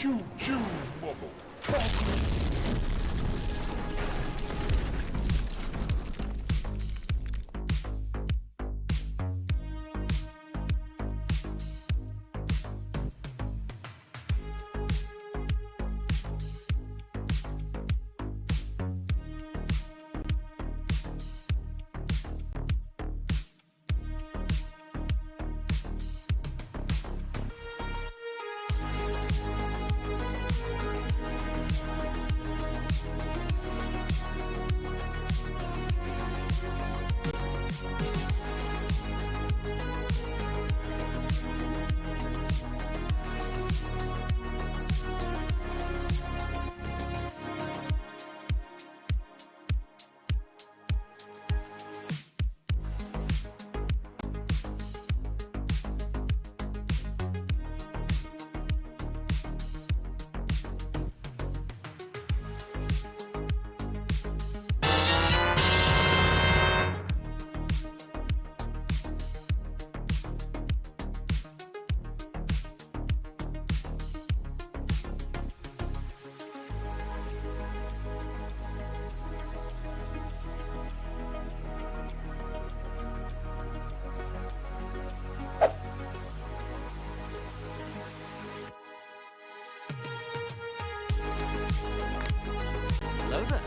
Choo choo, motherfucker. Hello there.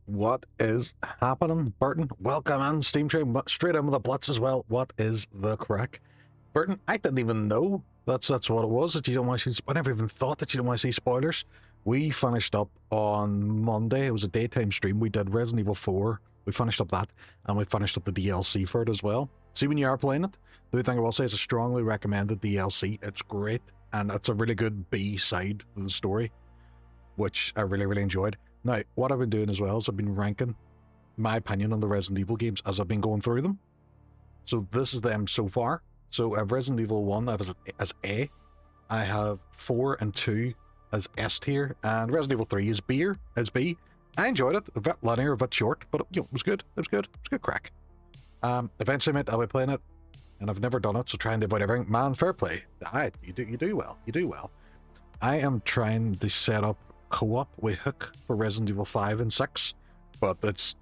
What is happening, Burton? Welcome in, Steam Train, straight in with the Blitz as well. What is the crack? Burton, I didn't even know that's what it was, that you don't want to see. I never even thought that you don't want to see spoilers. We finished up on Monday. It was a daytime stream. We did Resident Evil 4. We finished up that, and we finished up the DLC for it as well. See, when you are playing it, the only thing I will say is a strongly recommended DLC. It's great, and it's a really good B-side of the story, which I really, really enjoyed. Now, what I've been doing as well is I've been ranking my opinion on the Resident Evil games as I've been going through them. So this is them so far. So I have Resident Evil 1 I have as A. I have 4 and 2 as S tier, and Resident Evil 3 is B. I enjoyed it. A bit linear, a bit short, but you know, it was good. It was good. It was good crack. Eventually, mate, I'll be playing it, and I've never done it, so trying to avoid everything. Man, fair play. You do well. You do well. I am trying to set up co-op with Hook for Resident Evil 5 and 6, but it's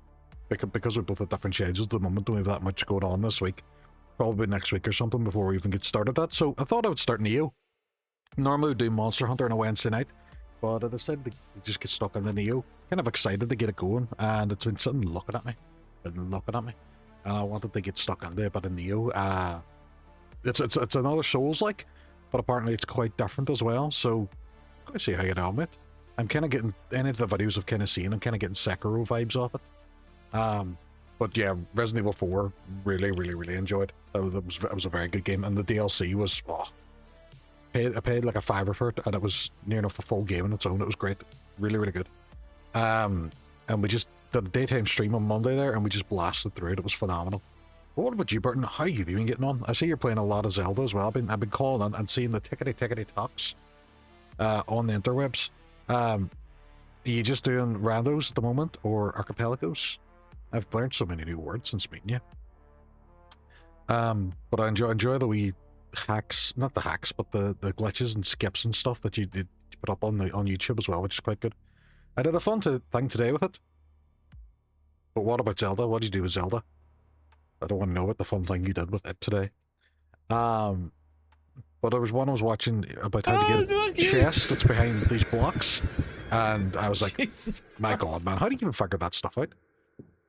because we're both at different schedules at the moment. Don't have that much going on this week. Probably next week or something before we even get started that. So I thought I would start Nioh. Normally we do Monster Hunter on a Wednesday night, but I decided to just get stuck in the Nioh. Kind of excited to get it going, and it's been sitting looking at me. And I wanted to get stuck into a bit of Nioh. It's another Souls-like, but apparently it's quite different as well, so I'm going to see how you get on with it. I'm kind of getting, any of the videos I've kind of seen, I'm kind of getting Sekiro vibes off it. But yeah, Resident Evil 4, really enjoyed. It was a very good game, and the DLC was, I paid like a $5 for it, and it was near enough a full game on its own. It was great, really good. And we just did a daytime stream on Monday there, and we just blasted through it. It was phenomenal. But what about you, Burton? How have you been getting on? I see you're playing a lot of Zelda as well. I've been calling on and seeing the tickety talks on the interwebs. Are you just doing randos at the moment, or archipelagos? I've learned so many new words since meeting you. But I enjoy the wee hacks, not the hacks, but the glitches and skips and stuff that you did put up on YouTube as well, which is quite good. I did a fun thing today with it. But what about Zelda? What did you do with Zelda? I don't want to know what the fun thing you did with it today. But there was one I was watching about how to get a chest that's behind these blocks, and I was like, my God, man, how do you even figure that stuff out?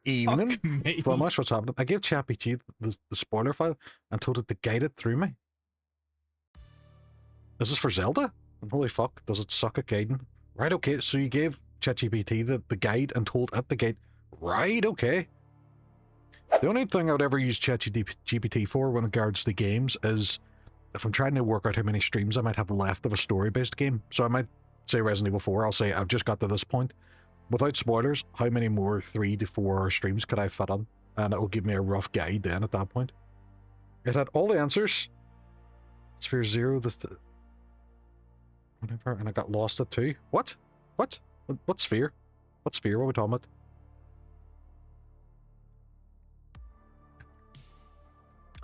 Evening, Flemish, what's happening? I gave ChatGPT the spoiler file and told it to guide it through me. Is this for Zelda? And holy fuck, does it suck at guiding? Right, okay, so you gave ChatGPT the guide and told it the guide. Right, okay. The only thing I would ever use ChatGPT for when it regards to games is if I'm trying to work out how many streams I might have left of a story-based game. So I might say Resident Evil 4, I'll say I've just got to this point. Without spoilers, how many more 3 to 4 hour streams could I fit on? And it'll give me a rough guide then at that point. It had all the answers. Sphere 0, whatever, and I got lost at 2. What? What sphere? What sphere? What are we talking about?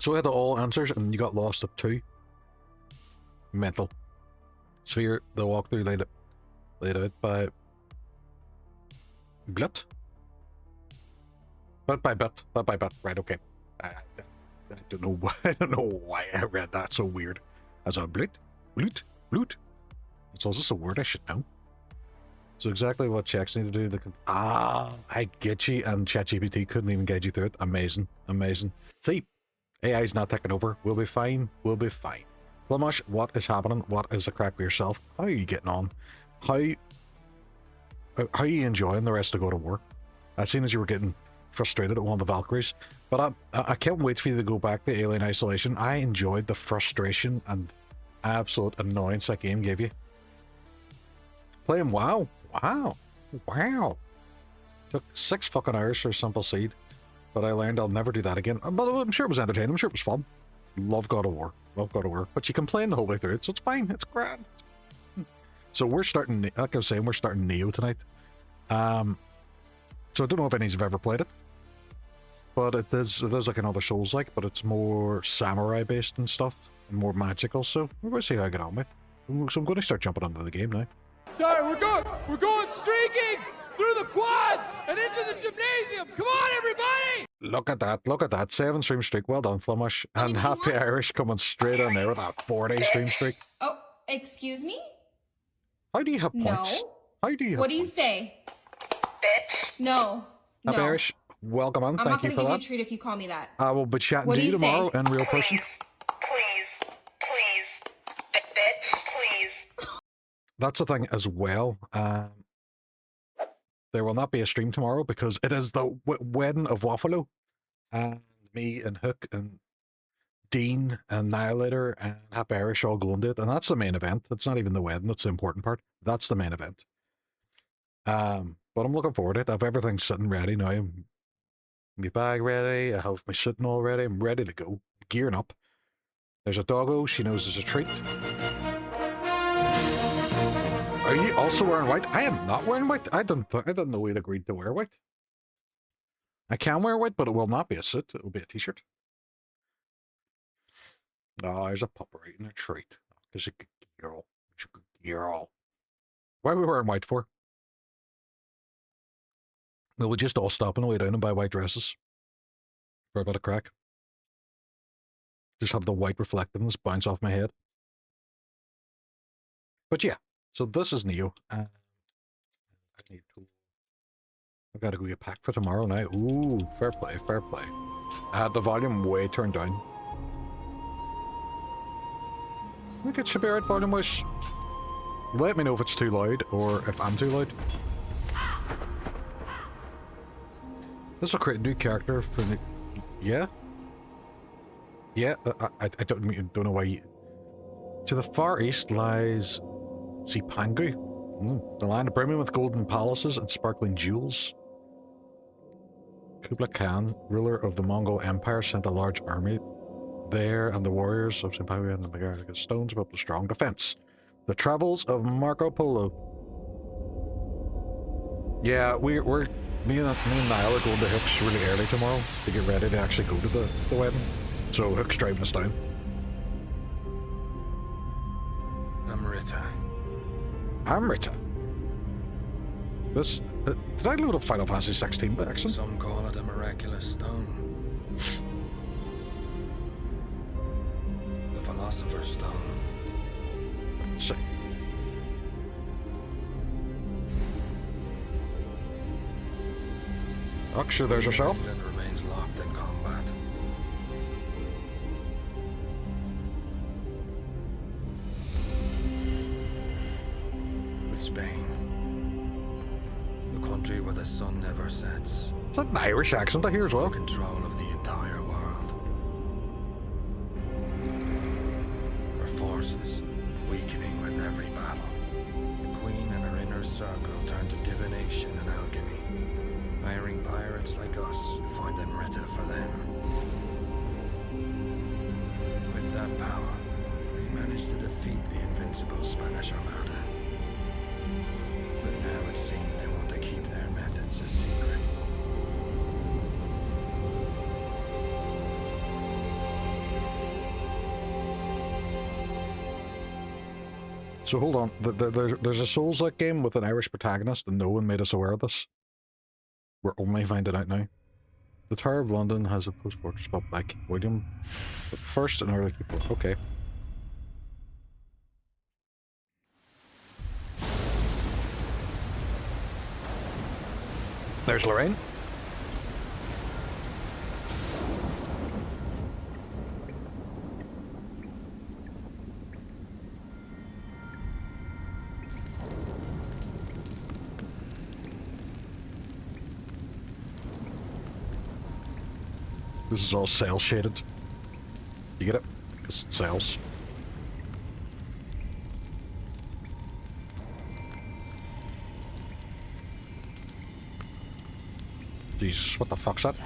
So I had all answers and you got lost at 2. Mental. Sphere, the walkthrough laid out by Blut? Bit by bit. Right, okay. I don't know why. I don't know why I read that so weird. As a blut. So is this a word I should know? So exactly what checks need to do. I get you, and ChatGPT couldn't even guide you through it. Amazing. See, AI's not taking over. We'll be fine. Flemish, what is happening? What is the crack with yourself? How are you getting on? How are you enjoying the rest of God of War? I've seen as you were getting frustrated at one of the Valkyries, but I can't wait for you to go back to Alien Isolation. I enjoyed the frustration and absolute annoyance that game gave you. Playing WoW. Took 6 fucking hours for a simple seed, but I learned I'll never do that again. But I'm sure it was entertaining. I'm sure it was fun. Love God of War. But you complain the whole way through it, so it's fine. It's grand. So we're starting, like I was saying, we're starting Nioh tonight. So I don't know if any of you have ever played it, but it is like another Souls-like, but it's more samurai-based and stuff, and more magical. So we're going to see how I get on with it. So I'm going to start jumping onto the game now. Sorry, we're going streaking through the quad and into the gymnasium. Come on, everybody! Look at that 7 stream streak. Well done, Flemish. And Happy Irish coming straight in there with that 4-day stream streak. Oh, excuse me? How do you have points? No. How do you have What do you points? say? Bitch. No. Happy Irish, welcome on. I'm Thank you for that. not going to give you a treat if you call me that. I will be chatting What to do you you tomorrow say? in real person. Please. Bitch, please. That's the thing as well. There will not be a stream tomorrow because it is the wedding of Waffalo. And me and Hook and Dean and Annihilator and Happy Irish all going to it. And that's the main event. It's not even the wedding. That's the important part. That's the main event. But I'm looking forward to it. I have everything sitting ready now. My bag ready. I have my sitting all ready. I'm ready to go. Gearing up. There's a doggo. She knows there's a treat. Are you also wearing white? I am not wearing white. I didn't know we'd agreed to wear white. I can wear white, but it will not be a suit. It will be a t-shirt. Oh, there's a pup eating a treat. There's a good girl. It's a good girl. Why are we wearing white for? Will we just all stop on the way down and buy white dresses? For a bit of crack? Just have the white reflectiveness bounce off my head. But yeah, so this is Nioh. I need to... I've got to go get packed for tomorrow now. Ooh, fair play. I had the volume way turned down. I think it should be right volume-wise. Let me know if it's too loud or if I'm too loud. This will create a new character for the... Yeah? Yeah, I don't know why... To the far east lies... See, Pangu. The land brimming with golden palaces and sparkling jewels. Kublai Khan, ruler of the Mongol Empire, sent a large army there, and the warriors of Zimbabwe and the Megaritic stones built a strong defense. The travels of Marco Polo. Yeah, me and Nioh are going to Hook's really early tomorrow to get ready to actually go to the wedding. So Hook's driving us down. Amrita. Amrita? This... did I load up Final Fantasy 16 by accident? Some call it a miraculous stone. The Philosopher's Stone. Let's see. Oh, sure, there's yourself. England remains locked in combat. With Spain. The country where the sun never sets. Is that an Irish accent I hear as well? For control of the entire world. Her forces weakening with every battle. The Queen and her inner circle turn to divination and alchemy. Hiring pirates like us to find Amrita for them. With that power, they managed to defeat the invincible Spanish Armada. But now it seems they want to keep their methods a secret. So hold on, there's a Souls-like game with an Irish protagonist and no one made us aware of this. We're only finding out now. The Tower of London has a post-fortress built by King William the First in early keyboard. Okay. There's Lorraine. This is all cell shaded. You get it? Because it's cells. Jesus, what the fuck's that?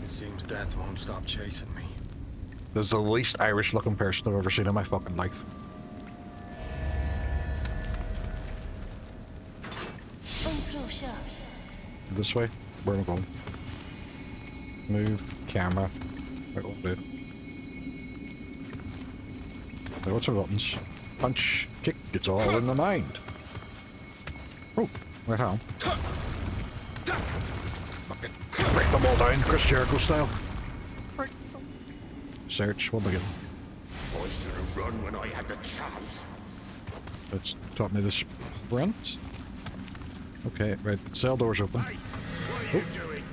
It seems death won't stop chasing me. This is the least Irish looking person I've ever seen in my fucking life. This way? Where am I going? Move, camera. Right, what do? There, what's our buttons? Punch, kick, it's all in the mind. Oh, right how? Fucking break them all down, Chris Jericho style. Search, what am I getting? I should have run when I had the chance. It's taught me the sprint. Okay, right, cell doors open. Hey, what are you doing?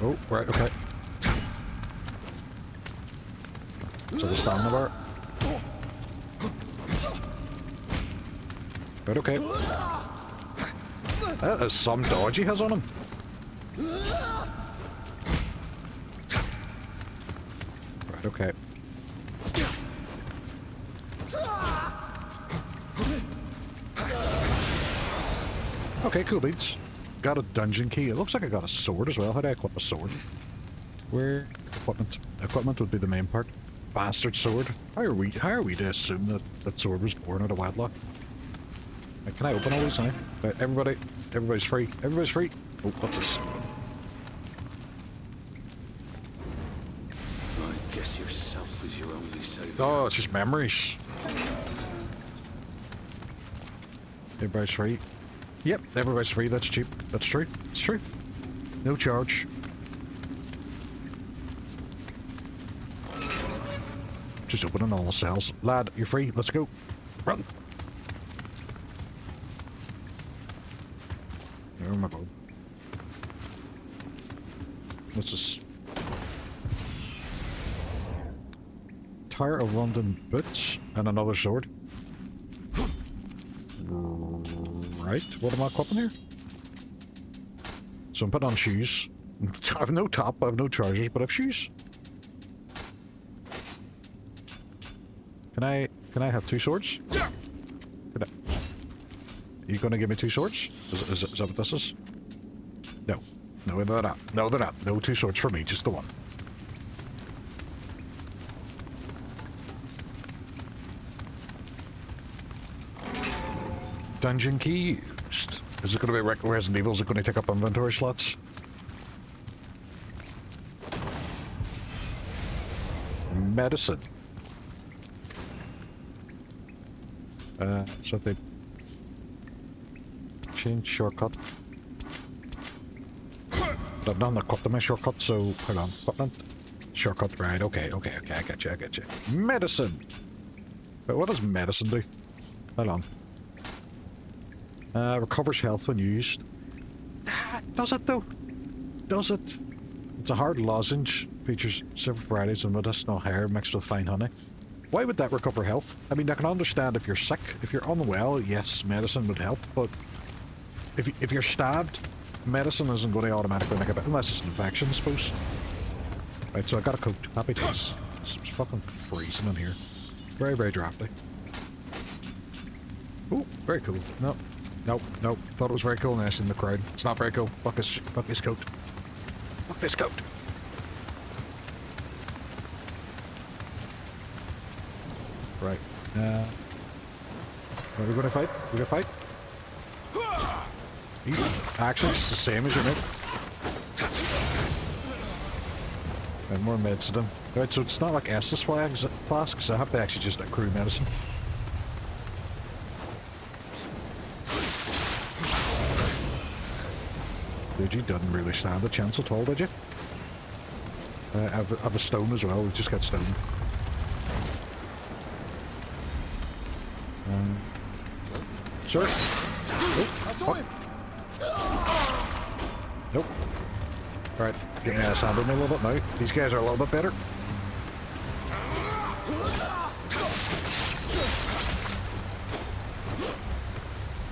Oh, right, okay. So the stamina bar. Right, okay. That is some dodge he has on him. Right, okay. Okay, cool beats. Got a dungeon key. It looks like I got a sword as well. How do I equip a sword? Where? Equipment. Equipment would be the main part. Bastard sword. How are we to assume that that sword was born out of wedlock? Right, can I open all these now? Right, everybody's free. Everybody's free. Oh, what's this? I guess yourself was your only savior. Oh, it's just memories. Everybody's free. Yep, everybody's free. That's cheap. That's true. It's true. No charge. Just opening all the cells. Lad, you're free. Let's go. Run. Where am I going? What's this? Tower of London boots and another sword. Right, what am I equipping here? So I'm putting on shoes. I have no top, I have no trousers, but I have shoes. Can I Can I have 2 swords? Can I... You gonna give me 2 swords? Is that what this is? No. No, they're not. No, they're not. No 2 swords for me, just the one. Dungeon key used. Is it going to be Resident Evil? Is it going to take up inventory slots? Medicine. So they change shortcut. But I've not equipped my shortcut, so hold on. Equipment. Shortcut, right, okay, I get you. Medicine! But what does medicine do? Hold on. Recovers health when used. Does it though? Does it? It's a hard lozenge. Features several varieties of medicinal hair mixed with fine honey. Why would that recover health? I mean, I can understand if you're sick. If you're unwell, yes, medicine would help. But if you're stabbed, medicine isn't going to automatically make a bit, unless it's an infection, I suppose. Right, so I got a coat. Happy days. It's fucking freezing in here. Very, very drafty. Ooh, very cool. No. Nope. Thought it was very cool and I in the crowd. It's not very cool. Fuck this coat. Fuck this coat. Right. Are we gonna fight? We're gonna fight? Actually, it's the same as your mate. And more medicine. Right, so it's not like Estus flasks, I have to actually just accrue medicine. Dude, you didn't really stand a chance at all, did you? I have a stone as well, we just got stone. Sure. Nope. I saw him. Nope. Alright, get my ass handled me a little bit now. These guys are a little bit better.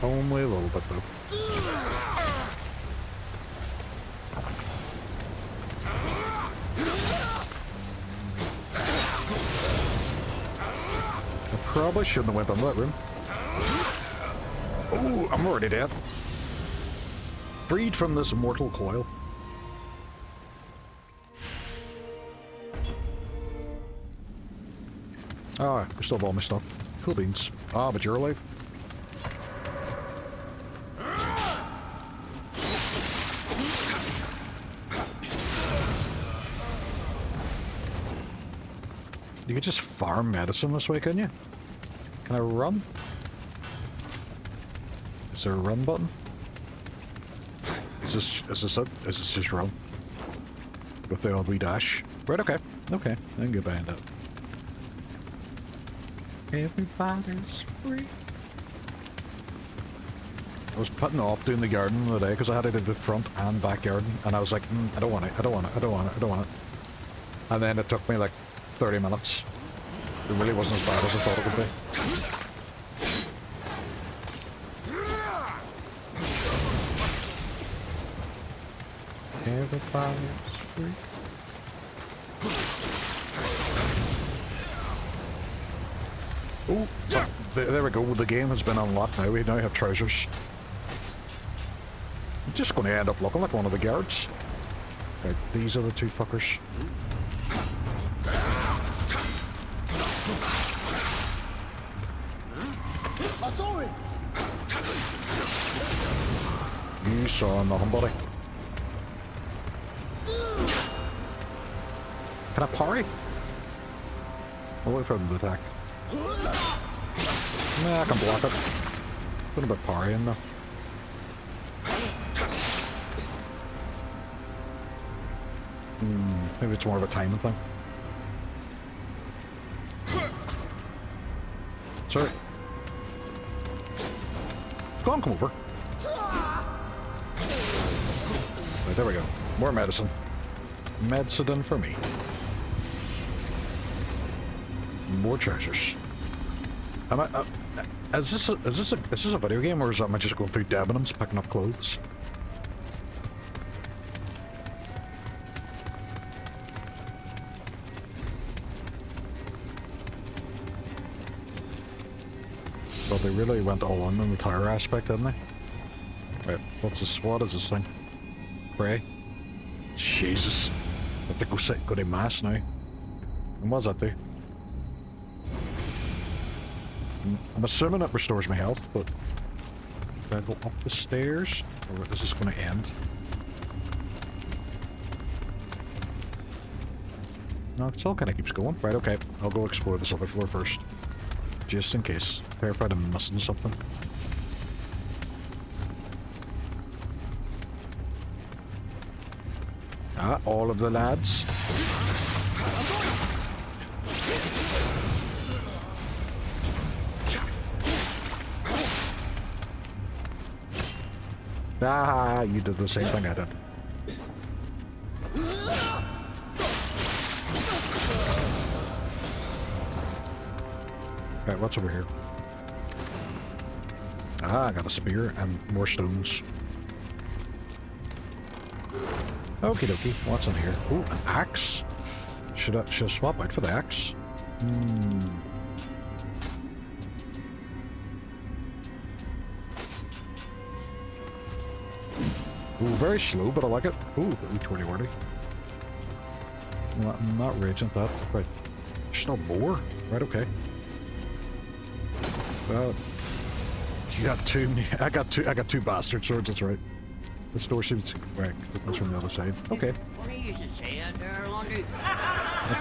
Only a little bit though. I probably shouldn't have went on that room. Oh, I'm already dead. Freed from this mortal coil. Ah, I still have all my stuff. Cool beans. Ah, but you're alive. You could just farm medicine this way, can you? Can I run? Is there a run button? Is this it? Is this just run? With the old wee dash? Right, okay. Okay, I can get behind that. Everybody's free. I was putting off doing the garden the other day because I had to do the front and back garden, and I was like, I don't want it. And then it took me like 30 minutes. It really wasn't as bad as I thought it would be. Everybody's free. Oh, fuck. There we go. The game has been unlocked now. We now have trousers. I'm just going to end up looking like one of the guards. Right, these are the two fuckers. I saw him. You saw nothing, buddy. Can I parry? I'll wait for them to attack. Nah, I can block it. Put a bit of parry in though. Maybe it's more of a timing thing. Sorry. Go on, come over. Right, there we go. More medicine. Medicine for me. More treasures. Is this a video game, or am I just going through Debenhams picking up clothes? God, they really went all in on the tower aspect, didn't they? Right, what's this? What is this thing? Pray. Jesus. I have to go to mass now. And what does that do? I'm assuming it restores my health, but... Do I go up the stairs? Or is this going to end? No, it still kind of keeps going. Right, okay. I'll go explore this other floor first. Just in case. Terrified I'm missing something. Ah, all of the lads. Ah, you did the same thing I did. Right, what's over here? Ah, I got a spear and more stones. Okie dokie, what's in here? Ooh, an axe. Should I swap out for the axe? Ooh, very slow, but I like it. Ooh, twirly-whirly. I'm not raging at that. Right. There's still more. Right, okay. Well, you got two. I got two bastard swords. That's right. This door seems right. It was from the other side. Okay. What are you to say out there, Lundy?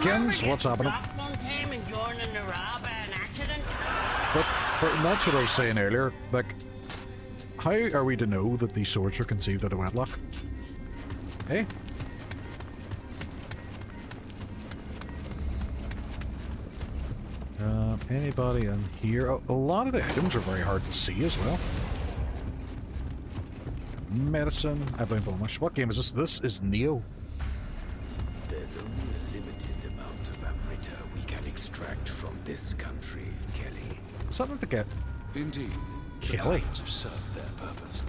Kins, what's happening? One time and joining the rob by an accident. But that's what I was saying earlier. Like, how are we to know that these swords were conceived out of wedlock? Eh? Anybody in here? A lot of the items are very hard to see as well. Medicine. I blame Vomish. What game is this? This is Nioh. There's only a limited amount of Amrita we can extract from this country, Kelly. Something to get. Indeed. Kelly. The plans have served their purpose.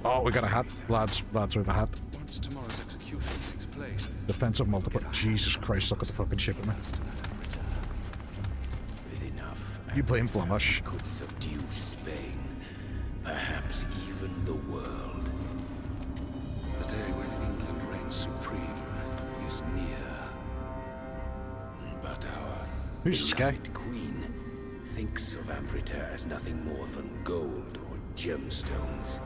Oh, we got a hat. Lads with a hat. Once tomorrow's execution takes place, Defensive multiple. Jesus Christ, look at the fucking ship in there. with enough, You blame Flemish. could subdue Spain, perhaps even the world. The day when England reigns supreme is near. But our Who's this guy? beloved queen thinks of Amrita as nothing more than gold or gemstones.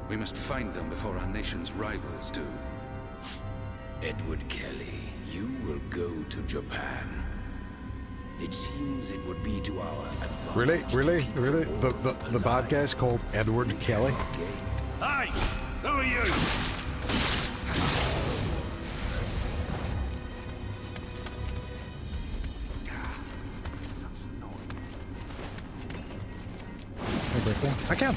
We must find them before our nation's rivals do. Edward Kelly, you will go to Japan. It seems it would be to our advantage. Really? to keep The wars bad alive. guy's called Edward Kelly. Hey, who are you? I can.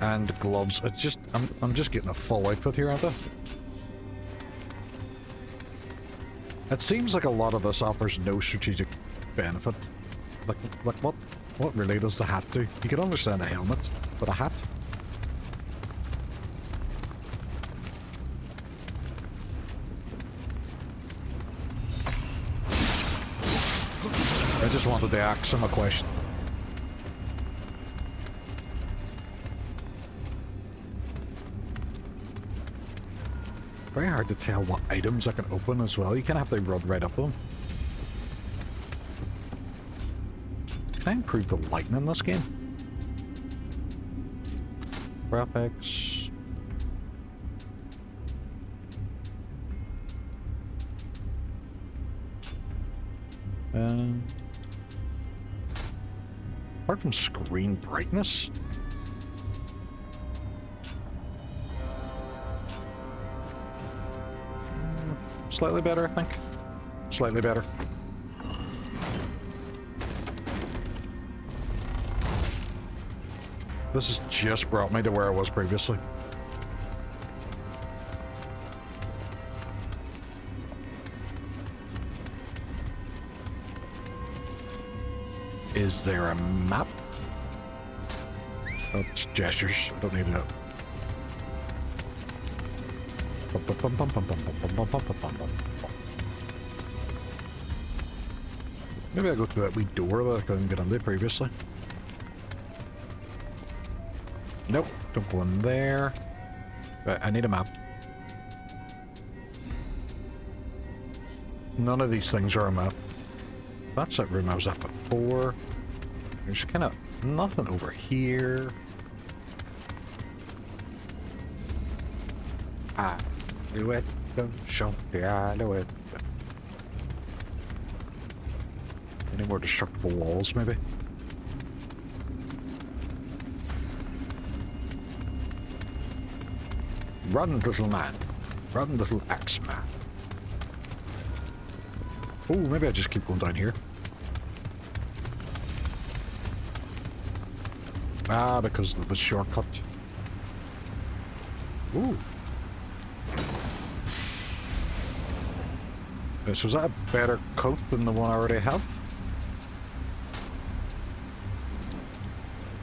And gloves. It's just I'm just getting a full outfit here, aren't I? It seems like a lot of this offers no strategic benefit. Like what really does the hat do? You can understand a helmet, but a hat? I just wanted to ask him a question. Very hard to tell what items I can open as well. You kind of have to run right up them. Can I improve the lighting in this game? Graphics. Apart from screen brightness. Slightly better, I think. Slightly better. This has just brought me to where I was previously. Is there a map? Oh, it's gestures. I don't need that. Maybe I'll go through that wee door that I couldn't get into previously. Nope, don't go in there. Right, I need a map. None of these things are a map. That's that room I was at before. There's kind of nothing over here. Do it, don't show the do it. Any more destructible walls, maybe? Run, little man. Run, little axe man. Oh, maybe I just keep going down here. Ah, because of the shortcut. Ooh. So is that a better coat than the one I already have?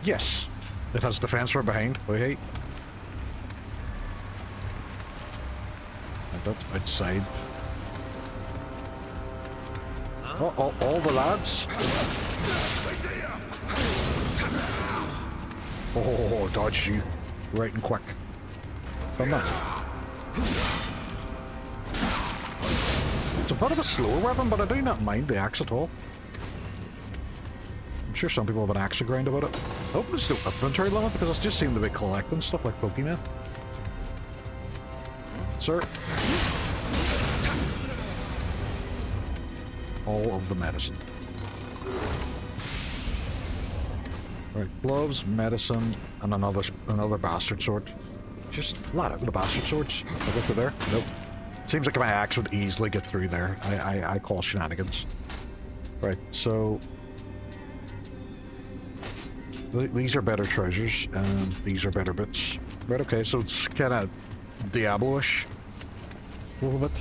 Yes. It has defense from behind. Wait. And that's outside. Oh, all the lads. Oh, dodge you. Right and quick. Done that. It's a bit of a slower weapon, but I do not mind the axe at all. I'm sure some people have an axe to grind about it. I hope there's no inventory limit because I just seem to be collecting stuff like Pokemon. Sir. All of the medicine. Right, gloves, medicine, and another bastard sword. Just flat out with the bastard swords. I'll go through there. Nope. Seems like my axe would easily get through there. I call shenanigans. Right, so these are better trousers, and these are better boots. Right, okay, so it's kind of Diablo-ish. A little bit.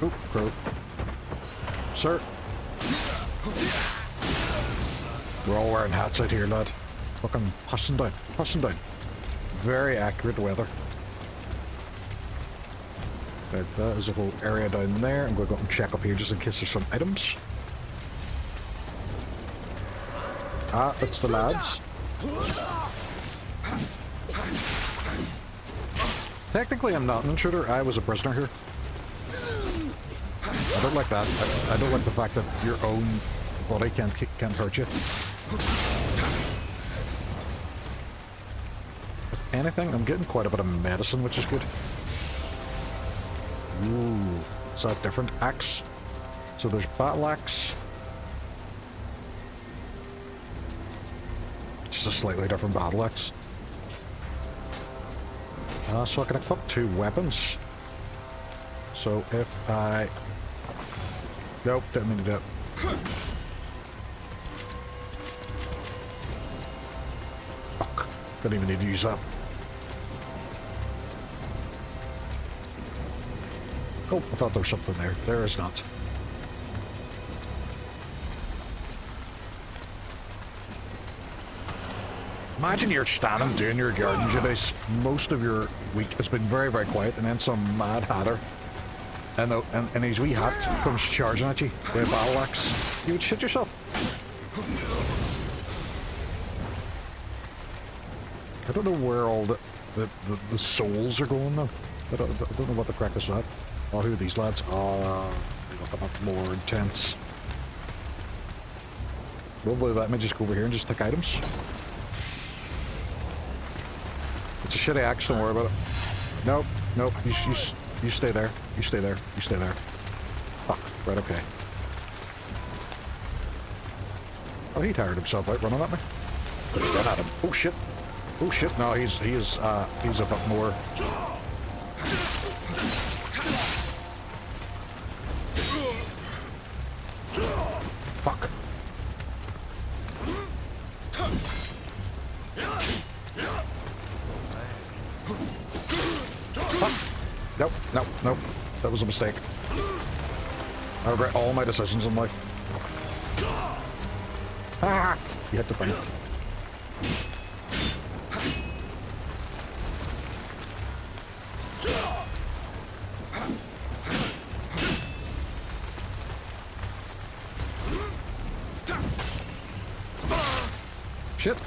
Oh, crow. Sir. We're all wearing hats out here, lad. Fucking pushing down, pushing down. Very accurate weather. Right, that is a whole area down there. I'm going to go and check up here just in case there's some items. Ah, that's the lads. Technically, I'm not an intruder. I was a prisoner here. I don't like that. I don't like the fact that your own body can't hurt you. If anything, I'm getting quite a bit of medicine, which is good. Ooh, is that different? Axe. So there's battle axe. Just a slightly different battle axe. So I can equip 2 weapons. So if I... Nope, didn't mean to do it. Fuck. Didn't even need to use that. Oh, I thought there was something there. There is not. Imagine you're standing doing your garden duties. Most of your week has been very, very quiet, and then some mad hatter and his wee hat comes charging at you with a battle axe. You would shit yourself. I don't know where all the souls are going though. I don't know what the crack is at. Oh, who are these lads? Oh, they look a bit more intense. Probably let me just go over here and just take items. It's a shitty axe, don't worry about it. Nope, nope, you stay there. You stay there. You stay there. Fuck, right, okay. Oh, he tired himself out running at me. Get at him. Oh shit. Oh shit, no, he's a bit more... Fuck. Nope, nope, nope. That was a mistake. I regret all my decisions in life. Ah! You hit the thing. Shit.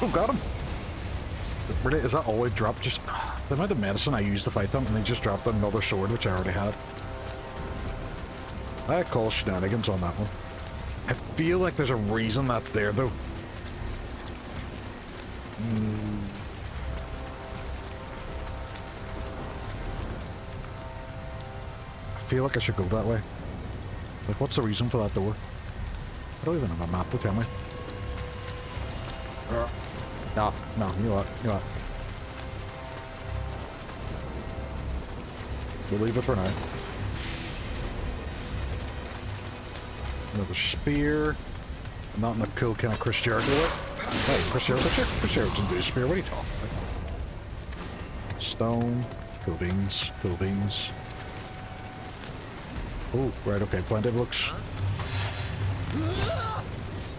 Oh, got him. Really, is that all he dropped? Just the amount of medicine I used to fight them, and he just dropped another sword, which I already had. I call shenanigans on that one. I feel like there's a reason that's there, though. I feel like I should go that way. Like, what's the reason for that door? I don't even have a map to tell me. No, you know what? We'll leave it for now. Another spear. Not in a cool kind of Chris Jericho way. Hey, Chris Jericho can do a spear. What are you talking about? Stone. Cool beans. Cool beans. Oh, right, okay. Plenty of looks.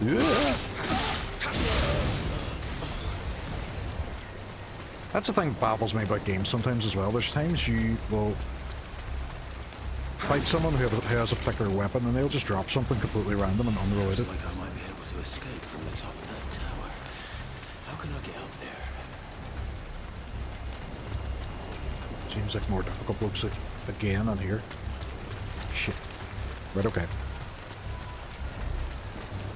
Yeah. That's the thing that baffles me about games sometimes as well. There's times you will fight someone who has a particular weapon and they'll just drop something completely random and unrelated. Like I might be able to escape from the top of that tower. How can I get up there? Seems like more difficult looks again on here. Shit. Right, okay.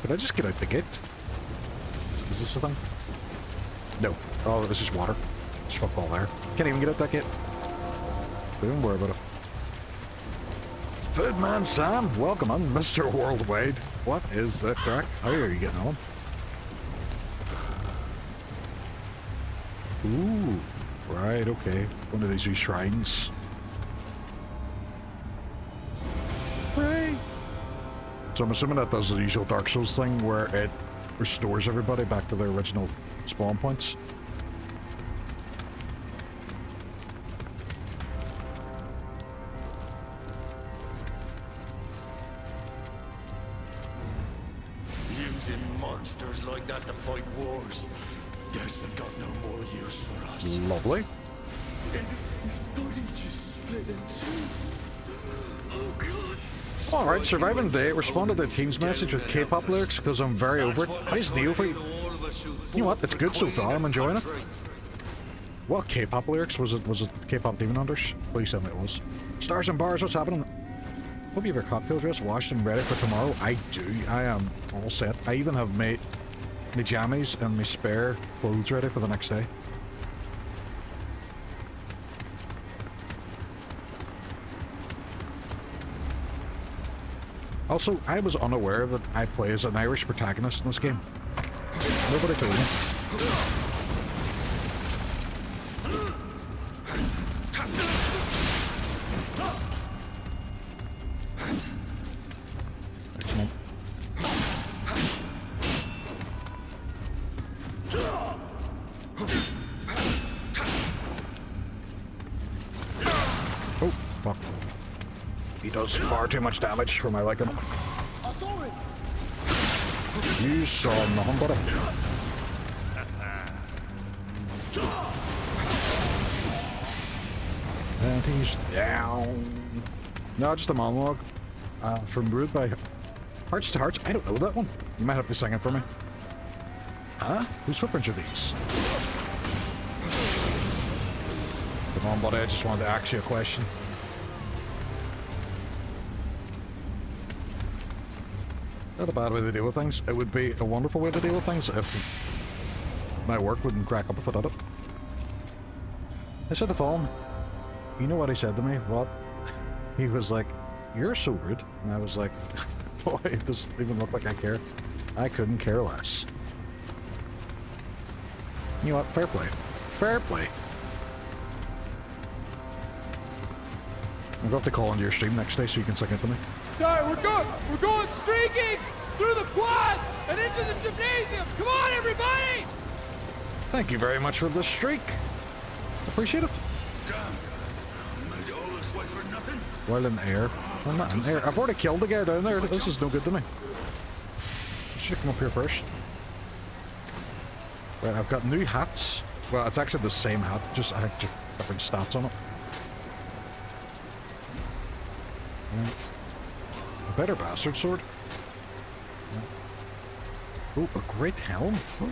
Could I just get out the gate? Is this the thing? No. Oh, this is water. There's fuck all there. Can't even get out that gate. Don't worry about it. Foodman Sam, welcome on, Mr. Worldwide. What is that crack? How are you getting on? Ooh, right, okay. One of these wee shrines. Right. So I'm assuming that does the usual Dark Souls thing where it restores everybody back to their original spawn points. Using monsters like that to fight wars. Guess they've got no more use for us. Lovely. And his body just split in two. Oh god. Alright, surviving the day. Respond to the team's message with K-pop lyrics because I'm very over it. How's Nioh for you? You know what? It's good so far. I'm enjoying it. What K-pop lyrics? Was it K-pop Demon Hunters? Please tell me it was. Stars and bars, what's happening? Hope you have your cocktail dress washed and ready for tomorrow. I do. I am all set. I even have made my jammies and my spare clothes ready for the next day. Also, I was unaware that I play as an Irish protagonist in this game. Nobody told me. Excellent. Oh, fuck. He does far too much damage for my liking. I saw it. You saw nothing but it. And he's down. No, just a monologue from Rude by Hearts to Hearts. I don't know that one. You might have to sing it for me. Huh? Whose footprints are these? Come on, buddy. I just wanted to ask you a question. Not a bad way to deal with things. It would be a wonderful way to deal with things if my work wouldn't crack up if I did it. I said to phone. You know what he said to me? What? He was like, "You're so rude." And I was like, boy, it doesn't even look like I care. I couldn't care less. You know what? Fair play. Fair play. I'm going to have to call into your stream next day so you can sing it to me. Sorry, we're going streaking through the quad and into the gymnasium. Come on, everybody! Thank you very much for the streak. Appreciate it. Damn. Made all this way for nothing. Well, in the air. I'm not in the air. I've already killed the guy down there. This is no good to me. I should have come up here first. Right, I've got new hats. Well, it's actually the same hat, just I think just different stats on it. A better bastard sword. Oh, a great helm. Oh.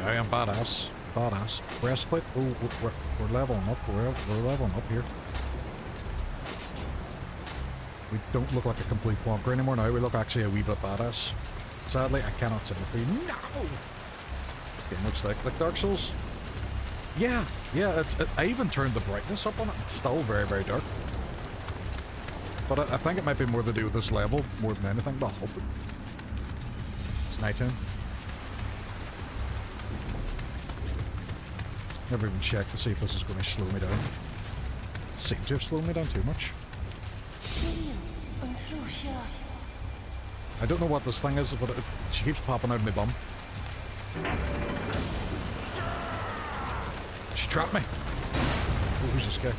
I am badass. Badass. Breastplate. Oh, we're leveling up. We're leveling up here. We don't look like a complete plonker anymore now. We look actually a wee bit badass. Sadly, I cannot say it for you. No! Game looks like Dark Souls. Yeah, I even turned the brightness up on it. It's still very, very dark. But I think it might be more to do with this level more than anything, but I hope it. It's nighttime. Never even checked to see if this is going to slow me down. It seems to have slowed me down too much. I don't know what this thing is, but she keeps popping out of my bum. She trapped me. Oh, who's this guy?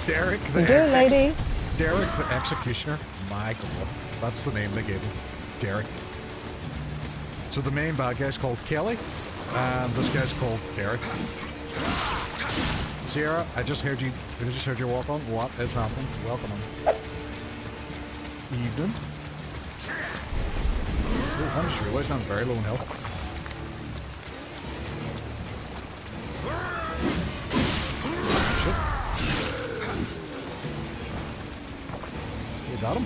Derek the Executioner. My god, that's the name they gave him. Derek. So the main bad guy's called Kelly, and this guy's called Derek. Sierra, I just heard you walk on. What is happening? Welcome on. Evening. Oh, I just realized I'm very low in health. You got him?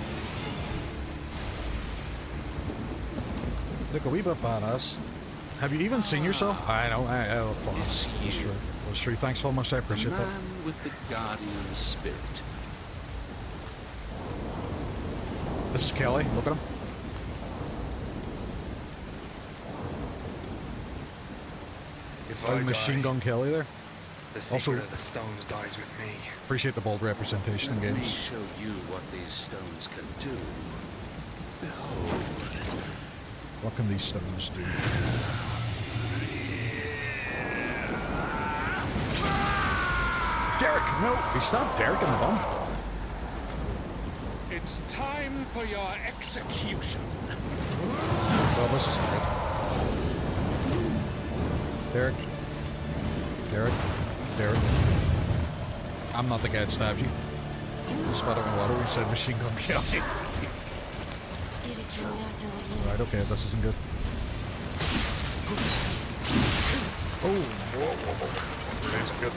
Look a wee bit badass. Have you even seen yourself? I know, that's true. That's true. Thanks so much, I appreciate that. Man with the guardian spirit. This is Kelly, look at him. If I Machine Gun Kelly there. The secret of the stones dies with me. Appreciate the bold representation in Let me games. show you what these stones can do. Behold. What can these stones do? Derek! No! He stabbed Derek in the bum. It's time for your execution. Well, this is good. Derek. I'm not the guy that stabbed you. Just about in water, we said Machine Gun Kelly. Right, okay, this isn't good. Oh, whoa. That's good.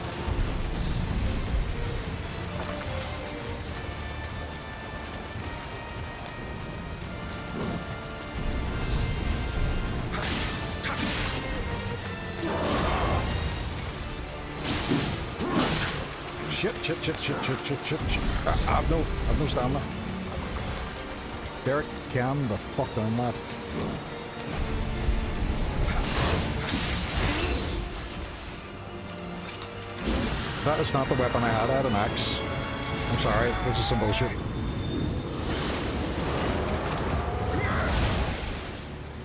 Shit. I've no stamina. Derek, calm the fuck down, lad. That is not the weapon I had. I had an axe. I'm sorry, this is some bullshit.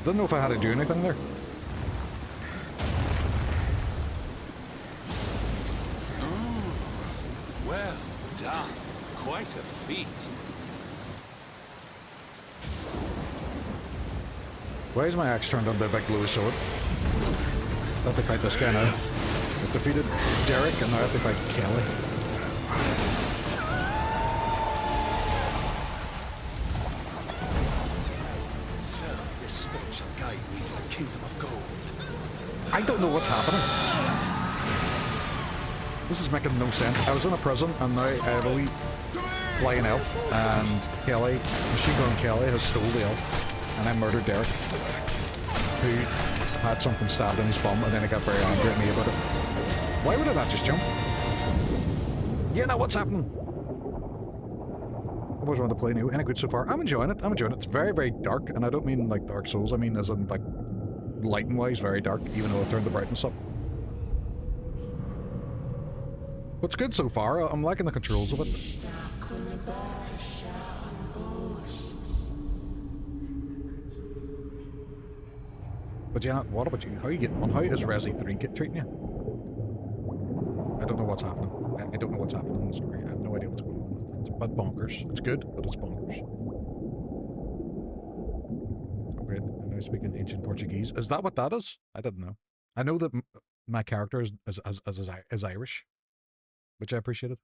Didn't know if I had to do anything there. Well done. Quite a feat. Why is my axe turned into a big blue sword? Have to fight this guy now. I've defeated Derek and now I have to fight Kelly. So this spirit shall guide me to the kingdom of gold. I don't know what's happening. This is making no sense. I was in a prison and now I have a wee flying elf and Kelly, Machine Gun Kelly has stole the elf and I murdered Derek, who had something stabbed in his bum and then he got very angry at me about it. Why would I not just jump? Yeah, now what's happening? I always wanted to play Nioh. Any good so far? I'm enjoying it. It's very, very dark and I don't mean like Dark Souls. I mean as in like lighting wise very dark even though I turned the brightness up. What's good so far? I'm liking the controls of it. But yeah, what about you? How are you getting on? How is Resi 3 treating you? I don't know what's happening. I don't know what's happening in the story. I have no idea what's going on. It's a bit bonkers. It's good, but it's bonkers. Great. I speak in ancient Portuguese. Is that what that is? I didn't know. I know that my character is Irish, which I appreciated.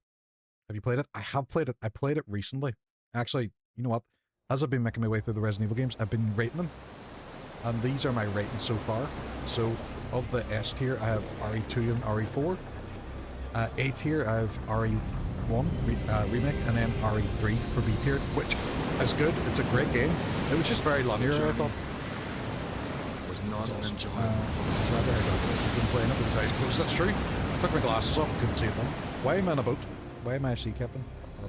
Have you played it? I have played it. I played it recently. Actually, you know what? As I've been making my way through the Resident Evil games, I've been rating them. And these are my ratings so far. So, of the S tier, I have RE2 and RE4. A tier, I have RE1 remake, and then RE3 for B tier, which is good. It's a great game. It was just very linear, I thought. Was not an enjoyable. I've been playing it with his eyes closed. That's true. I took my glasses off and couldn't see it then. Why am I in a boat? Why am I a sea captain?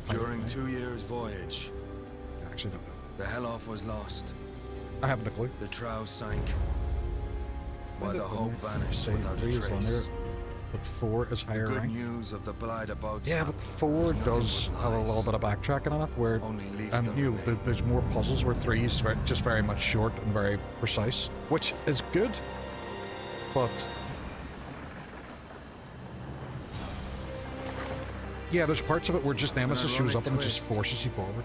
During 2 years' voyage, I actually don't know. the Helloff was lost. I haven't a clue. The trow sank, while the hope Say vanished without a 3 is trace. linear, but 4 is higher Good rank. news of the Blight about. Yeah, but 4 does have a little bit of backtracking on it, where there's more puzzles, where 3 is just very much short and very precise, which is good, but yeah, there's parts of it where just Nemesis shows up and it just forces you forward.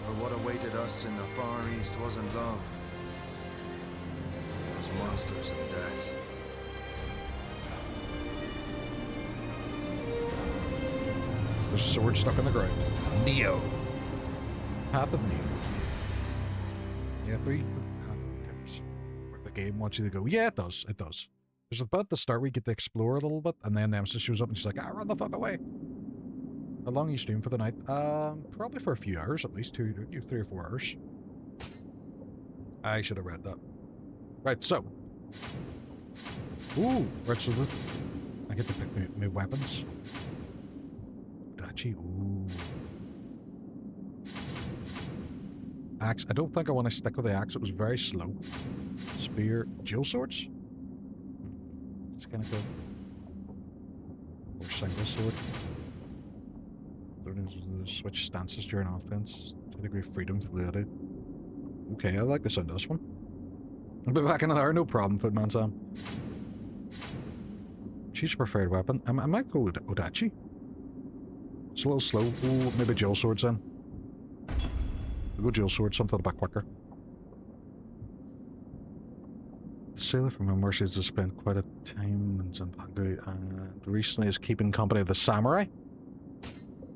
But what awaited us in the Far East wasn't love. It was monsters and death. There's a sword stuck in the ground. Nioh. Path of Nioh. Yeah, 3. Where the game wants you to go. Yeah, it does. It does. There's a bit at the start where you get to explore a little bit, and then Nemesis shows up and she's like, run the fuck away. How long you stream for the night? Probably for a few hours, at least 3 or 4 hours. I should have read that. Right, so. Ooh, right, so I get to pick my weapons. Dachi, ooh. Axe, I don't think I want to stick with the axe, it was very slow. Spear, dual swords? It's kind of good. Or single sword. Switch stances during offense. 2 degree freedom, fluidity. Okay, I like the sound of this one. I'll be back in an hour, no problem, Footman Sam. She's your preferred weapon. I might go with Odachi. It's a little slow. Ooh, maybe dual swords then. We'll go dual swords, something a bit quicker. The sailor from my mercies has spent quite a time in Zampangu and recently is keeping company of the samurai.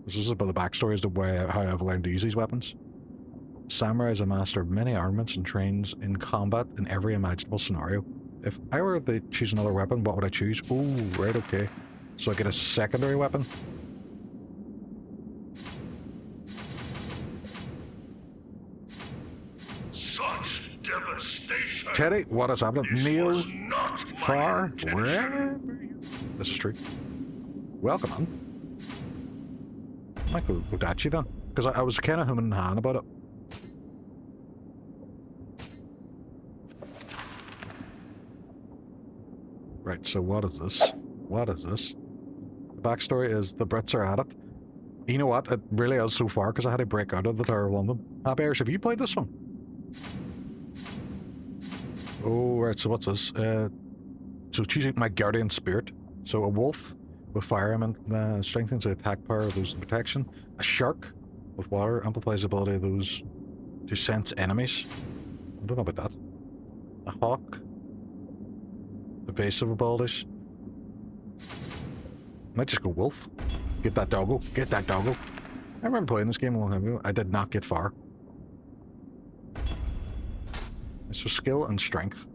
This is about the backstory as to how I've learned to use these weapons. Samurai is a master of many armaments and trains in combat in every imaginable scenario. If I were to choose another weapon, what would I choose? Oh, right, okay. So I get a secondary weapon. Such devastation! Teddy, what is happening? Nioh, far, wherever you... This is true. Welcome on. I might go Odachi then, because I was kind of humming and hawing about it. Right, so what is this? What is this? The backstory is the Brits are at it. You know what? It really is so far, because I had to break out of the Tower of London. Happy Irish, have you played this one? Oh, right, so what's this? So choosing my guardian spirit. So a wolf with fire element strengthens the attack power of those in protection. A shark with water amplifies the ability of those to sense enemies. I don't know about that. A hawk. Evasive abilities. Might just go wolf. Get that doggo. Get that doggo. I remember playing this game a long time ago. I did not get far. So skill and strength.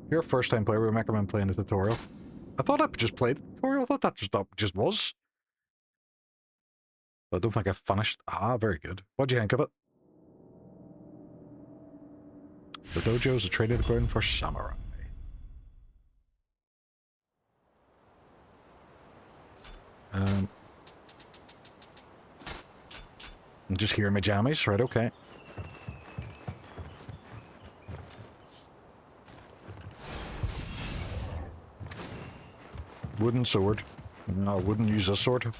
If you're a first time player, we recommend playing the tutorial. I thought I just played the tutorial. I thought that just was. But I don't think I finished. Ah, very good. What do you think of it? The dojo is a training ground for samurai. I'm just hearing my jammies, right? Okay. Wooden sword. No, I wouldn't use this sword.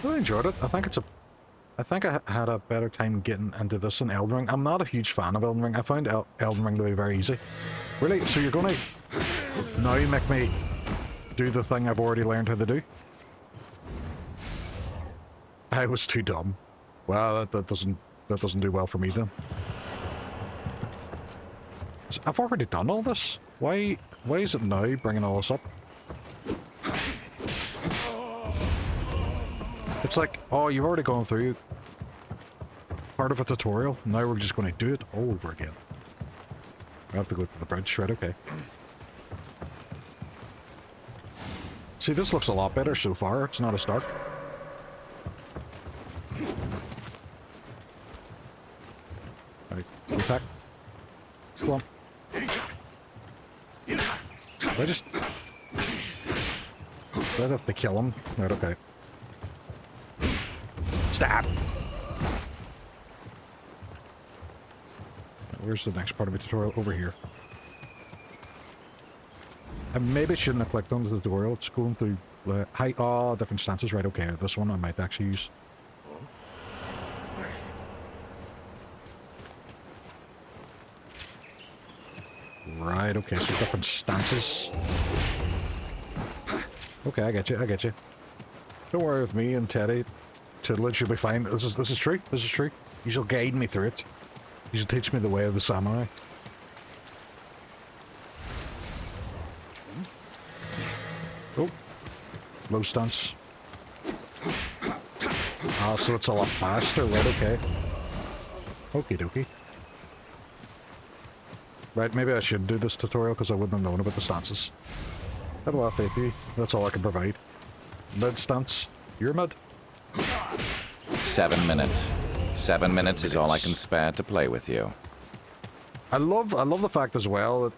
I enjoyed it. I think I had a better time getting into this than Elden Ring. I'm not a huge fan of Elden Ring. I found Elden Ring to be very easy. Really? So you're gonna now make me do the thing I've already learned how to do? I was too dumb. Well, that doesn't do well for me then. I've already done all this. Why is it now bringing all this up? It's like, oh, you've already gone through part of a tutorial. Now we're just going to do it all over again. I have to go to the bridge, right? Okay. See, this looks a lot better so far. It's not as dark. Right, attack. Come on. I just... I'd have to kill him. Right, okay. Stab! Where's the next part of the tutorial? Over here. I maybe shouldn't have clicked on the tutorial. It's going through different stances. Right, okay. This one I might actually use. Right, okay, so different stances. Okay, I get you. Don't worry with me and Teddy. Tiddler should be fine. This is true. This is true. You shall guide me through it. You shall teach me the way of the samurai. Oh. Low stance. Ah, so it's a lot faster, right, okay. Okie dokie. Right, maybe I should do this tutorial because I wouldn't have known about the stances. I have a lot of faith in you. That's all I can provide. Mid stance. You're mid. 7 minutes. 7 minutes is all I can spare to play with you. I love the fact as well that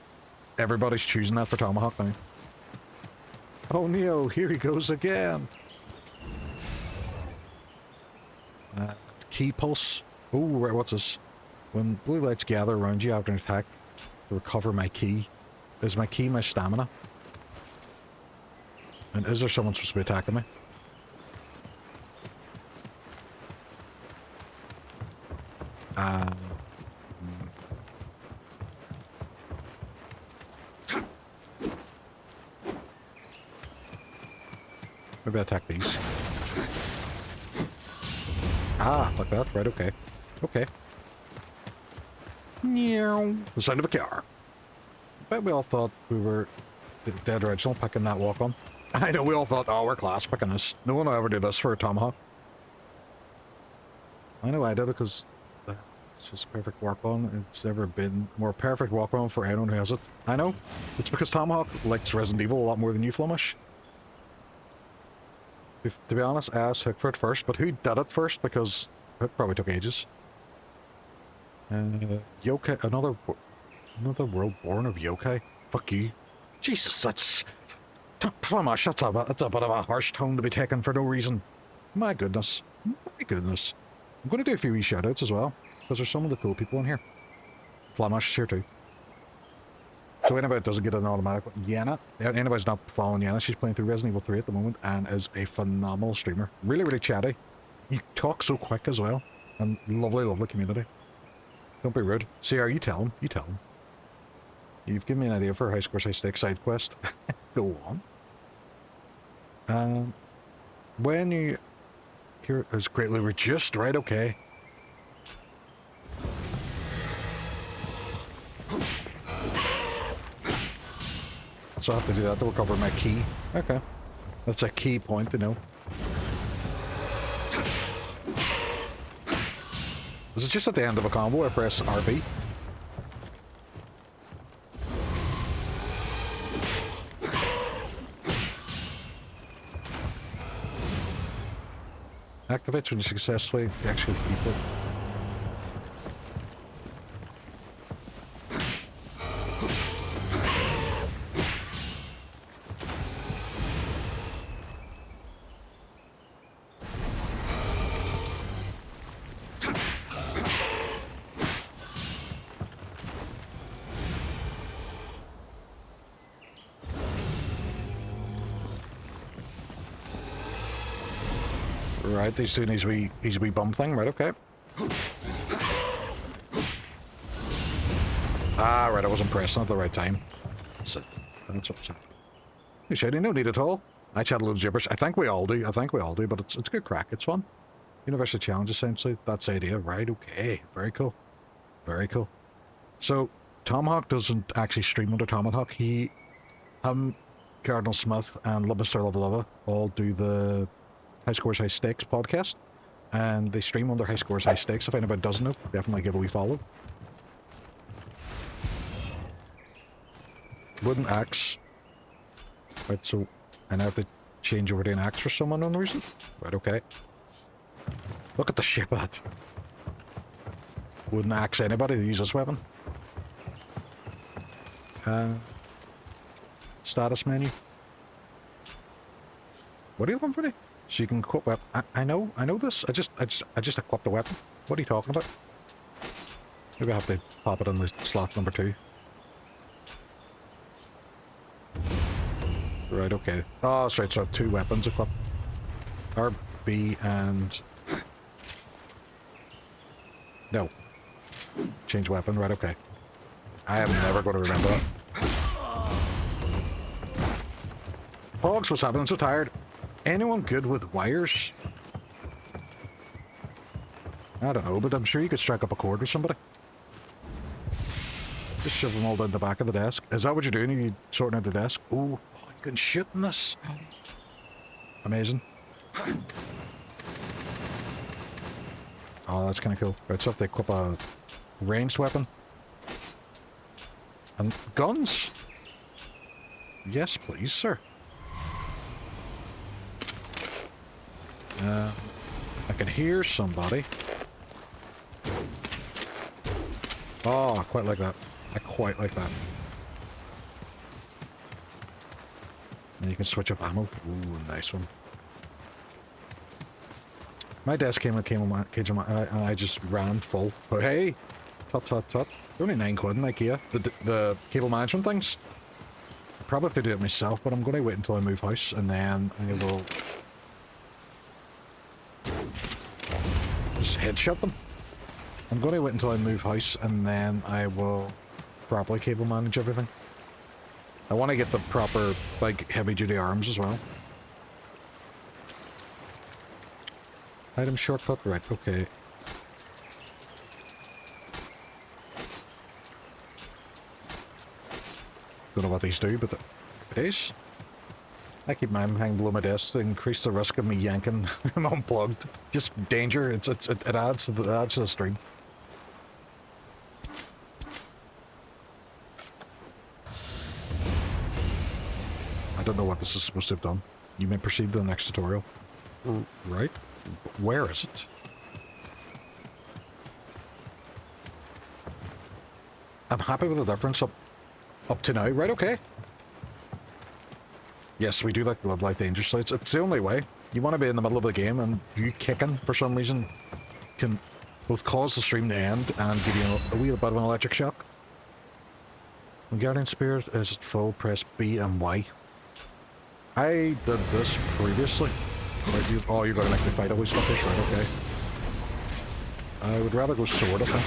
everybody's choosing that for Tomahawk now. Oh, Nioh, here he goes again. Key pulse. Oh, what's this? When blue lights gather around you after an attack, to recover my key. Is my key my stamina? And is there someone supposed to be attacking me? Maybe attack these. Ah, like that. Right, okay. Okay. Nioh. The sound of a car. I bet we all thought we were the dead original picking that walk on. I know, we all thought, oh, we're class picking this. No one will ever do this for a Tomahawk. I know I did it because it's just perfect walk on. It's never been more perfect walk on for anyone who has it. I know. It's because Tomahawk likes Resident Evil a lot more than you, Flemish. To be honest, I asked Hook for it first, but who did it first? Because Hook probably took ages. Yokai, another world born of yokai. Fuck you. Jesus, that's... Flemish, that's a bit of a harsh tone to be taken for no reason. My goodness. My goodness. I'm going to do a few wee shoutouts as well, because there's some of the cool people in here. Flemish is here too. So anybody doesn't get an automatic one, Yenna. Anybody's not following Yenna, she's playing through Resident Evil 3 at the moment and is a phenomenal streamer. Really, really chatty. You talk so quick as well. And lovely, lovely community. Don't be rude. CR, you tell him. You tell him. You've given me an idea for a high score high stakes side quest. Go on. When you... Here is greatly reduced, right? Okay. So I have to do that to recover my key. Okay. That's a key point to know. Is it just at the end of a combo I press RB? Activates when you successfully execute people. Right, he's doing his wee bum thing, right, okay. Ah, right, I wasn't pressing at the right time. That's it. That's what's happening. Hey, Shady, no need at all. I chat a little gibberish. I think we all do, but it's good crack, it's fun. Universal Challenge essentially. That's the idea, right? Okay, very cool. Very cool. So Tomahawk doesn't actually stream under Tomahawk. Cardinal Smith and Mr. Love Lava all do the High Scores High Stakes podcast, and they stream under High Scores High Stakes. If anybody doesn't know, definitely give a wee follow. Wooden axe. Right, so and I have to change over to an axe for some unknown reason. Right, okay. Look at the shape of that. Wouldn't axe anybody to use this weapon. Status menu. What are you looking for me? So you can equip weapon. I know this. I just equipped the weapon. What are you talking about? Maybe I have to pop it in the slot number 2. Right, okay. Oh, that's right, so I have 2 weapons equipped. R, B, and... No. Change weapon, right, okay. I am never going to remember that. Hogs, what's happening? I'm so tired. Anyone good with wires? I don't know, but I'm sure you could strike up a chord with somebody. Just shove them all down the back of the desk. Is that what you're doing? Are you sorting out the desk? Oh, you can shoot in this. Amazing. Oh, that's kind of cool. Right, so if they equip a ranged weapon. And guns? Yes, please, sir. I can hear somebody. Oh, I quite like that. I quite like that. And you can switch up ammo. Ooh, nice one. My desk came on my cage and I just ran full. But hey, tut tut tut. They're only 9 quid in IKEA. The cable management things. Probably have to do it myself, but I'm going to wait until I move house and then I will just headshot them. I'm going to wait until I move house and then I will properly cable manage everything. I want to get the proper, like, heavy duty arms as well. Item shortcut, right, okay. Don't know what these do, but it is. I keep mine hanging below my desk to increase the risk of me yanking them unplugged. Just danger, it adds to the stream. I don't know what this is supposed to have done. You may proceed to the next tutorial. Right? Where is it? I'm happy with the difference up to now. Right, okay. Yes, we do like to live life dangerously. It's the only way. You want to be in the middle of the game and you kicking for some reason can both cause the stream to end and give you a wee bit of an electric shock. When Guardian Spirit is at full, press B and Y. I did this previously. Oh, you're gonna make me fight always like this, right? Okay. I would rather go sword, I think.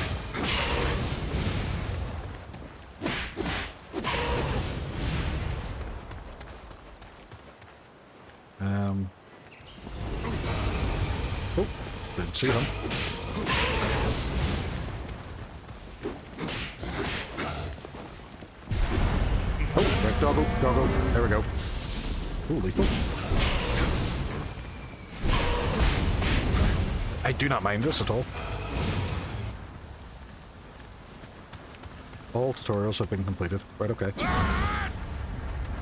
Oh, didn't see him. Oh, right, doggo. There we go. Ooh, lethal. I do not mind this at all. All tutorials have been completed. Right, okay. I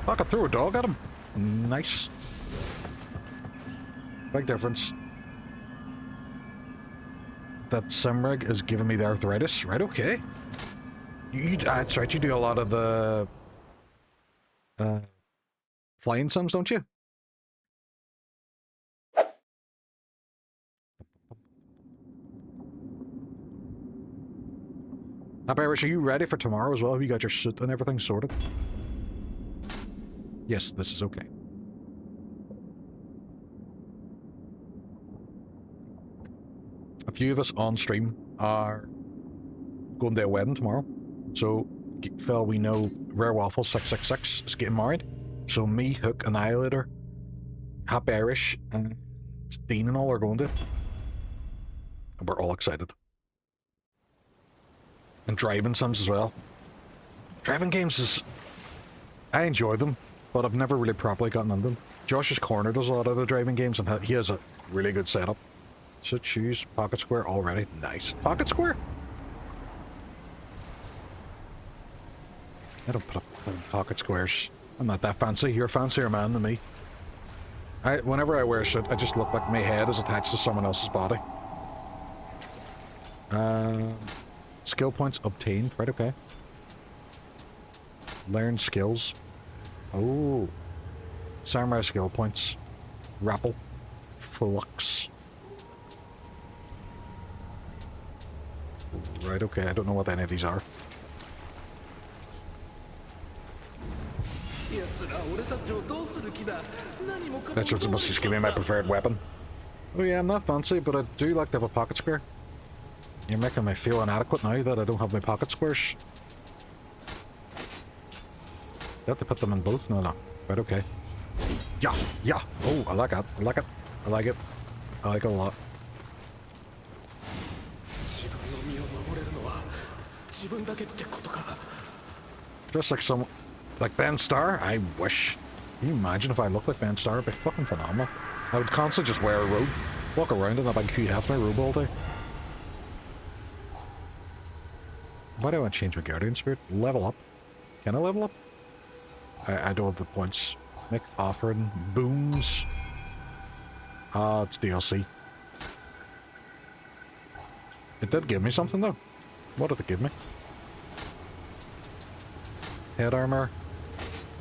could throw a dog at him. Nice. Big difference. That Simrig is giving me the arthritis. Right, okay. That's right, you do a lot of the flying sims, don't you? Irish, are you ready for tomorrow as well? Have you got your suit and everything sorted? Yes, this is okay. A few of us on stream are going to a wedding tomorrow. So, Phil, we know Rare Waffle 666 is getting married. So me, Hook, Annihilator, Happy Irish, and Dean and all are going to. And we're all excited. And driving sims as well. Driving games is... I enjoy them, but I've never really properly gotten into them. Josh's Corner does a lot of the driving games, and he has a really good setup. Sit, choose, pocket square already. Nice. Pocket square? I don't put up pocket squares. I'm not that fancy. You're a fancier man than me. Whenever I wear shit, I just look like my head is attached to someone else's body. Skill points obtained. Right, okay. Learn skills. Oh. Samurai skill points. Rappel. Flux. Right, okay. I don't know what any of these are. That's what must just give me my preferred weapon. Oh yeah, I'm not fancy, but I do like to have a pocket square. You're making me feel inadequate now that I don't have my pocket squares. You have to put them in both? No, no. Right, okay. Yeah, yeah. Oh, I like it. I like it. I like it. I like it a lot. Just like some... Like Ben Starr? I wish. Can you imagine if I looked like Ben Starr? It'd be fucking phenomenal. I would constantly just wear a robe. Walk around in a big Hugh Hefner robe all day. Why do I want to change my Guardian Spirit? Level up. Can I level up? I don't have the points. Make offering. Booms. Ah, it's DLC. It did give me something though. What did it give me? Head armor.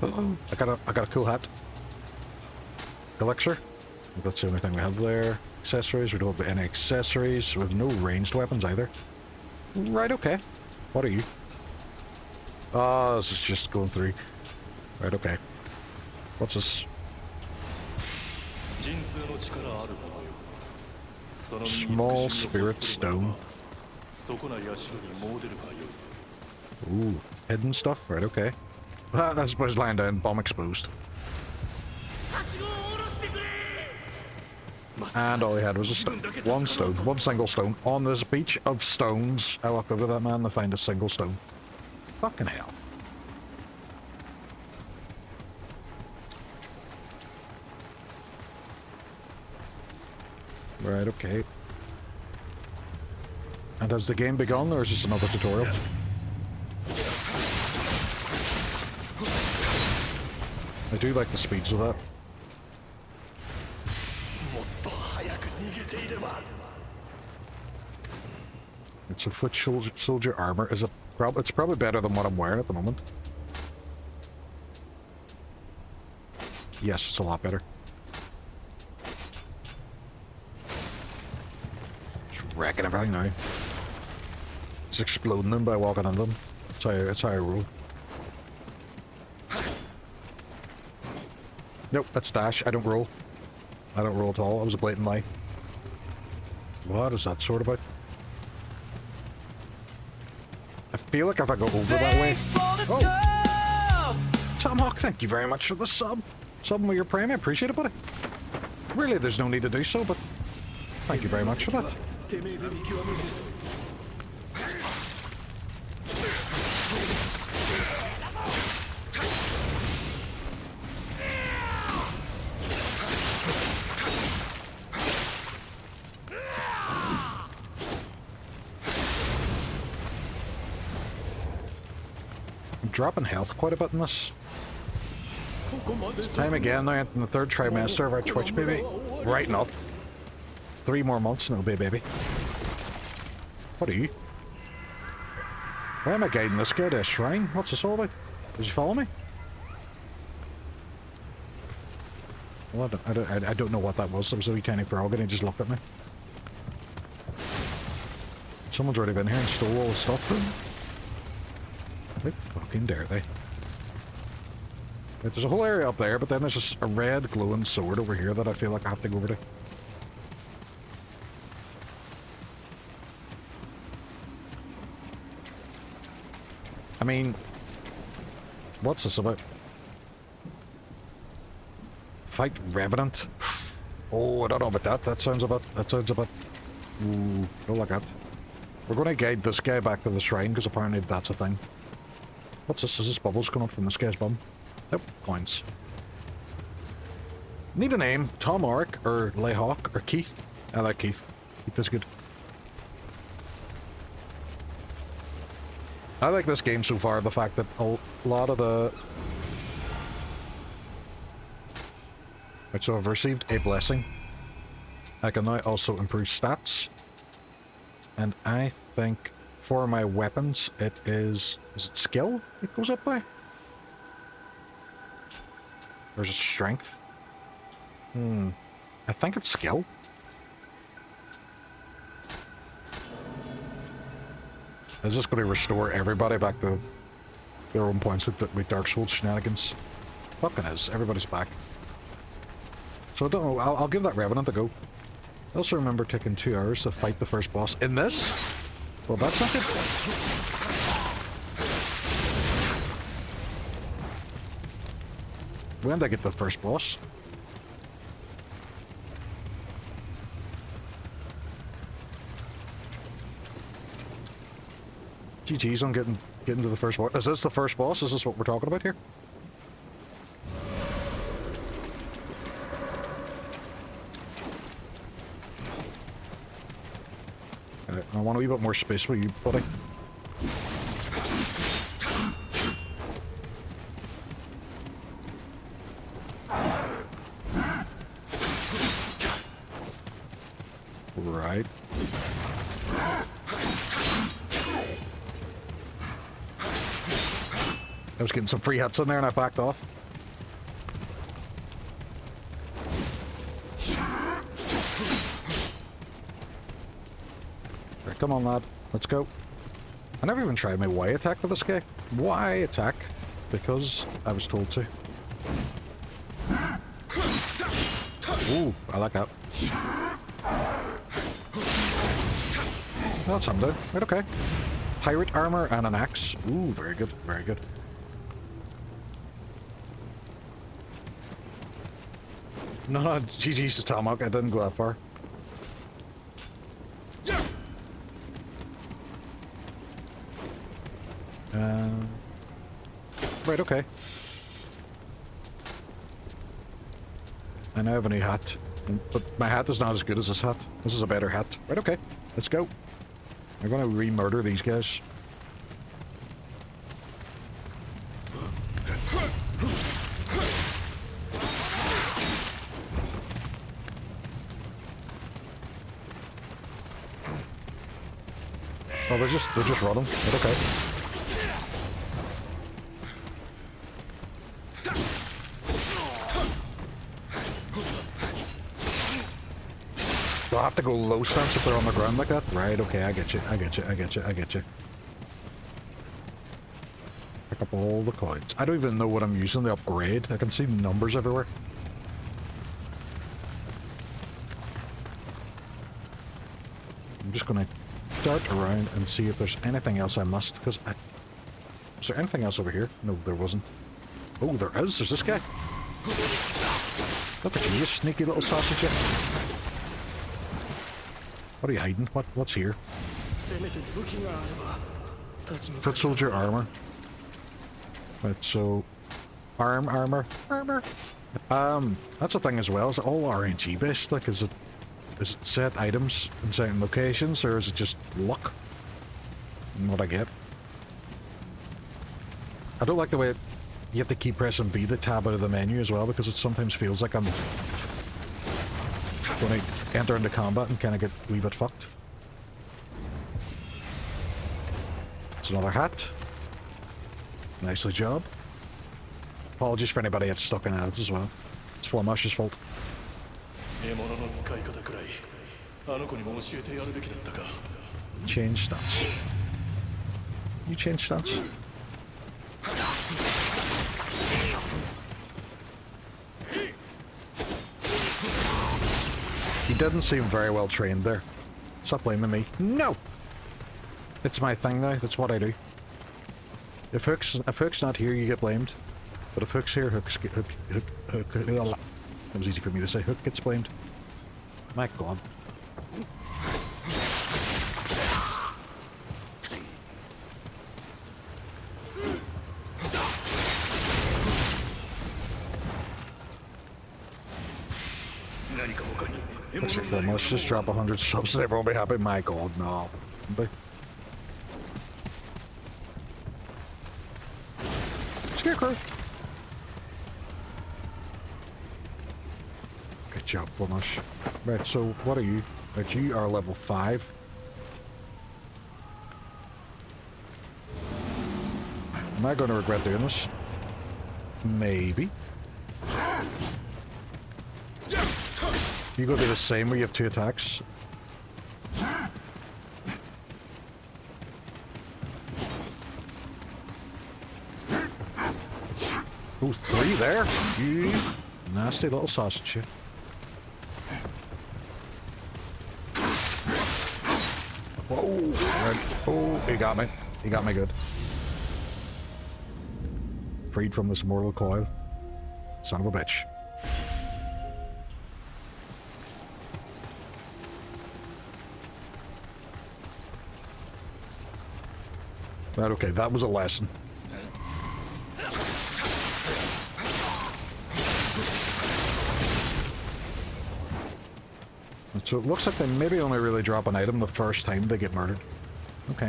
I got a cool hat. Elixir. That's the only thing we have there. Accessories. We don't have any accessories. We have no ranged weapons either. Right, okay. What are you? Oh, this is just going through. Right, okay. What's this? Small spirit stone. Ooh, hidden stuff? Right, okay. I suppose lying down, bomb exposed. And all he had was a stone. One stone. One single stone. On this beach of stones. I walked over that man to find a single stone. Fucking hell. Right, okay. And has the game begun, or is this another tutorial? I do like the speeds of that. It's a foot soldier armor. It's probably better than what I'm wearing at the moment. Yes, it's a lot better. Just wrecking everything now. Just exploding them by walking on them. That's how I roll. Nope, that's dash. I don't roll. I don't roll at all. That was a blatant lie. What is that sword about? I feel like if I go over that way... Oh! Tomahawk, thank you very much for the sub. Subbing with your prime, I appreciate it, buddy. Really, there's no need to do so, but... Thank you very much for that. Dropping health quite a bit in this. It's time again now in the third trimester of our Twitch baby. Right enough. 3 more months and it'll be a baby. What are you? Why am I guiding this guy to a shrine? What's this all about? Does he follow me? Well, I don't know what that was. There was a wee tiny frog and he just looked at me. Someone's already been here and stole all the stuff. How fucking dare they? Right, there's a whole area up there, but then there's just a red glowing sword over here that I feel like I have to go over to. I mean, what's this about? Fight Revenant? Oh, I don't know about that. That sounds a bit Ooh, don't like that. We're going to guide this guy back to the shrine, because apparently that's a thing. What's this? Is this bubbles coming up from this guy's bum? Nope, coins. Need a name. Tom Orrick, or Layhawk, or Keith. I like Keith. Keith is good. I like this game so far, the fact that a lot of the... Right, so I've received a blessing. I can now also improve stats. And I think for my weapons, it is it skill it goes up by? Or is it strength? I think it's skill. Is this going to restore everybody back to their own points with Dark Souls shenanigans? Fucking is. Everybody's back. So I don't know. I'll give that Revenant a go. I also remember taking 2 hours to fight the first boss in this. Well, that's not good. When did I get the first boss? GG's on getting to the first boss. Is this the first boss? Is this what we're talking about here? Alright, I want a wee bit more space for you, buddy. Right. I was getting some free hits in there and I backed off. Right, come on, lad. Let's go. I never even tried my Y attack with this guy. Y attack. Because I was told to. Ooh, I like that. That's something. Right, okay. Pirate armor and an axe. Ooh, very good, very good. No, GG's to Tomahawk. I didn't go that far. Right, okay. I now have a new hat. But my hat is not as good as this hat. This is a better hat. Right, okay. Let's go. We're gonna re-murder these guys. Oh, they're just running. Right, okay. Do I have to go low stance if they're on the ground like that? Right, okay, I get you, I get you, I get you, I get you. Pick up all the coins. I don't even know what I'm using to upgrade. I can see numbers everywhere. I'm just gonna dart around and see if there's anything else I must, because I... Is there anything else over here? No, there wasn't. Oh, there is. There's this guy. Look at you sneaky little sausage. What are you hiding? What's here? Foot soldier armor. Right, so... Armor. That's a thing as well. Is it all RNG based? Like, is it set items in certain locations, or is it just luck? And what I get. I don't like the way you have to keep pressing B, the tab out of the menu as well, because it sometimes feels like I'm going to enter into combat and kind of get a wee bit fucked. It's another hat. Nicely job. Apologies for anybody that's stuck in ads as well. It's Flamash's fault. Change stats. You change stats? He didn't seem very well trained there. Stop blaming me. No! It's my thing now. That's what I do. If Hook's not here, you get blamed. But if Hook's here, Hook that was easy for me to say. Hook gets blamed. My god. Let's see, let's just drop 100 subs and everyone will be happy. My god, no. Scarecrow. Good job, Flemish. Right, so what are you? Right, you are level 5. Am I going to regret doing this? Maybe. You go do the same where you have 2 attacks. Oh, 3 there. You nasty little sausage. You. Whoa. Right. Oh, he got me. He got me good. Freed from this mortal coil. Son of a bitch. Right, okay, that was a lesson. So it looks like they maybe only really drop an item the first time they get murdered. Okay.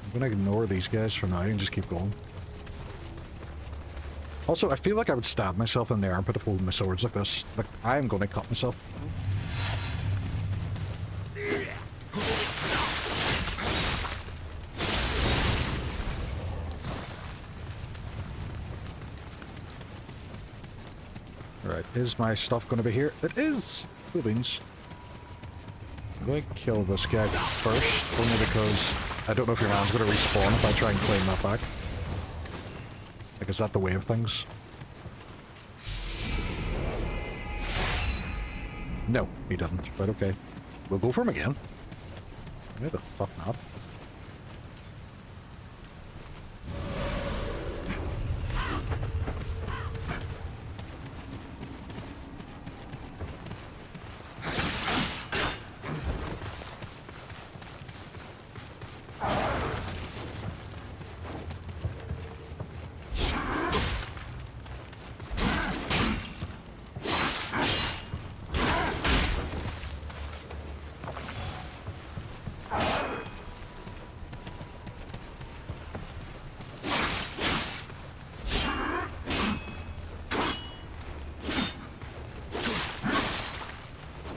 I'm gonna ignore these guys for now and just keep going. Also, I feel like I would stab myself in the armpit if holding my swords like this. Like, I am gonna cut myself. Right, is my stuff going to be here? It is! Cool beans. I'm going to kill this guy first, only because I don't know if your man's going to respawn if I try and claim that back. Like, is that the way of things? No, he didn't. Right, okay. We'll go for him again. Why the fuck not?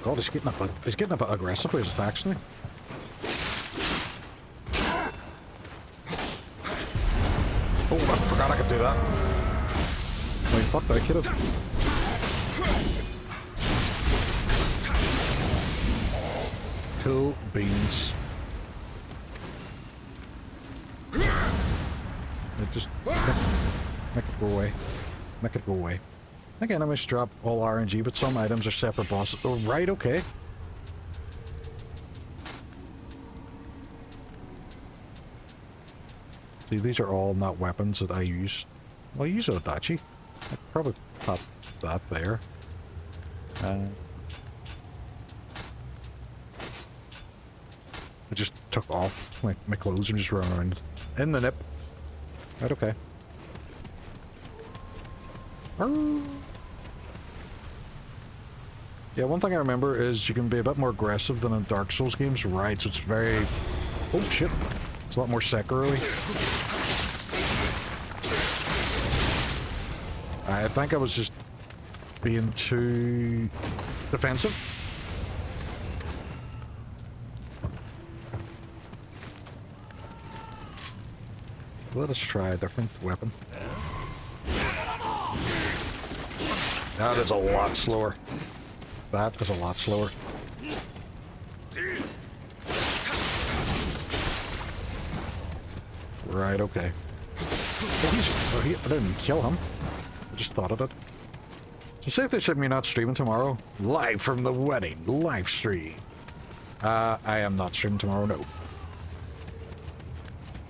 God, he's getting a bit aggressive with his attacks now. Oh, I forgot I could do that. Wait, fuck that, kid. Cool beans. Just make it go away. Make it go away. I think enemies drop all RNG, but some items are set for bosses. Oh, right, okay. See, these are all not weapons that I use. Well, I use a Adachi. I could probably pop that there. I just took off my clothes and just ran around in the nip. Right, okay. Yeah, one thing I remember is you can be a bit more aggressive than in Dark Souls games, right? So it's very... Oh, shit. It's a lot more Sekiro-y. I think I was just being too defensive. Let us try a different weapon. That is a lot slower. That is a lot slower. Right, okay. I didn't kill him. I just thought of it. So say if they said me not streaming tomorrow, live from the wedding, live stream. I am not streaming tomorrow, no.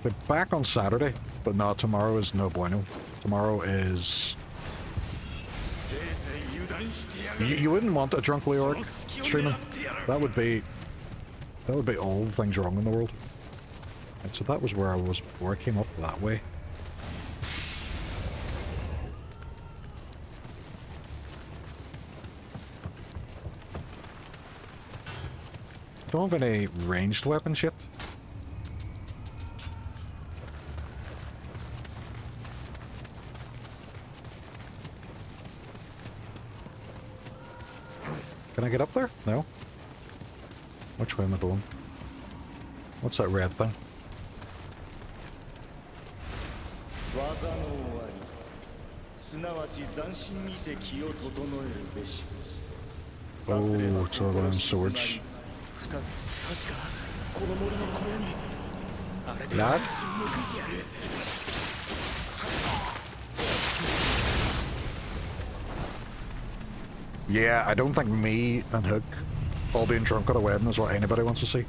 They're back on Saturday, but no, tomorrow is no bueno. Tomorrow is... You wouldn't want a drunk Leoric streaming. That would be all the things wrong in the world. And so that was where I was before I came up that way. don't have any ranged weapons yet. Can I get up there? No. Which way am I going? What's that red thing? Oh, it's all them swords. Lad? Yeah, I don't think me and Hook all being drunk at a wedding is what anybody wants to see.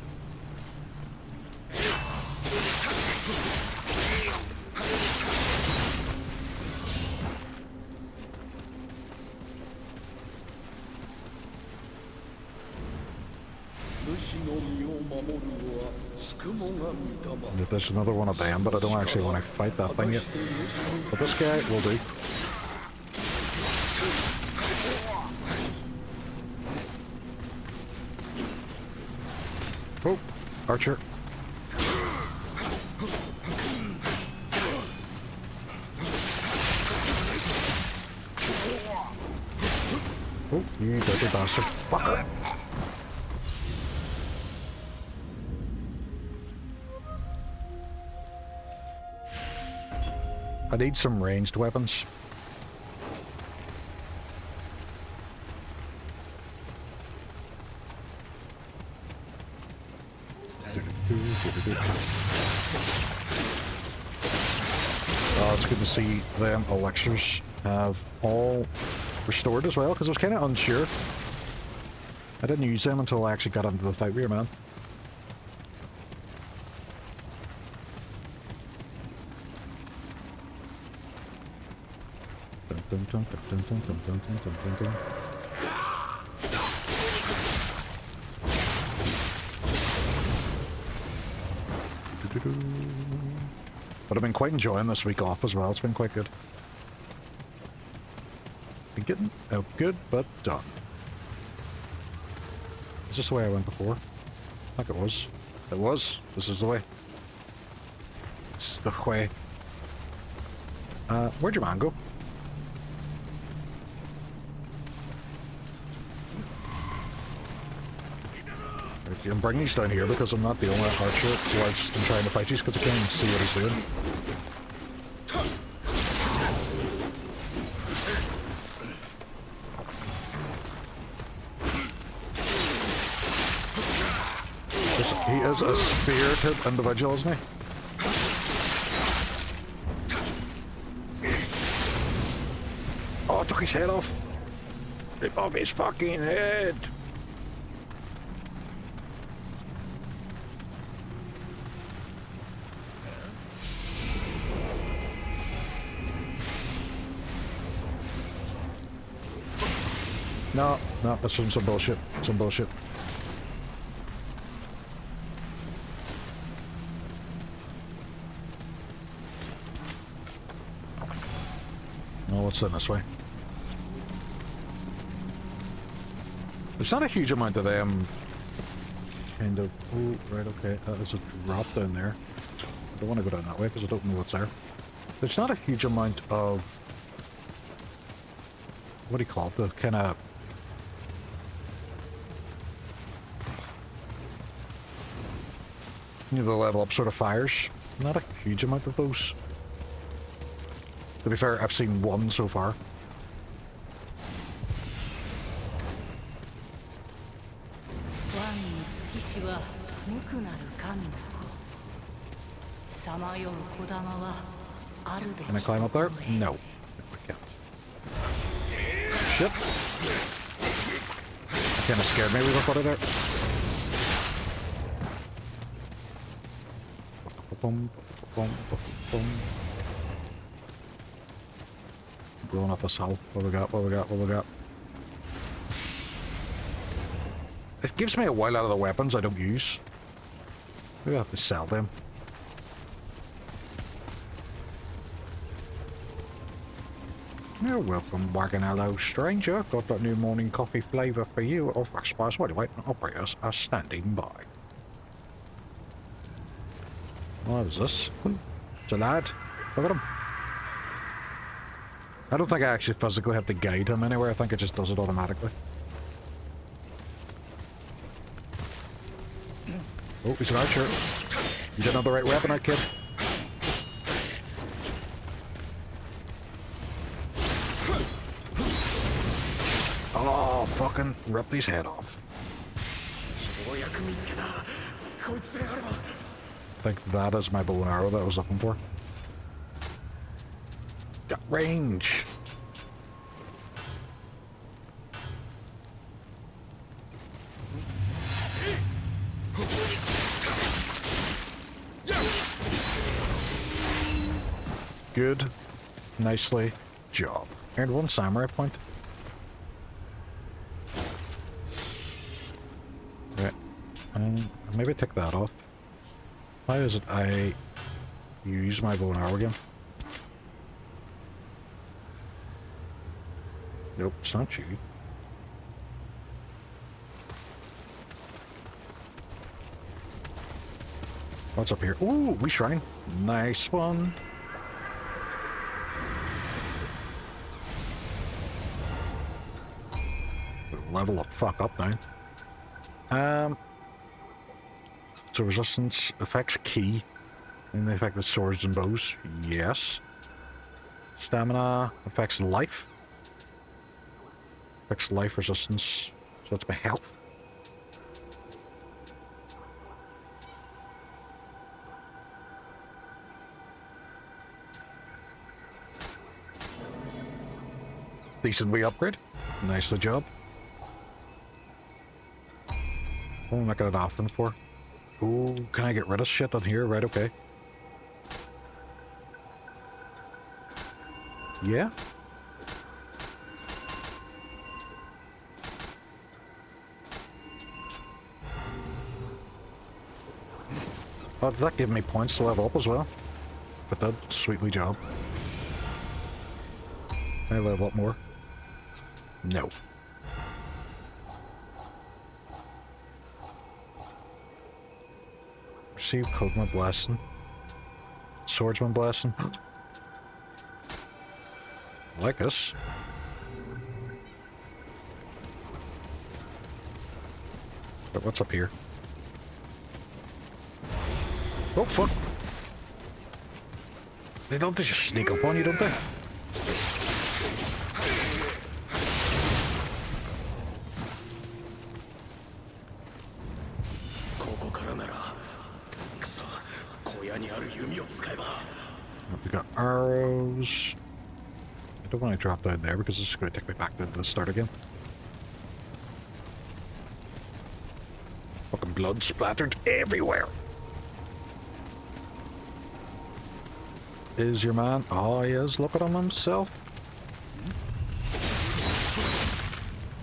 There's another one of them, but I don't actually want to fight that thing yet. But this guy will do. Oh, Archer. Oh, you dirty bastard. Fucker. I need some ranged weapons. Oh, it's good to see them elixirs have all restored as well, because I was kind of unsure. I didn't use them until I actually got into the fight with your man. Dun, dun, dun, dun, dun, dun, dun, dun, dun, dun, dun. But I've been quite enjoying this week off as well. It's been quite good. Been getting out good, but done. Is this the way I went before? I think it was. It was. This is the way. It's the way. Where'd your man go? I'm bringing these down here because I'm not the only archer whilst I'm trying to fight these, because I can't even see what he's doing. He is a spirited individual, isn't he? Oh, I took his head off. Rip off his fucking head. No, that's some bullshit. Some bullshit. Oh, what's in this way? There's not a huge amount of them. Kind of. Oh, right, okay. There's a drop down there. I don't want to go down that way because I don't know what's there. There's not a huge amount of. What do you call it? The kind of. You know, the level up sort of fires. Not a huge amount of those. To be fair, I've seen one so far. Can I climb up there? No. I can't. Shit. That kind of scared me with the foot of there. Boom, boom, boom. Blowing up this hole. What we got? What we got? What we got? It gives me a while out of the weapons I don't use. Maybe I have to sell them. You're welcome, wagon hello, stranger. Got that new morning coffee flavour for you. Oh, I suppose, wait, operators are standing by. What is this? It's a lad. Look at him. I don't think I actually physically have to guide him anywhere. I think it just does it automatically. Oh, he's an archer. You didn't have the right weapon, that kid. Oh, fucking ripped his head off. I think that is my bow and arrow that I was looking for. Got range. Good. Nicely job. Earned 1 samurai point. Right. And maybe take that off. How is it I use my bow and arrow again? Nope, it's not you. What's up here? Ooh, wee shrine. Nice one. Level the fuck up now. So resistance affects key. And they affect the swords and bows. Yes. Stamina affects life. Affects life resistance. So that's my health. Decent wee upgrade. Nicely job. What am I getting it often for? Ooh, can I get rid of shit on here? Right, okay. Yeah? Oh, did that give me points to level up as well? But that sweetly job. Can I level up more? No. Receive Cogma Blessing. Swordsman Blessing. I like this. But what's up here? Oh, fuck. They don't just sneak up on you, don't they? We got arrows. I don't want to drop down there because it's going to take me back to the start again. Fucking blood splattered everywhere. Is your man? Oh, he is. Look at him himself.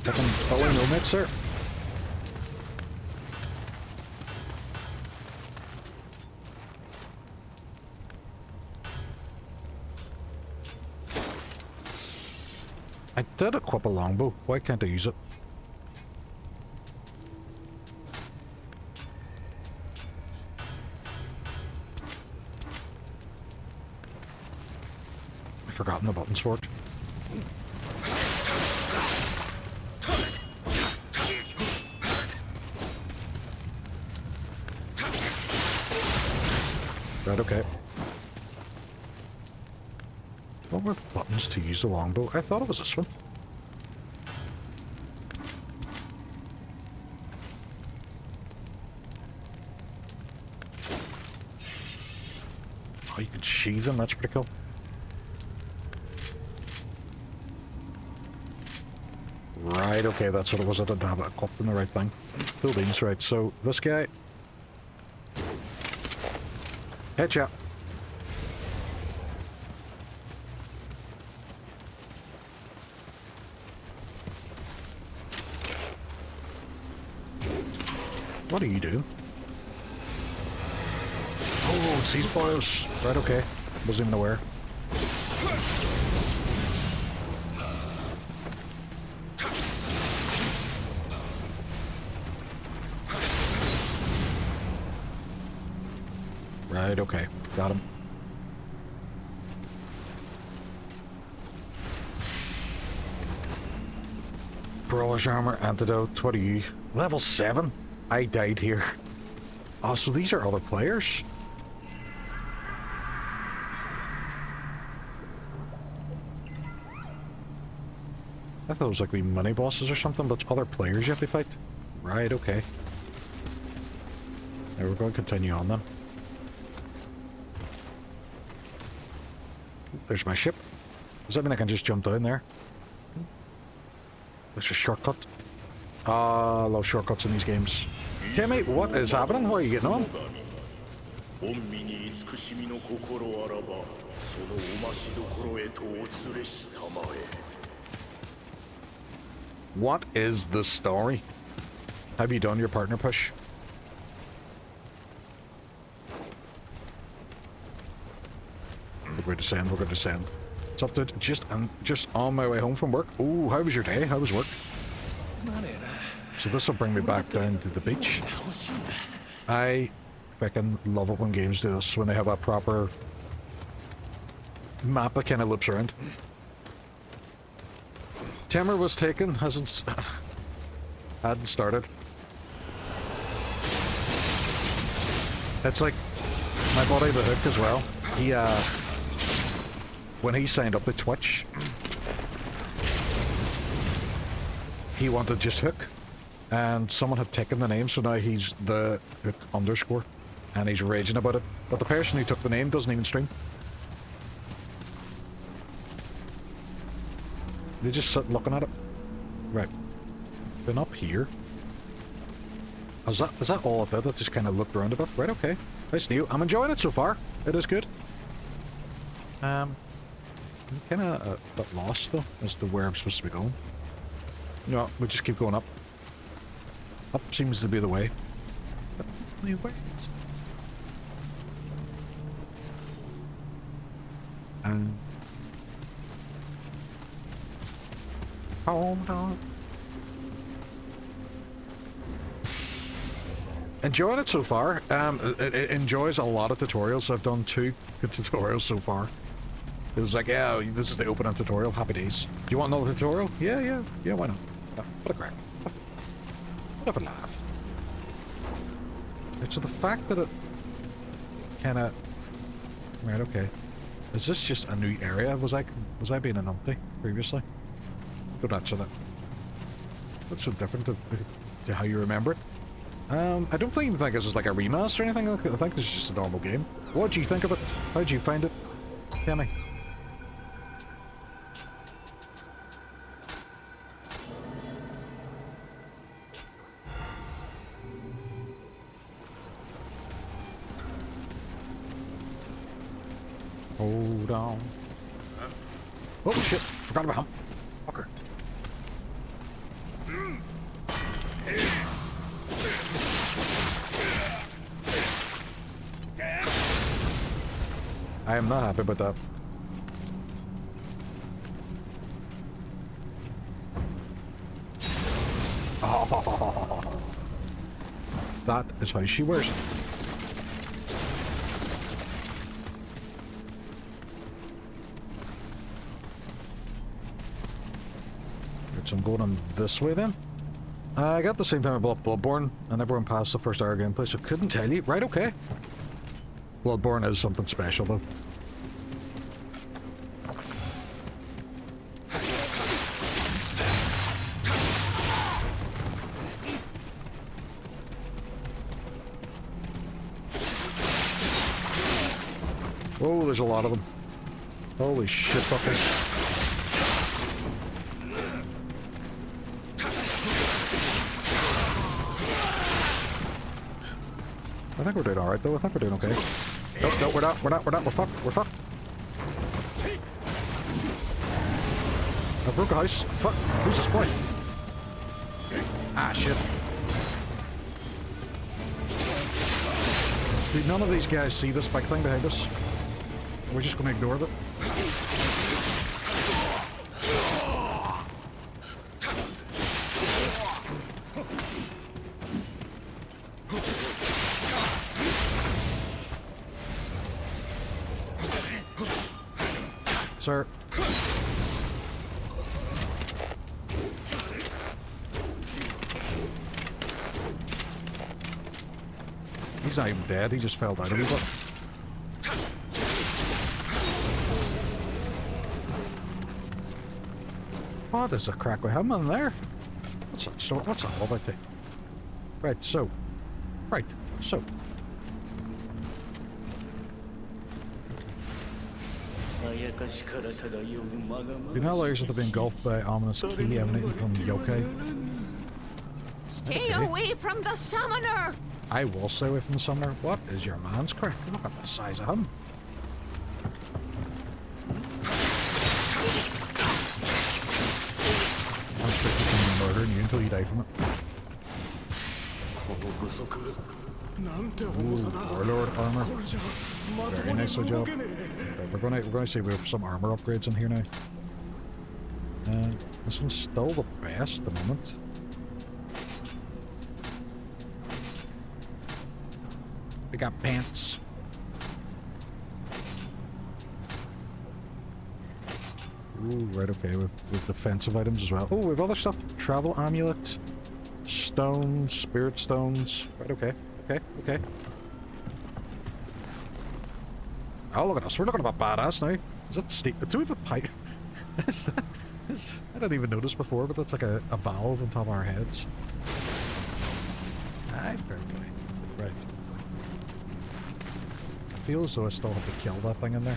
Fucking Bowie no mate, sir. I did equip a longbow. Why can't I use it? I've forgotten the buttons for it. Right, okay. What were the buttons to use the longbow? I thought it was this one. Oh, you can sheathe them, that's pretty cool. Right, okay, that's what it was. I didn't have it equipped in the right thing. Cool beans, right, so this guy. Headshot. What are you doing? Oh, it's these boys. Right, okay. Wasn't even aware. Right, okay. Got him. Brawler's armor, antidote, what are you? Level 7? I died here. Oh, so these are other players? I thought it was like we mini bosses or something, but it's other players you have to fight. Right, okay. Now we're going to continue on then. There's my ship. Does that mean I can just jump down there? There's a shortcut. Ah, I love shortcuts in these games. Timmy, what is happening? How are you getting on? What is the story? Have you done your partner push? We're going to send, we're going to send. It's up to just on my way home from work. Ooh, how was your day? How was work? So this will bring me back down to the beach. I freaking love it when games do this, when they have a proper map that kind of loops around. Timer was taken, hadn't started. It's like my buddy the Hook as well. He when he signed up to Twitch, he wanted just Hook, and someone had taken the name, so now he's the Hook underscore, and he's raging about it. But the person who took the name doesn't even stream. They just sit looking at it. Right. Been up here. Is that all it did? It just kind of looked around a bit. Right, okay. Nice Nioh. I'm enjoying it so far. It is good. I'm kind of a bit lost, though, as to where I'm supposed to be going. No, we just keep going up. Up seems to be the way. But anyway. Hold on. Enjoying it so far. It enjoys a lot of tutorials. I've done 2 good tutorials so far. It was like, yeah, this is the opening tutorial. Happy days. Do you want another tutorial? Yeah, why not? What a crack. What a laugh. Right, so the fact that it kind of... Right, okay. Is this just a new area? Was I being an umpty previously? Don't answer that. That's so different to how you remember it. I don't even think this is like a remaster or anything. I think this is just a normal game. What do you think of it? How did you find it? Tell me. Hold on. Oh shit, forgot about him. Fucker. I am not happy about that. Oh, that is how she wears it. So I'm going on this way then. I got the same time I bought Bloodborne, and everyone passed the first hour gameplay, so couldn't tell you. Right, okay. Bloodborne is something special though. Oh, there's a lot of them. Holy shit, fuckers. I think we're doing alright though. I think we're doing okay. No, we're not. We're fucked. We're fucked. I broke a house. Fuck. Who's this boy? Ah, shit. Dude, none of these guys see this big thing behind us. We're just gonna ignore it. sir. He's not even dead, he just fell down a wee bit. What is the crack with him in there? What's that story? What's that all about there? Right, so. Right, so. Do not allow yourself to be engulfed by ominous key emanating from yokai. Stay away from the summoner! I will stay away from the summoner. What is your man's crack? Look at the size of him. I'm strictly murdering you until you die from it. Ooh, Warlord armor. Very nice job. Right, we're gonna see we have some armor upgrades in here now. This one's still the best at the moment. We got pants. Ooh, right, okay, with defensive items as well. Oh, we have other stuff. Travel amulet, stones, spirit stones. Right, okay, okay. Oh, look at us. We're looking about badass now. Is that Steve? Do we have a pipe? I didn't even notice before, but that's like a valve on top of our heads. Aye, fair play. Right. I feel as though I still have to kill that thing in there.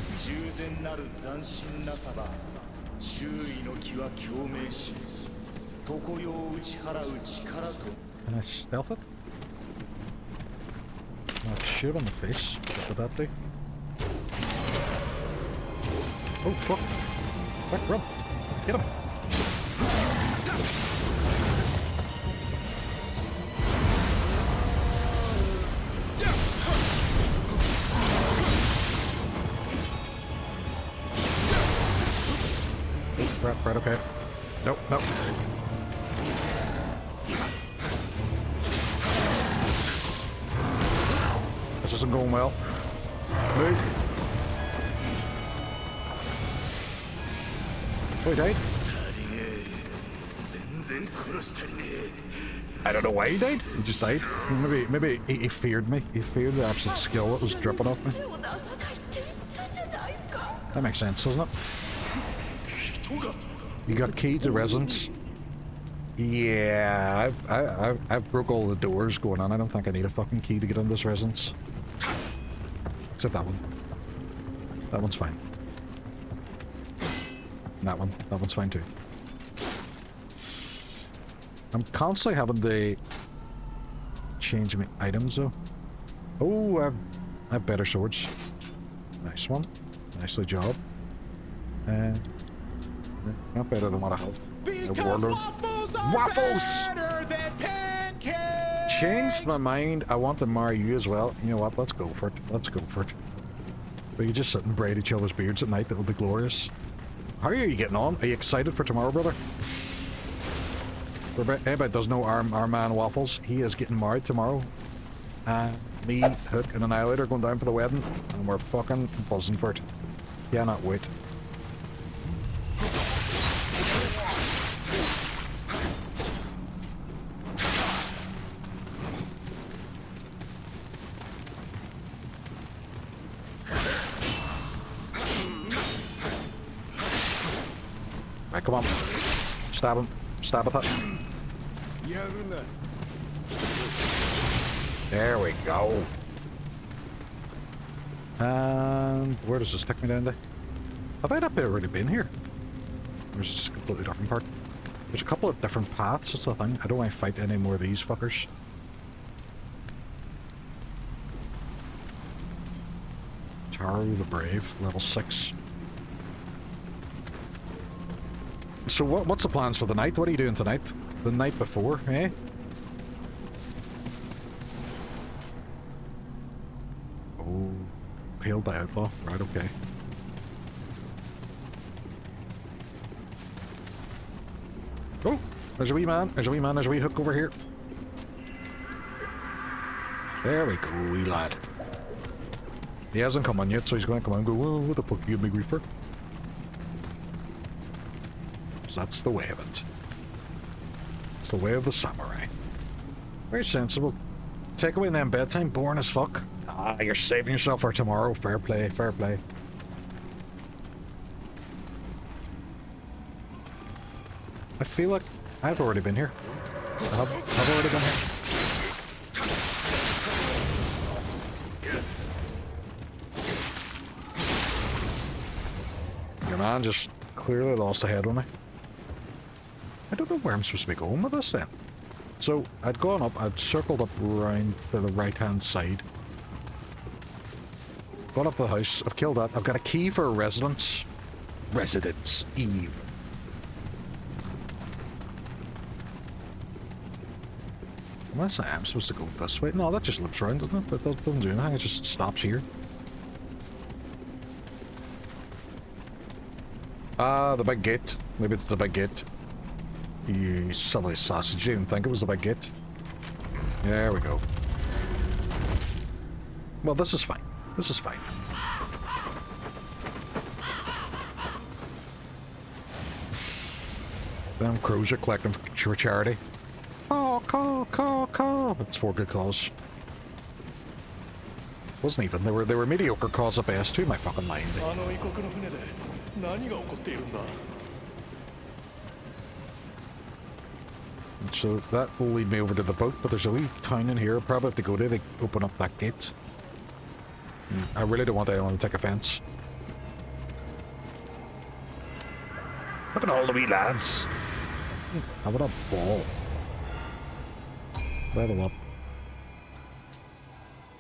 Can I stealth it? I'll shoot on the face. What would that do? Oh, fuck. Quick, run. Get him. Right, okay. Nope. This isn't going well. Move. Oh, he died? I don't know why he died. He just died. Maybe he feared me. He feared the absolute skill that was dripping off me. That makes sense, doesn't it? You got key to residence. Yeah, I've broke all the doors going on. I don't think I need a fucking key to get into this residence. Except that one. That one's fine. That one's fine too. I'm constantly having to change my items though. Oh, I have better swords. Nice one. Nicely job. Not better than what I have. Warlord. Waffles! Changed my mind. I want to marry you as well. You know what? Let's go for it. Let's go for it. But you just sit and braid each other's beards at night. That would be glorious. How are you getting on? Are you excited for tomorrow, brother? For anybody does know our man Waffles, he is getting married tomorrow. Me, Hook, and Annihilator going down for the wedding, and we're fucking buzzing for it. Cannot wait. Right, come on. Stab him. Stab with it. There we go. And where does this take me down to? Have I not already been here? Or is this a completely different part? There's a couple of different paths, that's the thing. I don't want to fight any more of these fuckers. Taru the Brave, level 6. So what's the plans for the night? What are you doing tonight? The night before, eh? Oh, Hailed by Outlaw. Right, okay. Oh, there's a wee man. There's a wee man. There's a wee Hook over here. There we go, wee lad. He hasn't come on yet, so he's going to come on and go, whoa, what the fuck are you, big reefer? that's the way of it. It's the way of the samurai. Very sensible. Take away them bedtime, boring as fuck. Ah, you're saving yourself for tomorrow. Fair play, fair play. I feel like I've already been here. I've already been here. Your man just clearly lost a head on me. I don't know where I'm supposed to be going with this then. So, I'd gone up, I'd circled up round to the right-hand side. Gone up the house, I've killed that. I've got a key for a residence. Residence Eve. Unless I am supposed to go this way. No, that just loops around, doesn't it? That doesn't do anything, it just stops here. Ah, the big gate. Maybe it's the big gate. You silly sausage, you didn't think it was the big gate. There we go. Well, this is fine. This is fine. Them crows are collecting for charity. Oh, call. It's for good cause. Wasn't even. They were mediocre cause at best. Who am I fucking lying to? And so that will lead me over to the boat, but there's a wee town in here. Probably have to go to. They open up that gate. I really don't want anyone to take offense. Look at all the wee lads. Having a ball. Level up.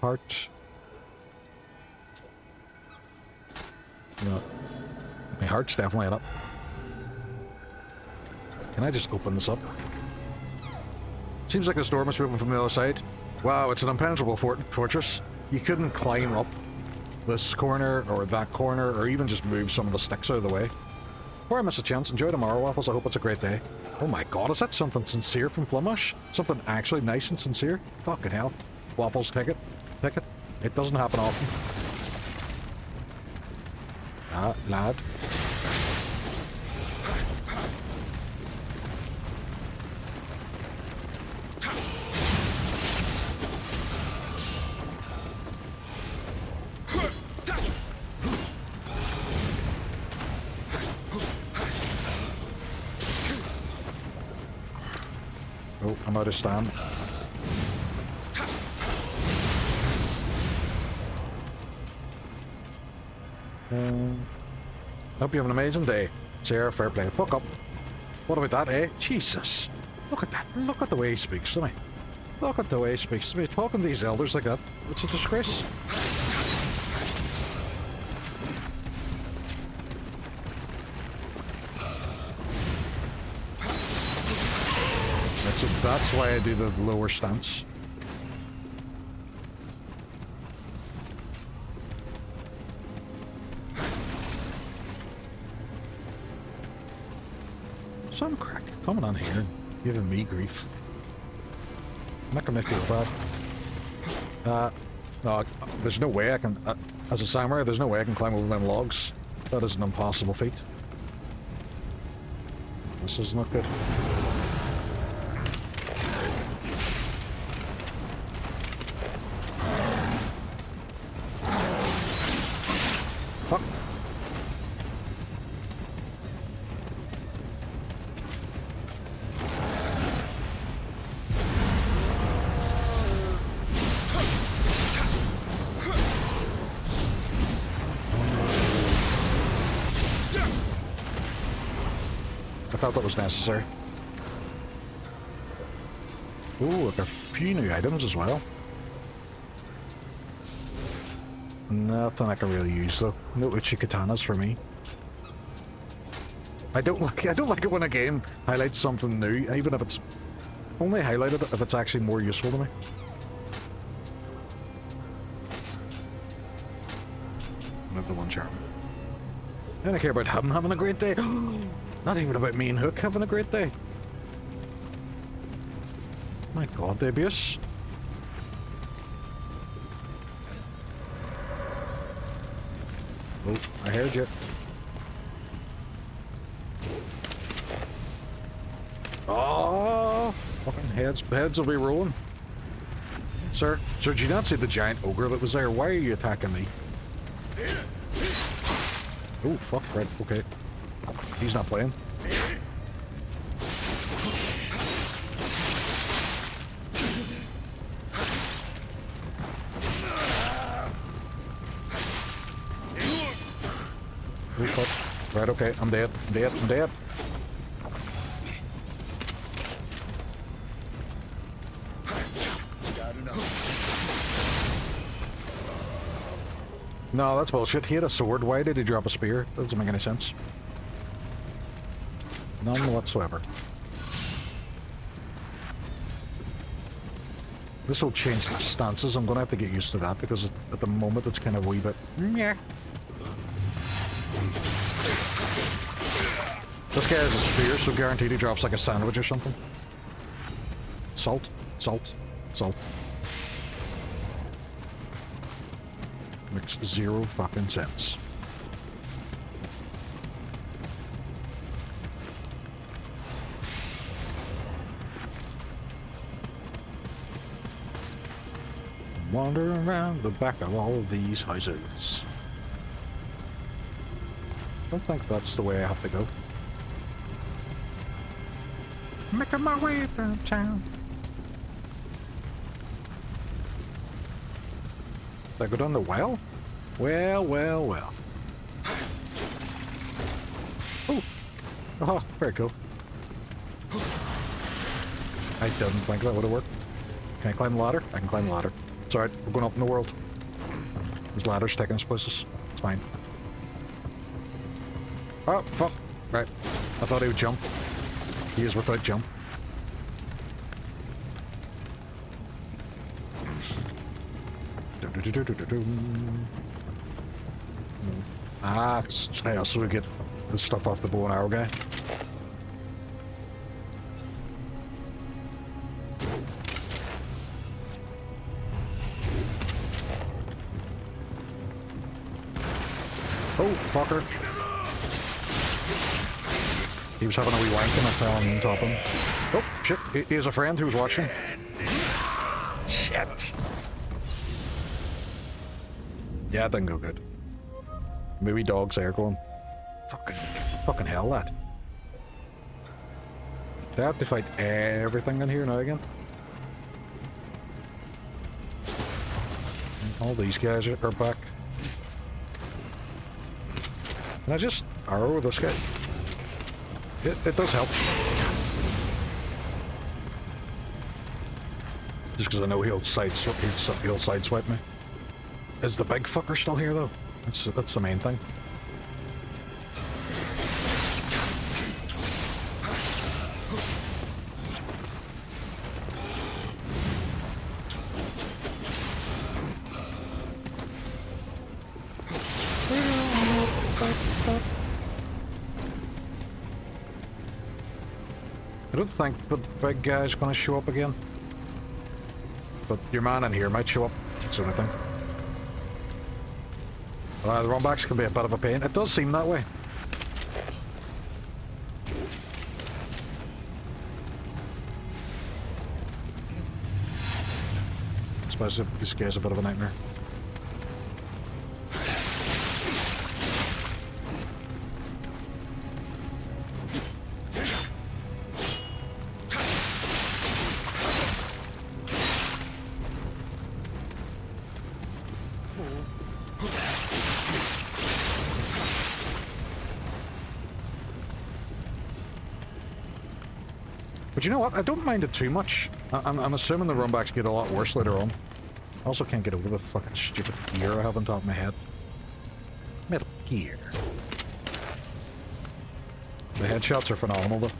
Heart. No. My heart's definitely up. Can I just open this up? Seems like the storm is moving from the other side. Wow, it's an impenetrable fortress. You couldn't climb up this corner or that corner or even just move some of the sticks out of the way. Before I miss a chance, enjoy tomorrow, Waffles. I hope it's a great day. Oh my god, is that something sincere from Flumush? Something actually nice and sincere? Fucking hell. Waffles, take it. Take it. It doesn't happen often. Ah, lad. Oh, I'm out of stand. Hope you have an amazing day. Sarah, fair play. Fuck up. What about that, eh? Jesus. Look at that. Look at the way he speaks to me. Look at the way he speaks to me. Talking to these elders like that. It's a disgrace. That's why I do the lower stance. Some crack coming on here and giving me grief. Making me feel bad. No, there's no way I can, as a samurai, there's no way I can climb over them logs. That is an impossible feat. This is not good. Fuck. I thought that was necessary. Ooh, like a few new items as well. Nothing I can really use though. No Uchi katanas for me. I don't like it when a game highlights something new, even if it's only highlighted if it's actually more useful to me. Another one charm. I don't care about him having a great day. Not even about me and Hook having a great day. My god, the abuse. Oh, I heard you. Heads will be rolling. Sir, did you not see the giant ogre that was there? Why are you attacking me? Oh, fuck, right, okay. He's not playing. Oh, fuck. Right, okay, I'm dead, I'm dead, I'm dead. No, that's bullshit. He had a sword. Why did he drop a spear? That doesn't make any sense. None whatsoever. This will change the stances. I'm gonna have to get used to that because at the moment it's kind of a wee bit... Yeah. This guy has a spear, so guaranteed he drops like a sandwich or something. Salt. Salt. Salt. Makes zero fucking sense. Wander around the back of all of these houses. Don't think that's the way I have to go. Making my way downtown. Did I go down the well? Well, well, well. Oh! Oh, very cool. I didn't think that would have worked. Can I climb the ladder? I can climb the ladder. It's alright, we're going up in the world. There's ladders taking us places. It's fine. Oh, fuck. Right. I thought he would jump. He is without jump. Ah, hey, so we get the stuff off the bow and arrow guy. Oh, fucker. He was having a wee wank and I fell on top of him. Oh, shit. He has a friend who's watching. Shit. Yeah, it didn't go good. Maybe dogs there going, fucking hell, that. They have to fight everything in here now again. And all these guys are back. Can I just arrow this guy? It does help. Just because I know he'll sideswipe me. Is the big fucker still here though? That's the main thing. I don't think the big guy's gonna show up again. But your man in here might show up, sort of thing. The runbacks can be a bit of a pain. It does seem that way. Especially if this guy's a bit of a nightmare. But you know what? I don't mind it too much. I'm assuming the runbacks get a lot worse later on. I also can't get over the fucking stupid gear I have on top of my head. Metal Gear. The headshots are phenomenal though.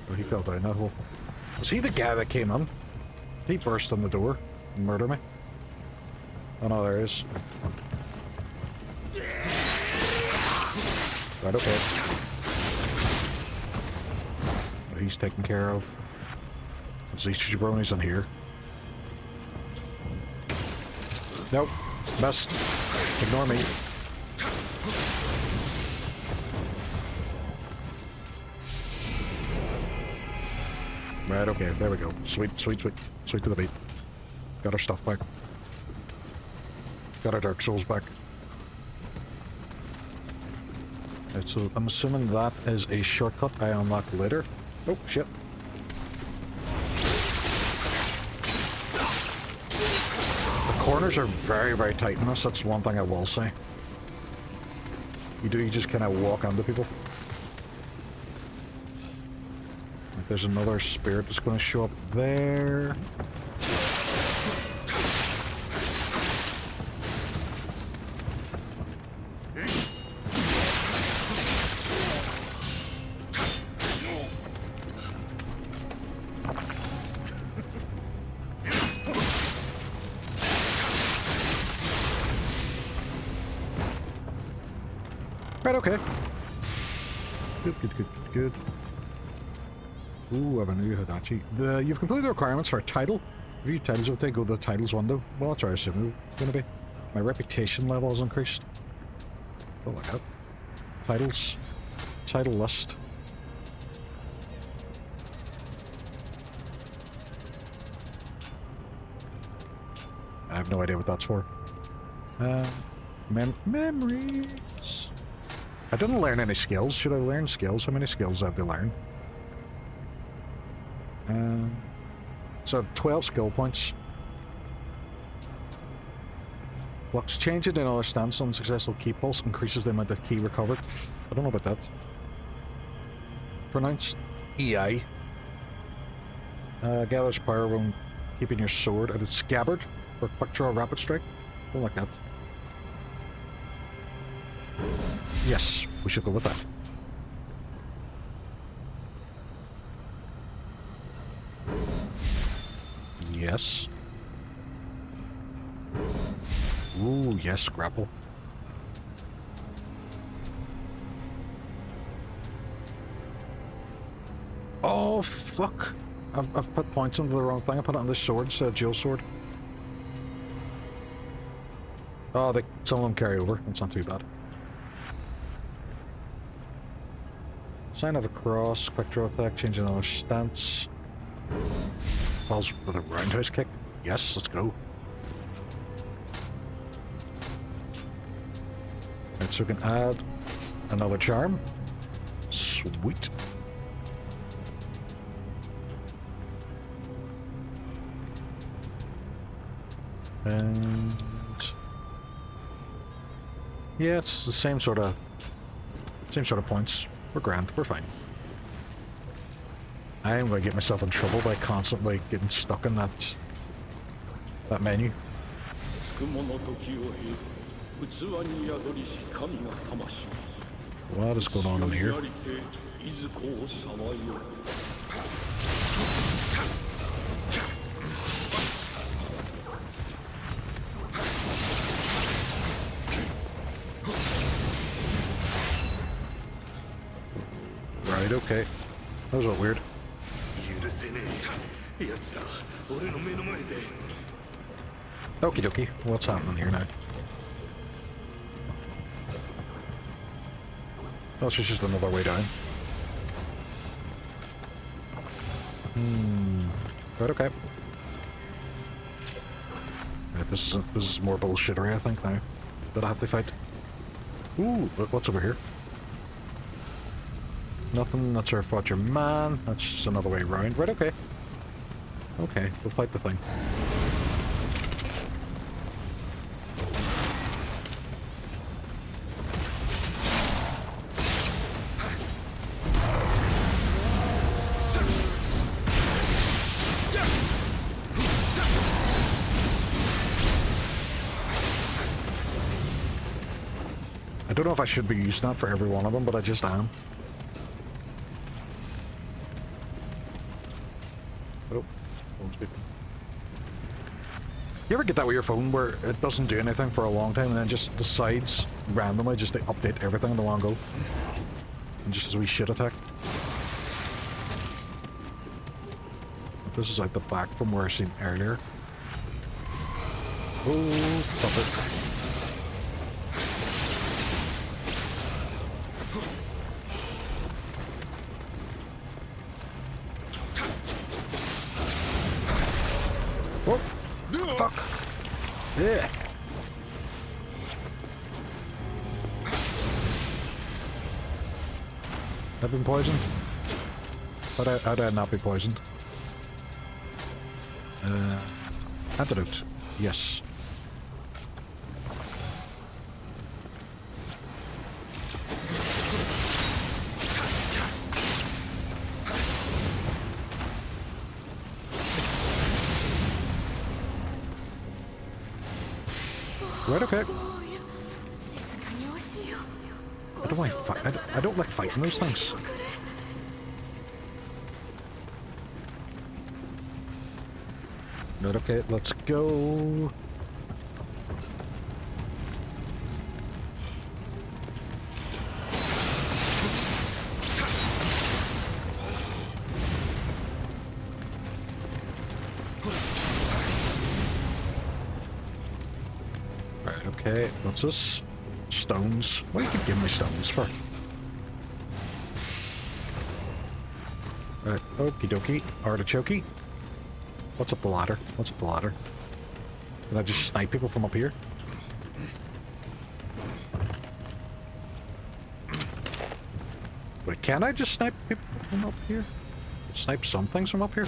Oh, he fell down that hole. Was he the guy that came in? He burst on the door and murdered me. Oh no, there he is. Right, okay. Oh, he's taken care of. There's these jabronis in here. Nope. Missed. Ignore me. Right, okay, there we go. Sweet, sweet, sweet. Sweet to the beat. Got our stuff back. Got our Dark Souls back. Right, so I'm assuming that is a shortcut I unlock later. Oh, shit. The corners are very, very tight in this. That's one thing I will say. You just kind of walk onto people. Like there's another spirit that's going to show up there. Right, okay. Good, good, good, good. Ooh, I have a new Hadachi. You've completed the requirements for a title. View titles will take, go to the titles window. Well, that's where I assume it's going to be. My reputation level has increased. Oh my god. Titles. Title list. I have no idea what that's for. Memories. I didn't learn any skills. Should I learn skills? How many skills have to learn? So I have 12 skill points. Flux. Change it in another stance on successful key pulse increases the amount of key recovered. I don't know about that. Pronounced EI. Gathers power when keeping your sword at its scabbard for quick draw rapid strike. Don't like that. Yes, we should go with that. Yes. Ooh, yes, grapple. Oh, fuck. I've put points into the wrong thing. I put it on this sword instead of Jill's sword. Oh, some of them carry over. It's not too bad. Sign of the cross, quick draw attack, change another stance. Falls with a roundhouse kick. Yes, let's go. Right, so we can add another charm. Sweet. And yeah, it's the same sort of points. We're grand. We're fine. I am going to get myself in trouble by constantly getting stuck in that menu. What is going on in here? Right, okay. That was a weird. Okie dokie. What's happening here now? Oh, it's just another way down. Right, okay. Right, this is more bullshittery, I think, now. That I have to fight. Ooh, what's over here? Nothing. That's where I fought your man. That's just another way around. Right, okay. Okay, we'll fight the thing. I don't know if I should be using that for every one of them, but I just am. Oh, phone's beeping. You ever get that with your phone where it doesn't do anything for a long time and then just decides randomly just to update everything in the one go? And just as we shit attack. This is out the back from where I seen earlier. Oh, stop it. fuck? Yeah. I've been poisoned. How did I not be poisoned? Antidote. Yes. Right, okay. How do I fight? I don't like fighting those things. Right, okay, let's go. Right, okay, what's this? Stones. What do you keep giving me stones for? Right, okie dokie. Artichoke. What's up the ladder? What's up the ladder? Can I just snipe people from up here? Wait, can I just snipe people from up here? Snipe some things from up here?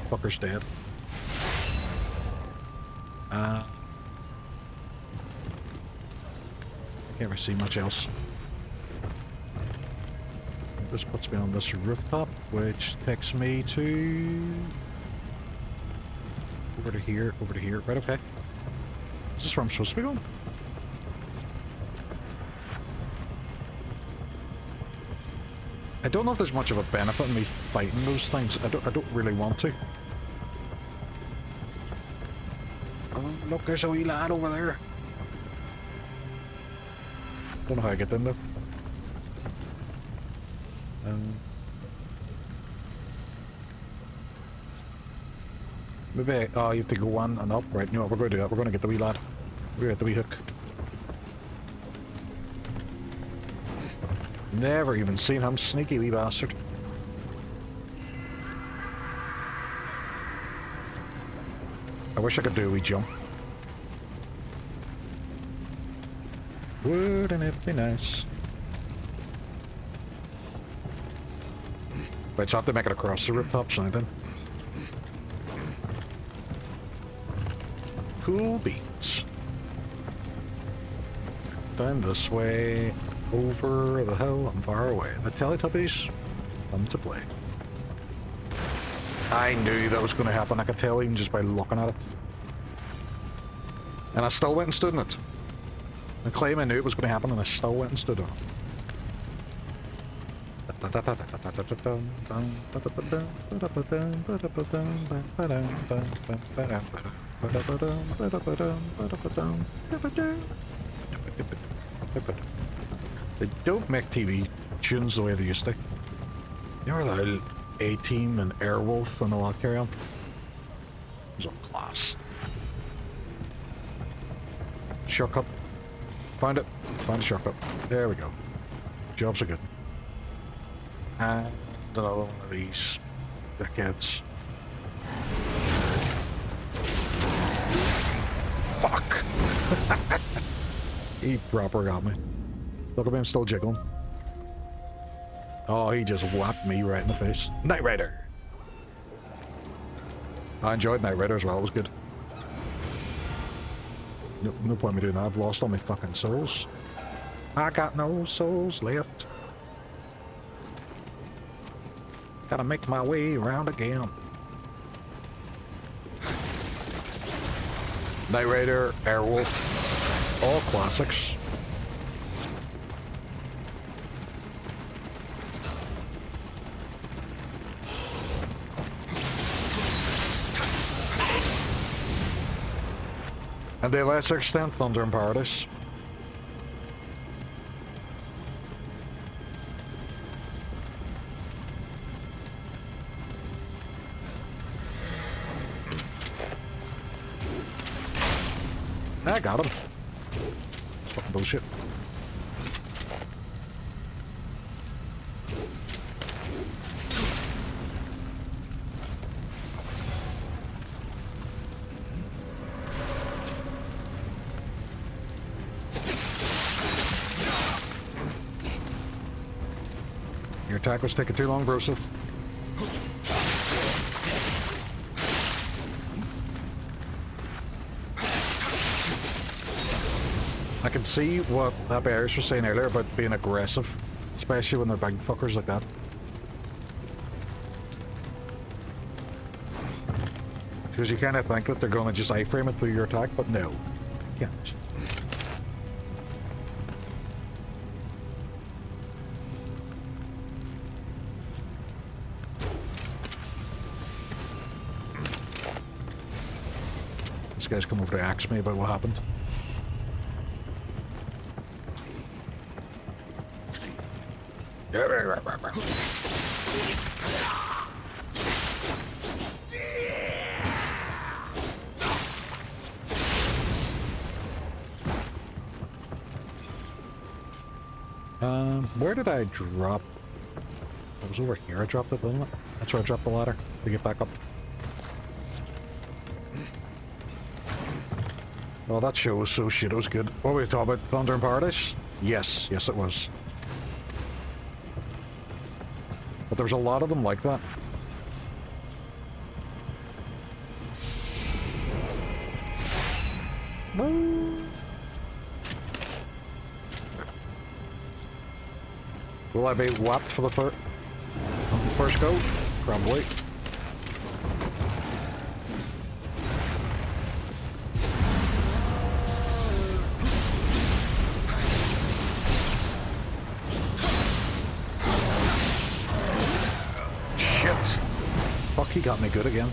Fucker's dead. Can't really see much else. This puts me on this rooftop, which takes me to... over to here, right, okay. Is this where I'm supposed to be going? I don't know if there's much of a benefit in me fighting those things. I don't really want to. Oh, look, there's a wee lad over there. Don't know how I get them though. Maybe you have to go on and up, right? You know what, we're going to do that. We're going to get the wee lad. We're going to get the wee hook. Never even seen him, sneaky wee bastard. I wish I could do a wee jump. Wouldn't it be nice? Right, so I have to make it across the rooftops now then. Cool beans. Down this way, over the hill and far away. The Teletubbies come to play. I knew that was going to happen. I could tell even just by looking at it. And I still went and stood in it. I claim I knew it was going to happen and I still went and stood on it. They don't make TV tunes the way they used to. You remember that A-Team and Airwolf and all that carry on? It was all class. Shortcut. Find it. Find a shortcut. There we go. Jobs are good. And another one of these dickheads. Fuck! He proper got me. Look at me, I'm still jiggling. Oh, he just whacked me right in the face. Knight Rider! I enjoyed Knight Rider as well, it was good. No point in me doing that, I've lost all my fucking souls. I got no souls left. Gotta make my way around again. Knight Rider, Airwolf, all classics. And to a lesser extent, Thunder in Paradise. I got him. Fucking bullshit. Your attack was taking too long, Broseph. I can see what that Bears was saying earlier about being aggressive, especially when they're big fuckers like that. Because you kind of think that they're going to just iframe it through your attack, but no, you can't. This guy's come over to ask me about what happened. Where did I drop? It was over here I dropped it, wasn't it? That's where I dropped the ladder to get back up. Well, that show was so shit, it was good. What were we talking about? Thunder in Paradise? Yes, yes it was. But there was a lot of them like that. Will I be whapped for the first go? Probably. Shit! Fuck, he got me good again.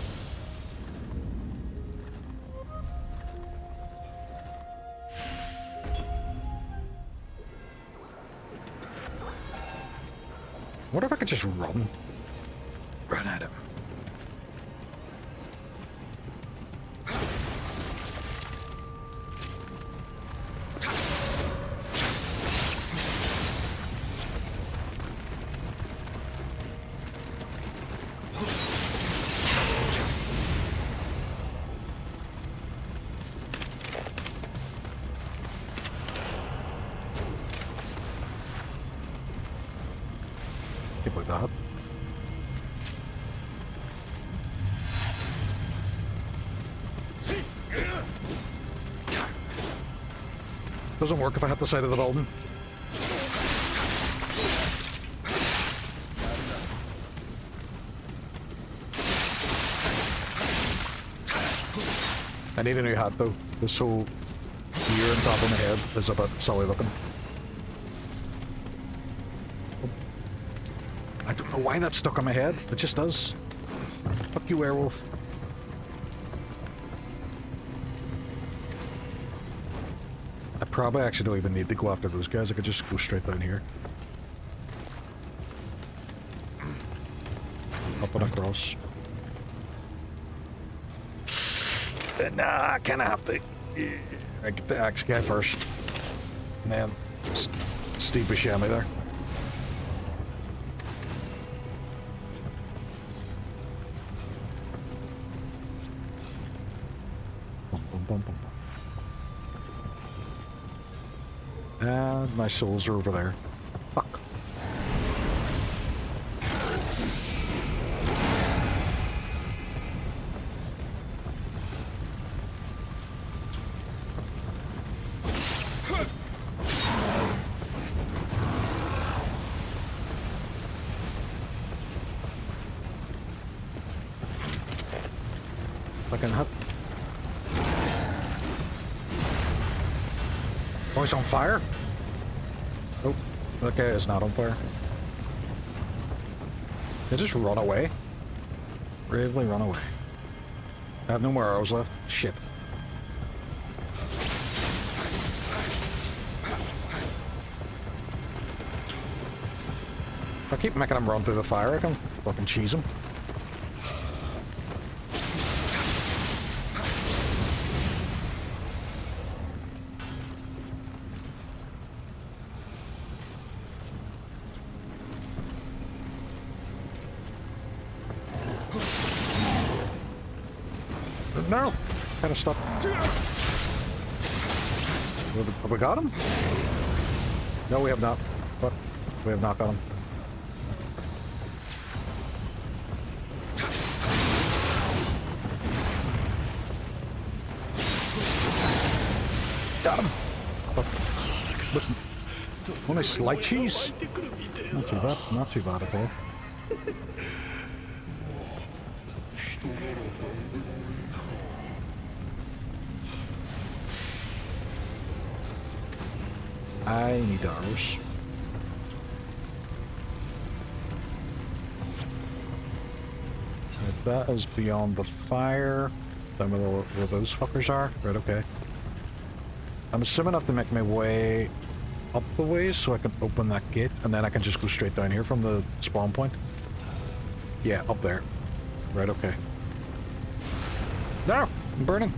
What if I could just run at him? Like that. Doesn't work if I hit the side of the building. I need a new hat though. This whole gear on top of my head is a bit silly looking. I don't know why that's stuck on my head. It just does. Fuck you, werewolf. I probably actually don't even need to go after those guys. I could just go straight down here. Up and across. Nah, I kinda have to... I get the axe guy first. And then Steve Buscemi there. And my souls are over there. Fuck. Fucking hit. Oh, he's on fire? Oh, that guy is not on fire. They just run away. Bravely run away. I have no more arrows left. Shit. If I keep making him run through the fire, I can fucking cheese him. No! Kind of stuck. Have we got him? No, we have not. But we have not got him. Got him. But with only slight cheese. Not too bad. Not too bad at all. I need arrows. Right, that is beyond the fire. Down where those fuckers are. Right, okay. I'm assuming I have to make my way up the way so I can open that gate, and then I can just go straight down here from the spawn point. Yeah, up there. Right, okay. No! I'm burning!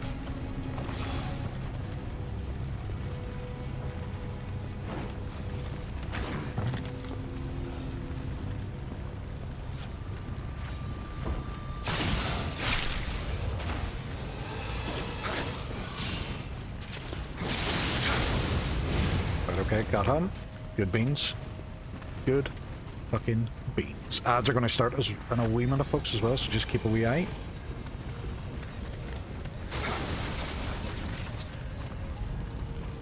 Okay, got him. Good beans. Good fucking beans. Ads are going to start as in a wee minute, folks, as well, so just keep a wee eye.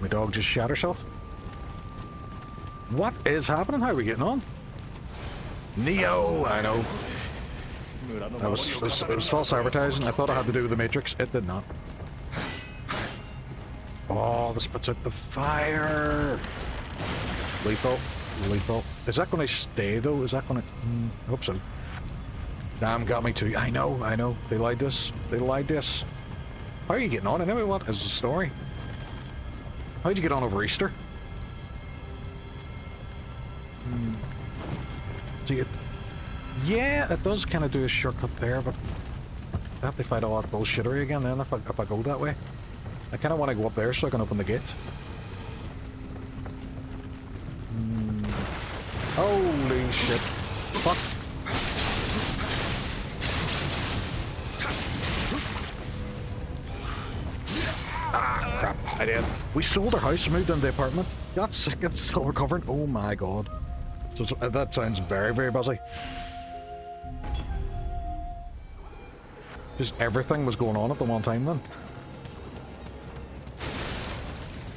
My dog just shot herself. What is happening? How are we getting on? Nioh! I know. It was false advertising. I thought it had to do with the Matrix. It did not. Oh, this puts out the fire. Lethal. Lethal. Is that going to stay, though? Is that going to... I hope so. Damn, got me too. I know, I know. They lied this. They lied this. How are you getting on anyway? What is the story? How'd you get on over Easter? See, yeah, it does kind of do a shortcut there, but I have to fight all that bullshittery again then if I go that way. I kind of want to go up there so I can open the gate. Holy shit. Fuck. Ah, crap. I did. We sold our house, moved into the apartment. Got sick and still recovering. Oh my god. So that sounds very, very busy. Just everything was going on at the one time then.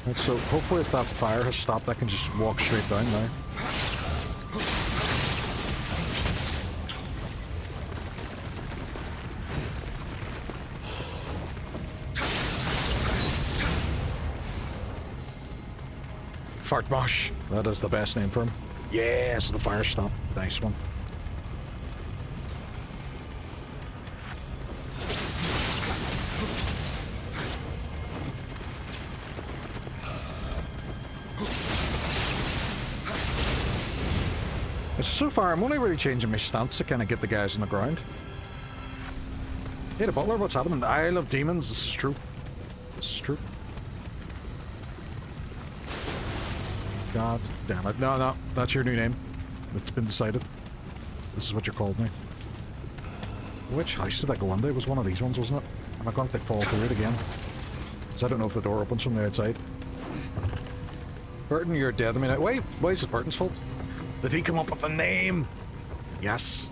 And so hopefully if that fire has stopped, I can just walk straight down now. Fart Mosh. That is the best name for him. Yes, the fire stopped. Nice one. So far, I'm only really changing my stance to kind of get the guys on the ground. Hey, the butler, what's happening? I love demons. This is true. This is true. God damn it. No, no, that's your new name. It's been decided. This is what you're called now. Which house did I go into? It was one of these ones, wasn't it? Am I going to fall through it again? Because I don't know if the door opens from the outside. Burton, you're dead. I mean, wait, why is it Burton's fault? Did he come up with a name? Yes.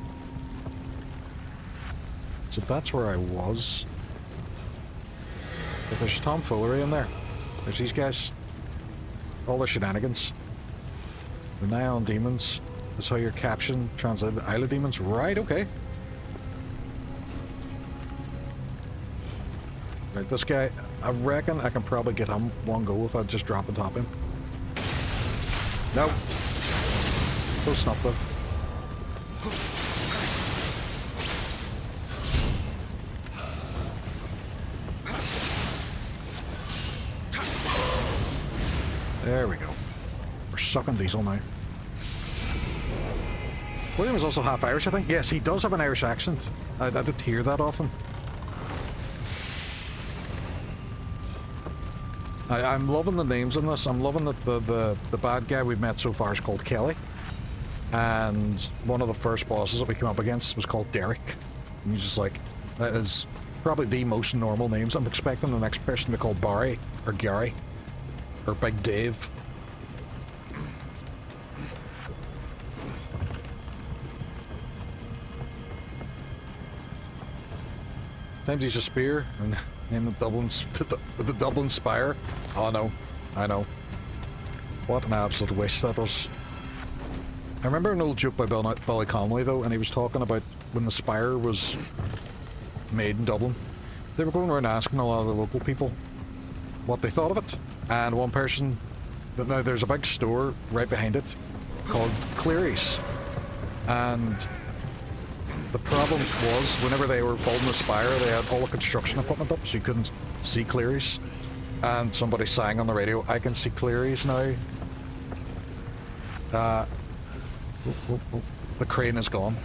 So that's where I was. But there's tomfoolery in there. There's these guys. All their shenanigans. The Nioh demons. That's how your caption translated. Isle of demons. Right, okay. Right, this guy, I reckon I can probably get him one go if I just drop and top him. No. Close enough though. There we go. We're sucking diesel now. William is also half Irish, I think. Yes, he does have an Irish accent. I did hear that often. I'm loving the names in this. I'm loving that the bad guy we've met so far is called Kelly. And one of the first bosses that we came up against was called Derek. And you're just like, that is probably the most normal names. I'm expecting the next person to be called Barry, or Gary, or Big Dave. Sometimes he's a spear, and In the the Dublin Spire. Oh no, I know. What an absolute waste that was. I remember an old joke by Billy Connolly though, and he was talking about when the Spire was made in Dublin. They were going around asking a lot of the local people what they thought of it, and one person, now there's a big store right behind it called Cleary's, and the problem was whenever they were building the Spire, they had all the construction equipment up, so you couldn't see Cleary's, and somebody sang on the radio, "I can see Cleary's now." The crane is gone.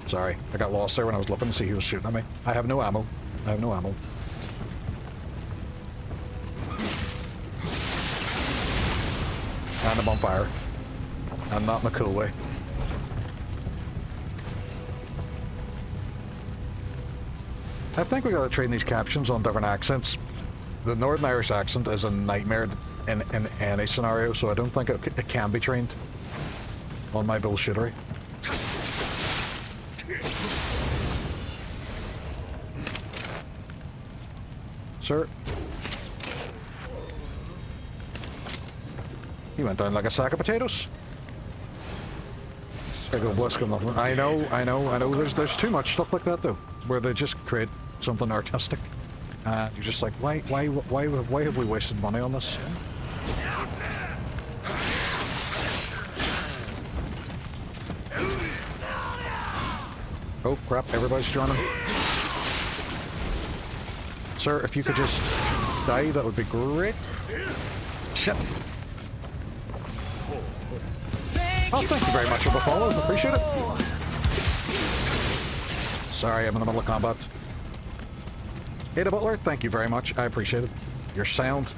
Sorry, I got lost there when I was looking to see who was shooting at me. I have no ammo. I have no ammo. And I'm on fire. And not in a cool way. I think we gotta train these captions on different accents. The Northern Irish accent is a nightmare in any scenario, so I don't think it can be trained on my bullshittery. Sir? You went down like a sack of potatoes. I know. There's too much stuff like that though, where they just create something artistic. You're just like, why have we wasted money on this? Oh crap, everybody's joining. Sir, if you could just die, that would be great. Shit. Oh, thank you very much for the follow. Appreciate it. Sorry, I'm in the middle of combat. Ada Butler, thank you very much. I appreciate it. Your sound.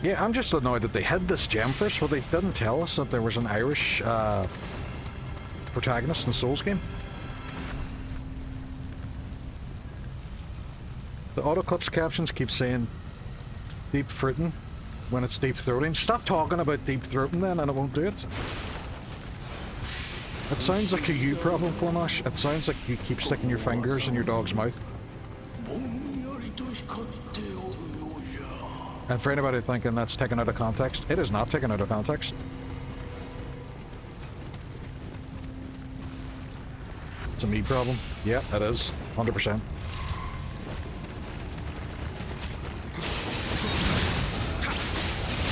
Yeah, I'm just annoyed that they hid this gem first, well they didn't tell us that there was an Irish protagonist in the Souls game. The autoclips captions keep saying deep throating when it's deep throating. Stop talking about deep throating then and I won't do it. It sounds like a you problem, Formash. It sounds like you keep sticking your fingers in your dog's mouth. And for anybody thinking that's taken out of context, it is not taken out of context. It's a me problem. Yeah, it is. 100%.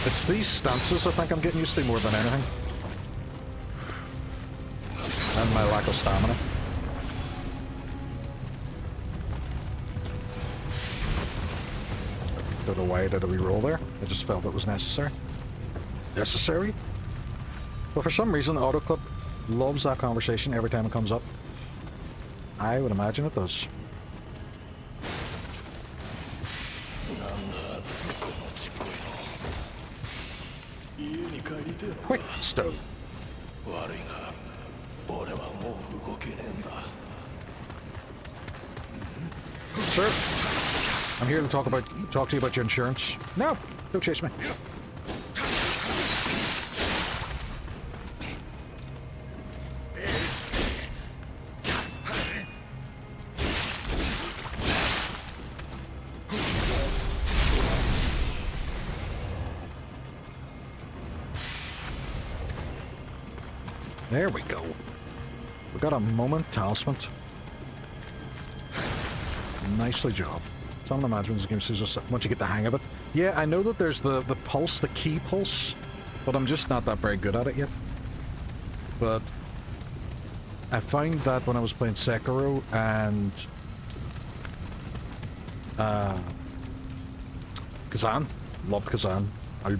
It's these stances I think I'm getting used to more than anything. And my lack of stamina. Don't know why I did a reroll there. I just felt it was necessary. Necessary? But for some reason, Autoclip loves that conversation every time it comes up. I would imagine it does. Quick stone. Sir, I'm here to talk to you about your insurance. No, don't chase me. There we go. We got a moment talisman. Nicely job. Some of the management games just once you get the hang of it. Yeah, I know that there's the pulse, the key pulse, but I'm just not that very good at it yet. But I found that when I was playing Sekiro and Kazan, loved Kazan,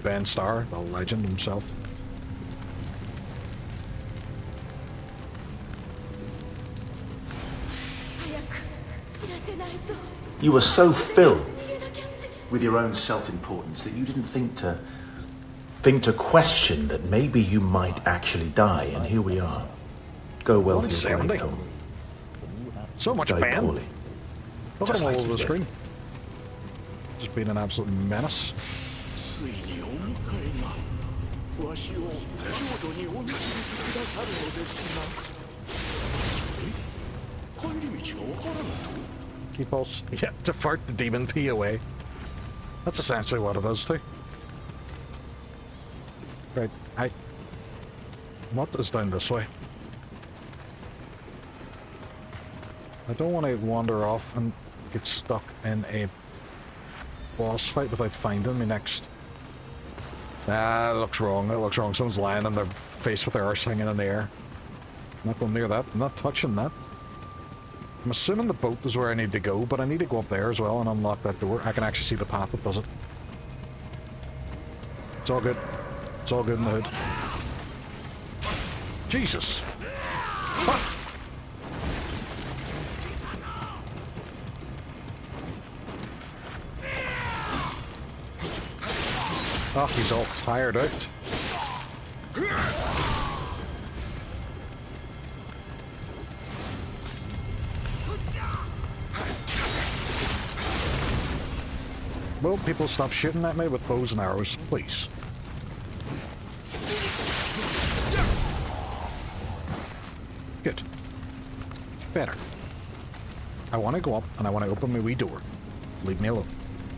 Ben Starr, the legend himself. You were so filled with your own self-importance that you didn't think to question that maybe you might actually die, and here we are. Go well to your grave, Tom. So much Die Ben. poorly. Look at Just him all like over the you screen. did. Just being an absolute menace. わしを浄土にお導きくださるのですな。帰り道がわからぬと。 Keep us. Yeah, to fart the demon pee away. That's essentially what it is too. Right, what is down this way? I don't want to wander off and get stuck in a boss fight without finding me next. Ah, that looks wrong. That looks wrong. Someone's lying on their face with their arse hanging in the air. I'm not going near that. I'm not touching that. I'm assuming the boat is where I need to go, but I need to go up there as well and unlock that door. I can actually see the path that does it. It's all good. It's all good in the hood. Jesus! Fuck! Oh, he's all tired out. Will people stop shooting at me with bows and arrows, please? Good. Better. I want to go up and I want to open my wee door. Leave me alone.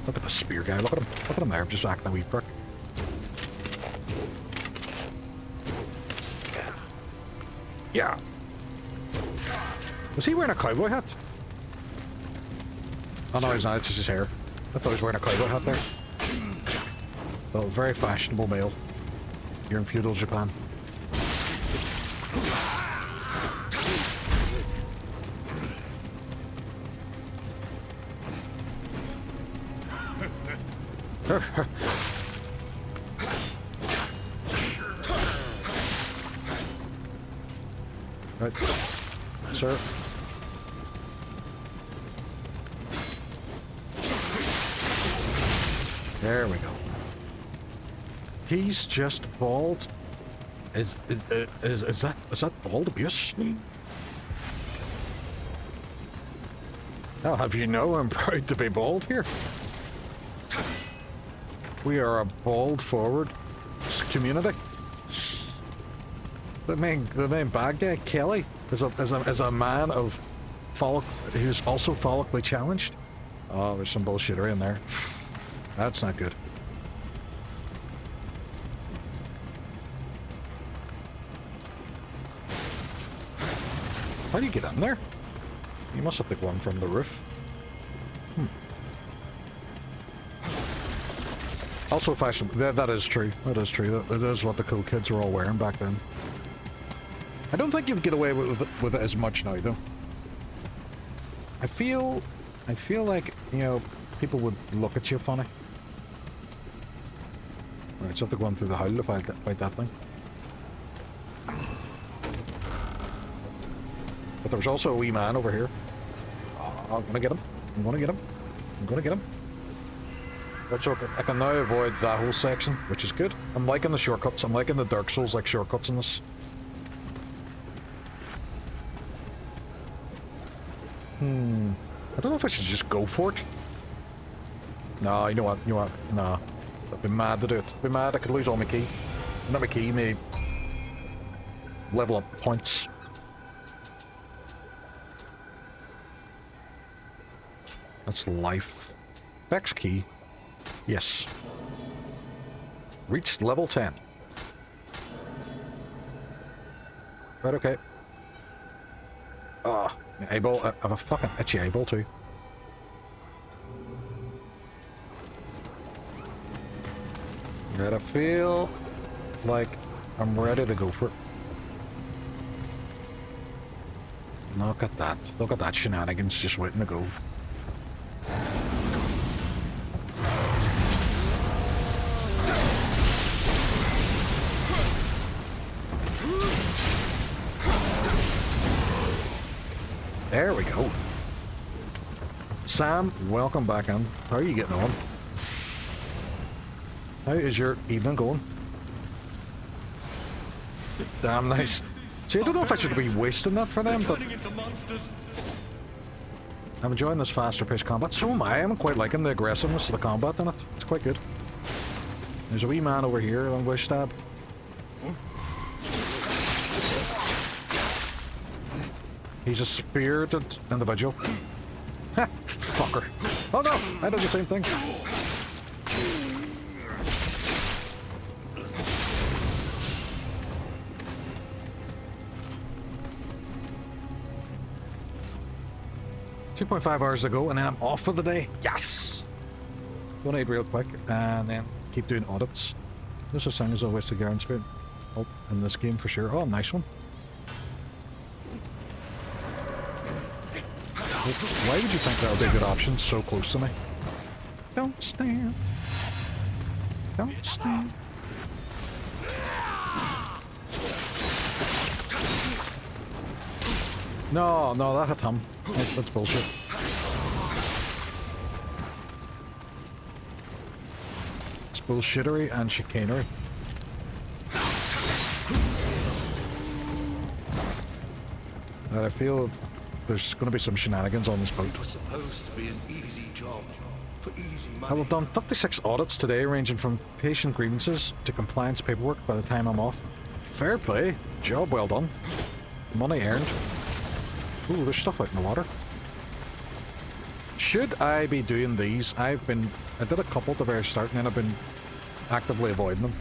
Look at the spear guy. Look at him. Look at him there. Just acting a wee prick. Yeah. Was he wearing a cowboy hat? Oh no, he's not. It's just his hair. I thought he was wearing a cowboy hat there. Well, very fashionable male. You're in feudal Japan. Right. Sir. There we go. He's just bald. Is that bald abuse? I'll have you know I'm proud to be bald here. We are a bald forward community. The main bad guy, Kelly, is a man of who's also follically challenged. Oh, there's some bullshittery in there. That's not good. How do you get in there? You must have to go in from the roof. Also fashion. That is true. That is true. That is what the cool kids were all wearing back then. I don't think you'd get away with it as much now, though. I feel like, you know, people would look at you funny. Right, so I have to go in through the hole to fight that thing. But there was also a wee man over here. Oh, I'm gonna get him. I'm gonna get him. I'm gonna get him. Right, so I can now avoid that whole section, which is good. I'm liking the shortcuts. I'm liking the Dark Souls like shortcuts in this. I don't know if I should just go for it. No, you know what? You know what? Nah. I'd be mad to do it. I'd be mad I could lose all my key. Not my key, my level up points. That's life. Vex key. Yes. Reached level 10. Right, okay. Ah, my eyeball. I have a fucking itchy eyeball too. Right, I feel like I'm ready to go for it. Look at that. Look at that shenanigans just waiting to go. There we go. Sam, welcome back in. How are you getting on? How is your evening going? Damn nice. See, I don't know if I should be wasting that for them, but I'm enjoying this faster paced combat. So am I. I'm quite liking the aggressiveness of the combat in it. It's quite good. There's a wee man over here that I'm going to stab. He's a spirited individual. Ha! Fucker. Oh no! I did the same thing. $2.5 to go, and then I'm off for the day. Yes! Donate real quick, and then keep doing audits. This is thing as always to guarantee help in this game for sure. Oh, nice one. Why would you think that would be a good option so close to me? Don't stand. Don't stand. No, no, that hit him. That's bullshit. It's bullshittery and chicanery. And I feel there's going to be some shenanigans on this boat. It was supposed to be an easy job for easy I money. will have done 56 audits today, ranging from patient grievances to compliance paperwork by the time I'm off. Fair play. Job well done. Money earned. Ooh, there's stuff out in the water. Should I be doing these? I did a couple at the very start, and then I've been actively avoiding them.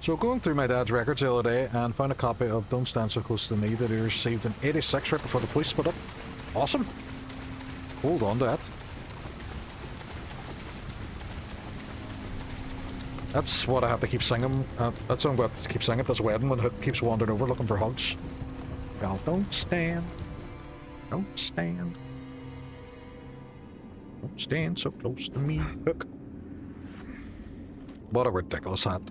So going through my dad's records the other day and found a copy of Don't Stand So Close to Me that he received in '86 right before the police split up. Awesome. Hold on to that. That's what I have to keep singing. That's what I'm going to keep singing at this wedding when it keeps wandering over looking for hugs. Well, don't stand. Don't stand. Don't stand so close to me. Hook. What a ridiculous hat.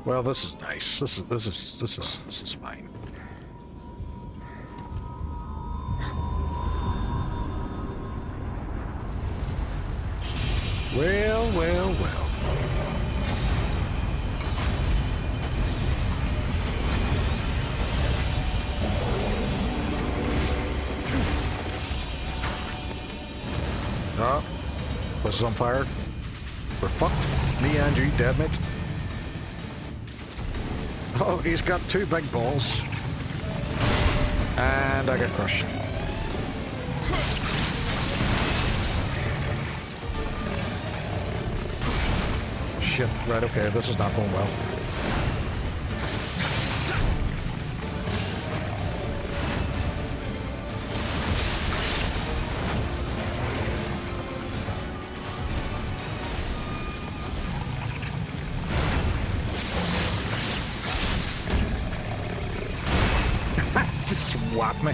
Well, this is nice. This is fine. Well, well, well. Oh, this is on fire. We're fucked. Me and you, dead mate. Oh, he's got two big balls. And I get crushed. Shit, right, okay, this is not going well. Just whap me.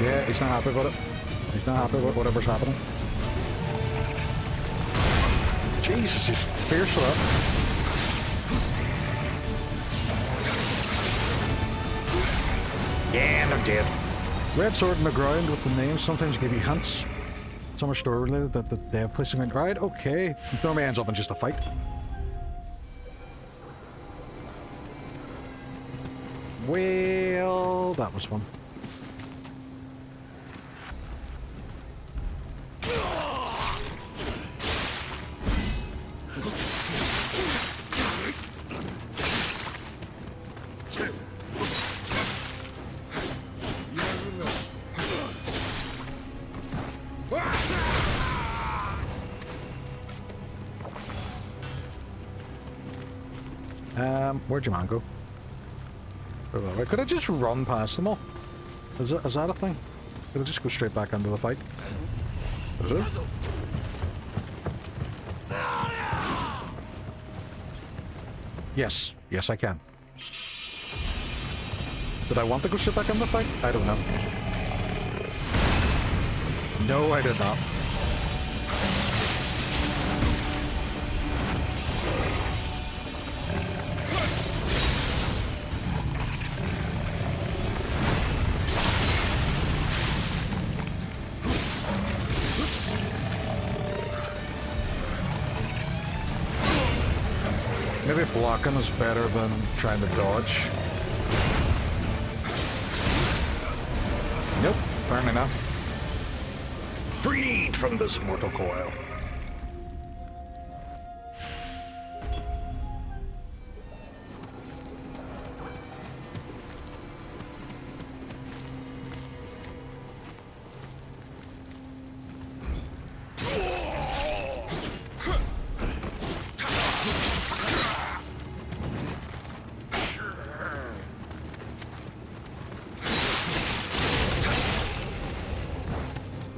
Yeah, he's not happy with it. He's not happy with whatever's happening. Jesus, he's fierce for that. Yeah, and I'm dead. Red sword in the ground with the name sometimes give you hints. Some are story related that they have placing in. Right, okay. It normally ends up in just a fight. Well, that was fun. Where'd your man go? Could I just run past them all? Is that a thing? Could I just go straight back into the fight? Is it? Yes. Yes, I can. Did I want to go sit back in the fight? I don't know. No, I did not. Maybe blocking is better than trying to dodge. Nope, apparently not. Freed from this mortal coil.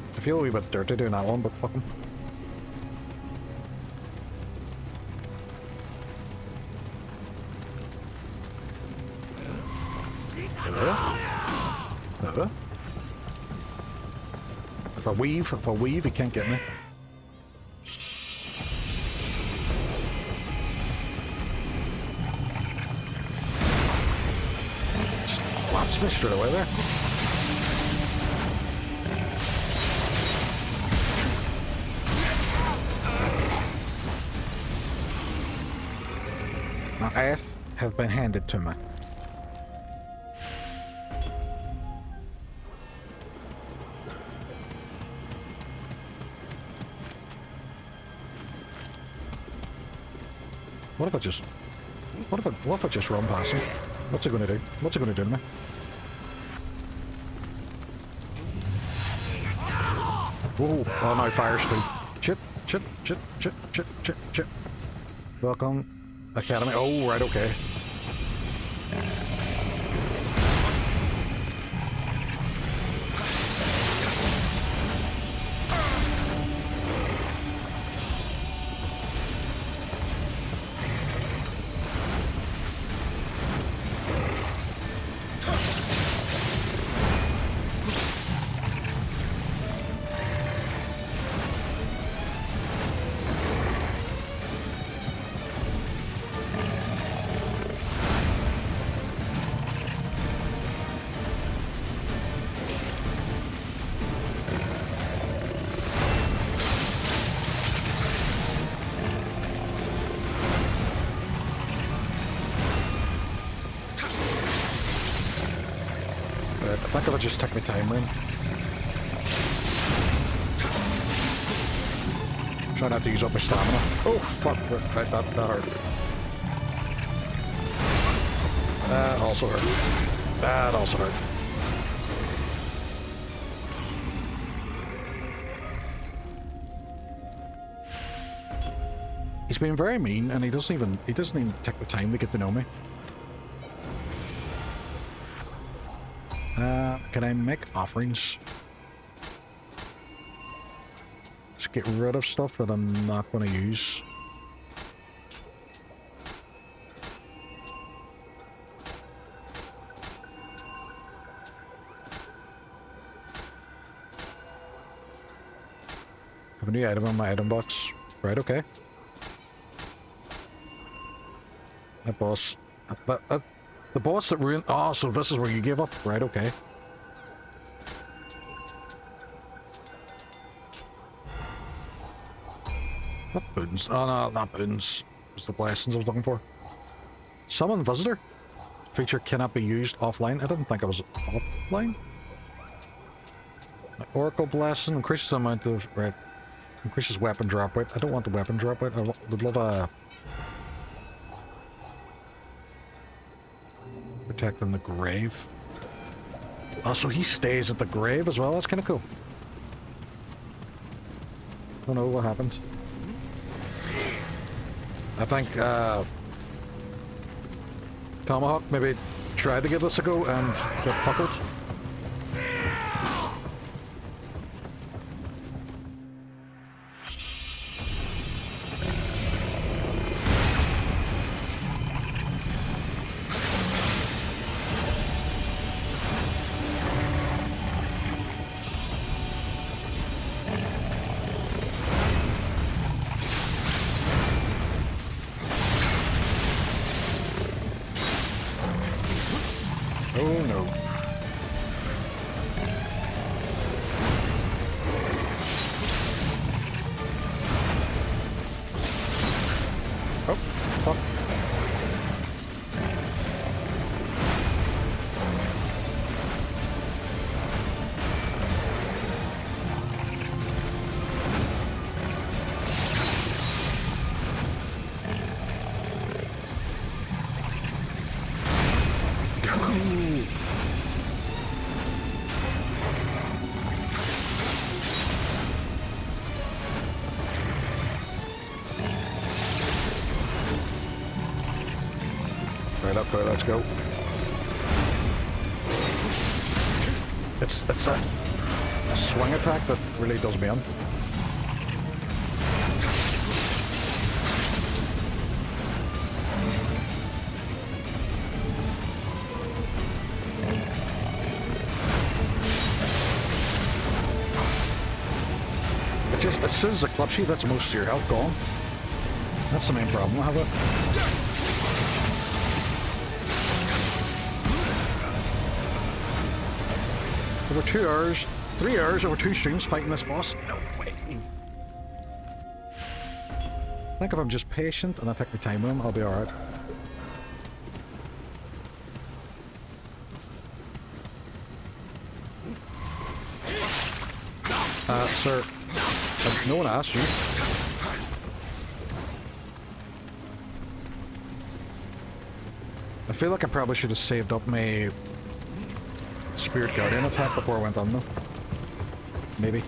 I feel a wee bit dirty doing that one, but fuck 'em. If I weave, he can't get me. Just slaps me straight away there. My F have been handed to me. What if I just run past him? What's it gonna do? What's it gonna do to me? Whoa, oh no, fire speed. Chip. Welcome, Academy. Oh, right, okay. I think I'll just take my time in. Try not to use up my stamina. Oh fuck, right, that hurt. That also hurt. That also hurt. He's been very mean and he doesn't even take the time to get to know me. Can I make offerings? Just get rid of stuff that I'm not going to use. Have a new item in my item box. Right, okay. That boss. The boss that ruined... Oh, so this is where you give up? Right, okay. Not boons. Oh, no, not boons. It was the blessings I was looking for. Summon visitor. Feature cannot be used offline. I didn't think I was offline. Oracle blessing. Increases the amount of... Right. Increases weapon drop rate. I don't want the weapon drop rate. I would love a... Protecting the grave. Oh, so he stays at the grave as well? That's kind of cool. Don't know what happens. I think, Tomahawk maybe tried to give this a go and got fuckled. Oh no. Oh, fuck. Right up there, let's go. It's that swing attack that really does me in. It just, as soon as it clips you, that's most of your health gone. That's the main problem I have it. Over 2 hours, 3 hours over 2 streams fighting this boss? No way. I think if I'm just patient and I take my time with him, I'll be alright. Sir, no one asked you. I feel like I probably should have saved up my Spirit Guardian attack before I went on though. Maybe.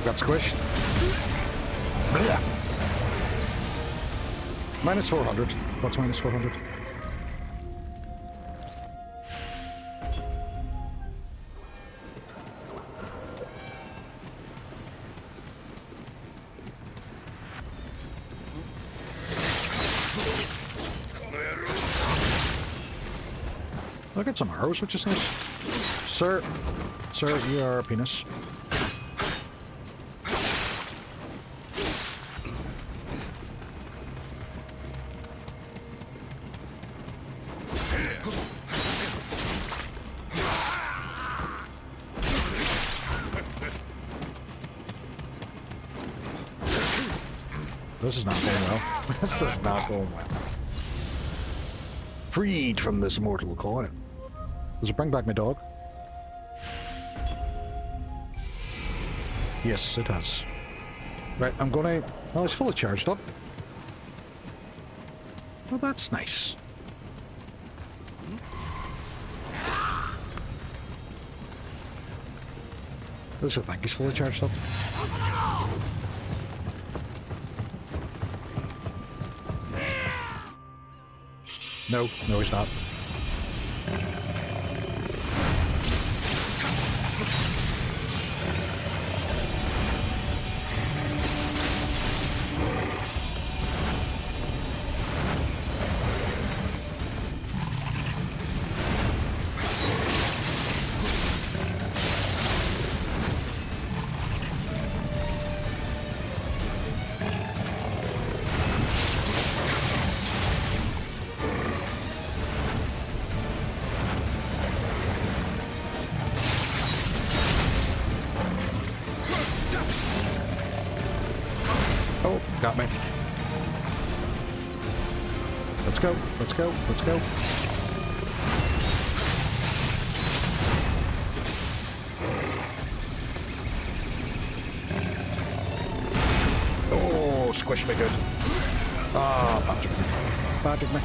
Got squished. Blah. Minus 400. What's minus 400? I got some arrows, which is nice. Sir, you are a penis. This is not going well. This is not going well. Freed from this mortal coil. Does it bring back my dog? Yes, it has. Right, I'm gonna... Oh, it's fully charged up. Well, that's nice. This, I think, is fully charged up. No, he's not. Got me. Let's go, let's go, let's go. Oh, squish me good. Ah, oh, badgered me.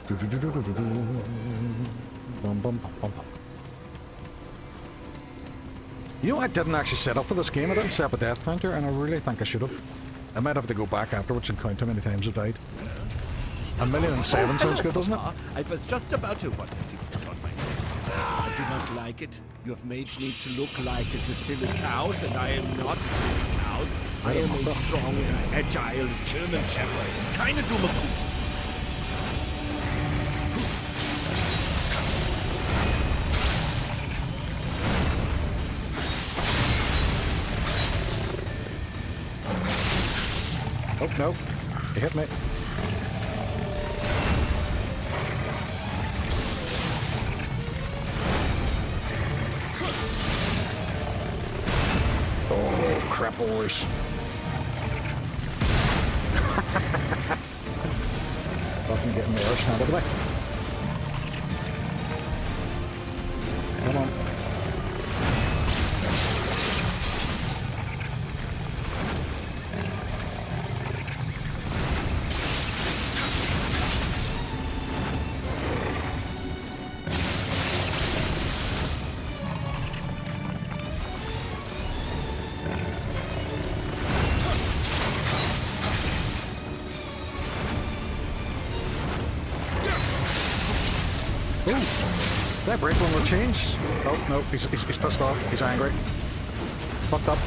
Bum, bum, bum, bum, bum. You know, I didn't actually set up for this game. I didn't set up a death counter, and I really think I should have. I might have to go back afterwards and count how many times I've died. 1,000,007 sounds good, doesn't it? I was just about to wonder about my... I do not like it. You have made me to look like the silly cows, and I am not a silly cow. I am a strong, agile German shepherd. Keine dumme Kuh. Oh, no. He hit me. Oh, crap boys. Fucking getting the arse out of the way. Come on. That break one will change. Oh, no, he's pissed off. He's angry. Fucked up.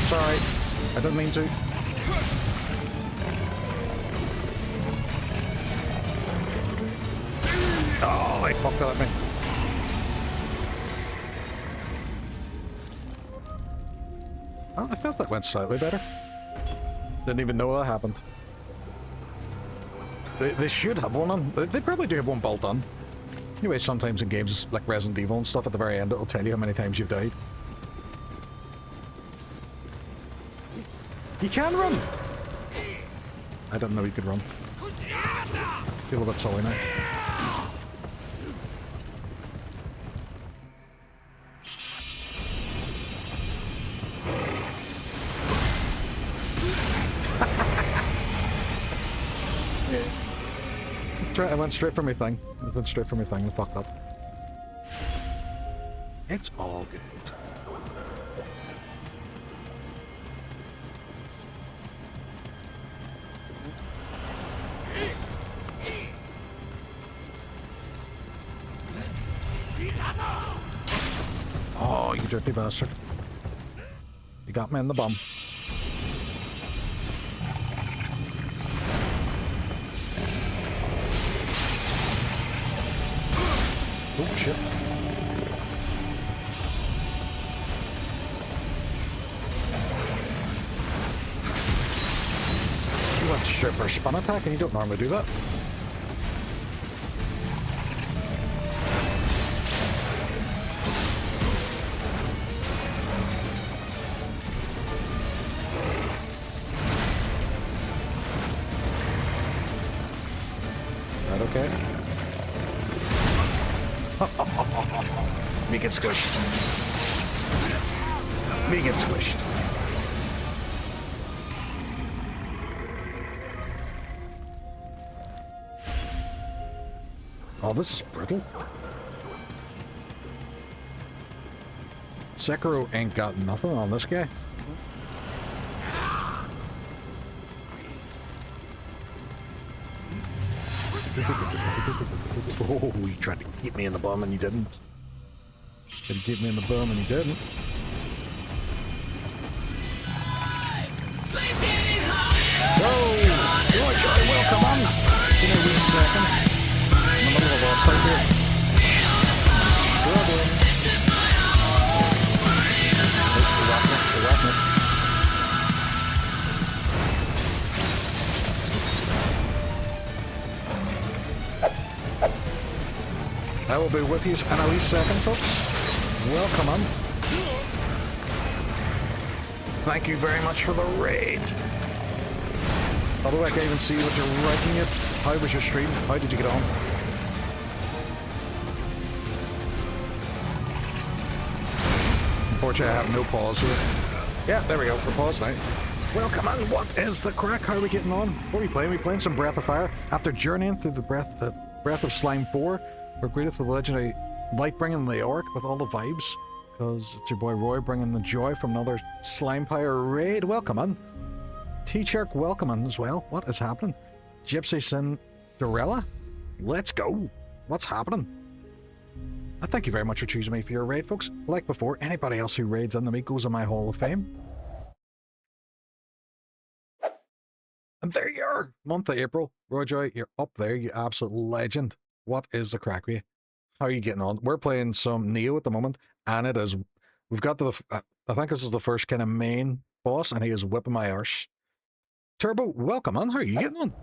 Sorry. I didn't mean to. Oh, they fucked that at me. Oh, I felt that went slightly better. Didn't even know that happened. They should have one on. They probably do have one bolt on. Anyway, sometimes in games like Resident Evil and stuff, at the very end it'll tell you how many times you've died. You can run! I didn't know you could run. Feel a bit silly now. I went straight for my thing. I went straight for my thing and fucked up. It's all good. Oh, you dirty bastard. You got me in the bum. Oh, shit. You went straight for a spin attack and you don't normally do that. Is that okay? Me get squished. Me get squished. Oh, this is brutal. Sekiro ain't got nothing on this guy. Oh, you tried to get me in the bum and you didn't. Tried to get me in the bum and you didn't. Oh, you're Johnny, welcome on. Give me a wee second. In the middle of a boss fight here. Good one. They're wrapping it. I will be with you in a wee second, folks. Welcome on. Thank you very much for the raid. Although I can't even see what you're writing it. How was your stream? How did you get on? Unfortunately, I have no pause here. Yeah, there we go. We're paused now. Welcome on. What is the crack? How are we getting on? What are we playing? We're playing some Breath of Fire. After journeying through the Breath of Slime 4, we're greeted with the legendary light bringing the orc with all the vibes. Because it's your boy Roy bringing the joy from another Slime Pyre raid. Welcome on. T-Shark welcome on as well. What is happening? Gypsy Cinderella? Let's go. What's happening? Thank you very much for choosing me for your raid, folks. Like before, anybody else who raids under me goes in my Hall of Fame. And there you are! Month of April. Royjoy, you're up there, you absolute legend. What is the crack with you? How are you getting on? We're playing some Nioh at the moment, and it is... We've got the... I think this is the first kind of main boss, and he is whipping my arse. Turbo, welcome on. How are you getting on?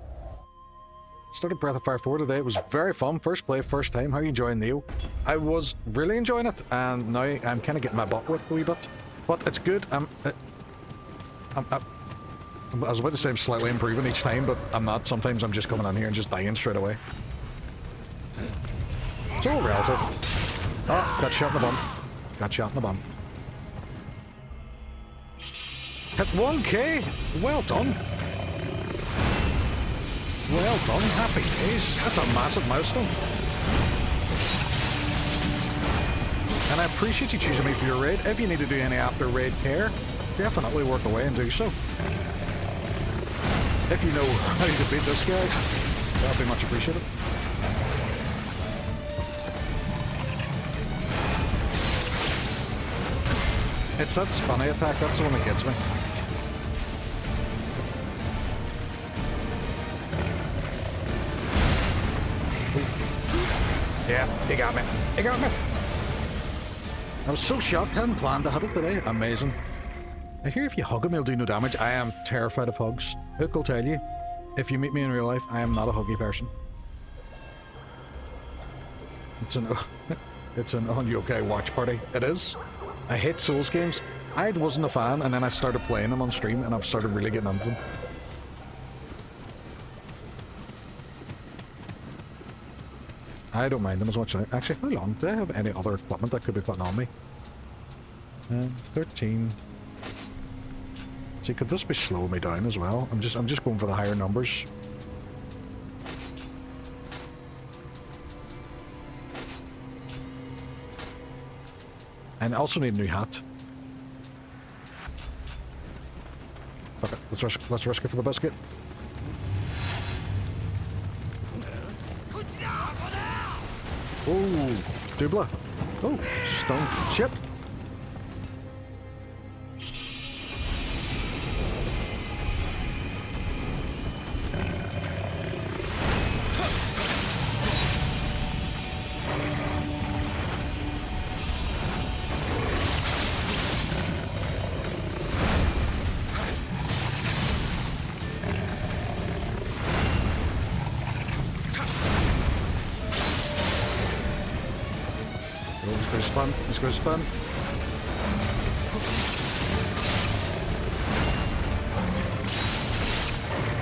Started Breath of Fire 4 today. It was very fun. First play, first time. How are you enjoying Nioh? I was really enjoying it, and now I'm kind of getting my butt whipped a wee bit. But it's good. I was about to say I'm slightly improving each time, but I'm not. Sometimes I'm just coming in here and just dying straight away. It's all relative. Oh, got shot in the bum. Got shot in the bum. Hit 1k! Well done. Well done. Happy days. That's a massive milestone. And I appreciate you choosing me for your raid. If you need to do any after raid care, definitely work away and do so. If you know how to beat this guy, that'd be much appreciated. It's that spinny attack, that's the one that gets me. Yeah, he got me. He got me. I was so shocked, I hadn't planned to hit it today. Amazing. I hear if you hug him, he'll do no damage. I am terrified of hugs. Hook will tell you, if you meet me in real life, I am not a huggy person. It's an on you okay watch party. It is. I hate Souls games. I wasn't a fan, and then I started playing them on stream, and I've started really getting into them. I don't mind them as much. Actually, how long? Do I have any other equipment that could be putting on me? 13. See, could this be slowing me down as well? I'm just going for the higher numbers. And I also need a new hat. Okay, let's risk it for the biscuit. Oh, Dubla. Oh, stone ship. Let's go spin.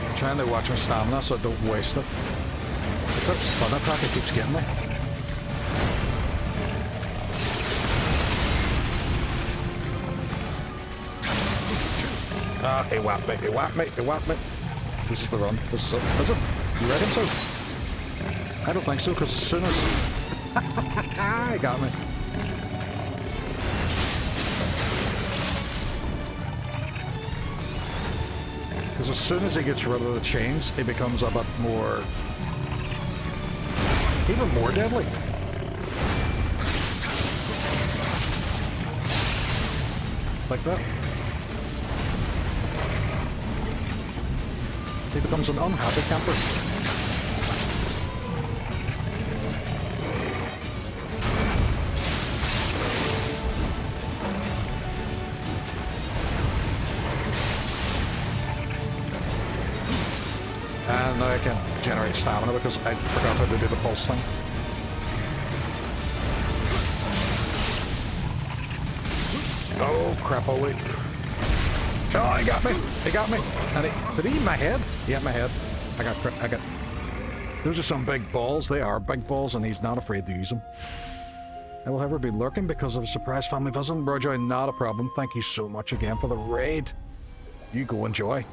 I'm trying to watch my stamina so I don't waste it. It's that spin attack that keeps getting me. Ah, he whacked me, he whacked me, he whacked me. This is the run. This is it. Is it? You reckon so? I don't think so, because as soon as... he got me. Because as soon as he gets rid of the chains, he becomes a bit more... even more deadly. Like that. He becomes an unhappy camper. And now I can generate stamina because I forgot how to do the pulse thing. Oh crap, holy. Oh, he got me! He got me! And did he eat my head? He ate my head. I got... Those are some big balls. They are big balls, and he's not afraid to use them. I will ever be lurking because of a surprise family visit. Roger, not a problem. Thank you so much again for the raid. You go enjoy.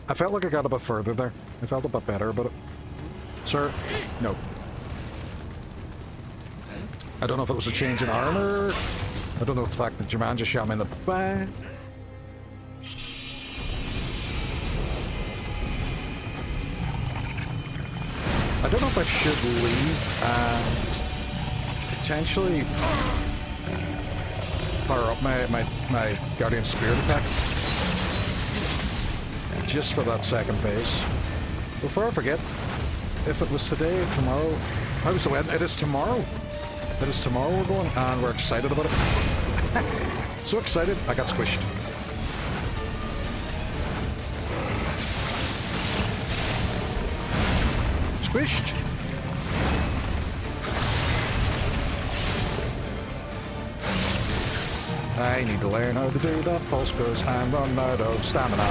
I felt like I got a bit further there. I felt a bit better about it. Sir, no. I don't know if it was a change in armor. I don't know if the fact that your man just shot me in the back. I don't know if I should leave and potentially power up my Guardian Spirit attack. Just for that second phase. Before I forget, if it was today or tomorrow, how was the wedding? It is tomorrow. It is tomorrow we're going, and we're excited about it. So excited, I got squished. Squished. I need to learn how to do that pulse because I'm running out of stamina.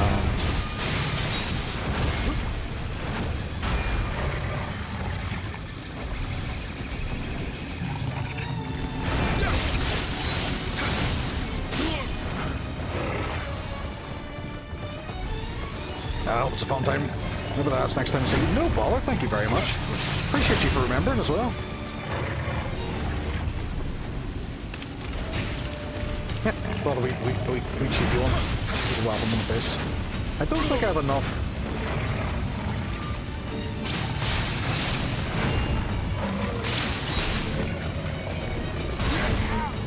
Oh, it's a fun time. Maybe that's next time. See, no bother. Thank you very much. Appreciate you for remembering as well. Thought we cheat you on. Whap him in the face. I don't think I have enough.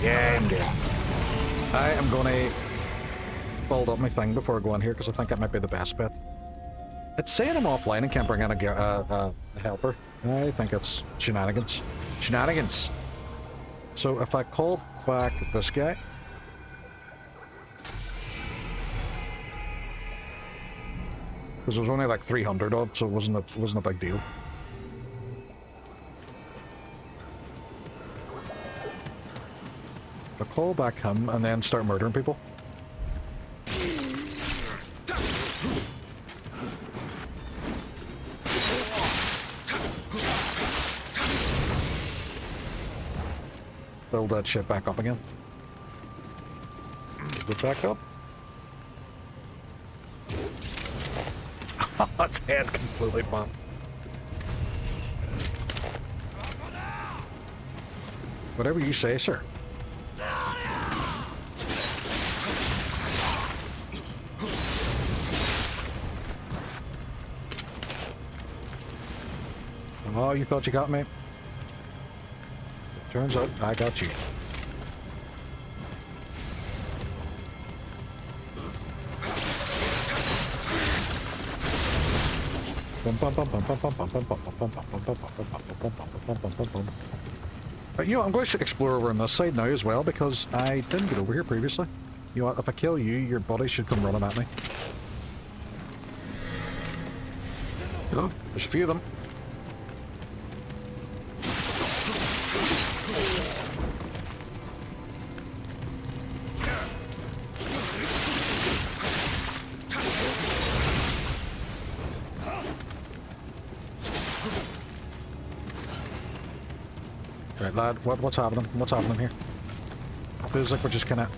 Yeah, I'm dead. I am gonna build up my thing before I go in here because I think that might be the best bet. It's saying I'm offline and can't bring in a helper. I think it's shenanigans. Shenanigans! So if I call back this guy... Because there was only like 300 odd, so it wasn't a big deal. I'll call back him and then start murdering people. Build that shit back up again. Build it back up. Its head completely bumped. Whatever you say, sir. Oh, you thought you got me? Turns out I got you. You know, I'm going to explore over on this side now as well because I didn't get over here previously. You know what, if I kill you, your buddy should come running at me. Oh, there's a few of them. Right, lad, what's happening? What's happening here? Feels like we're just kinda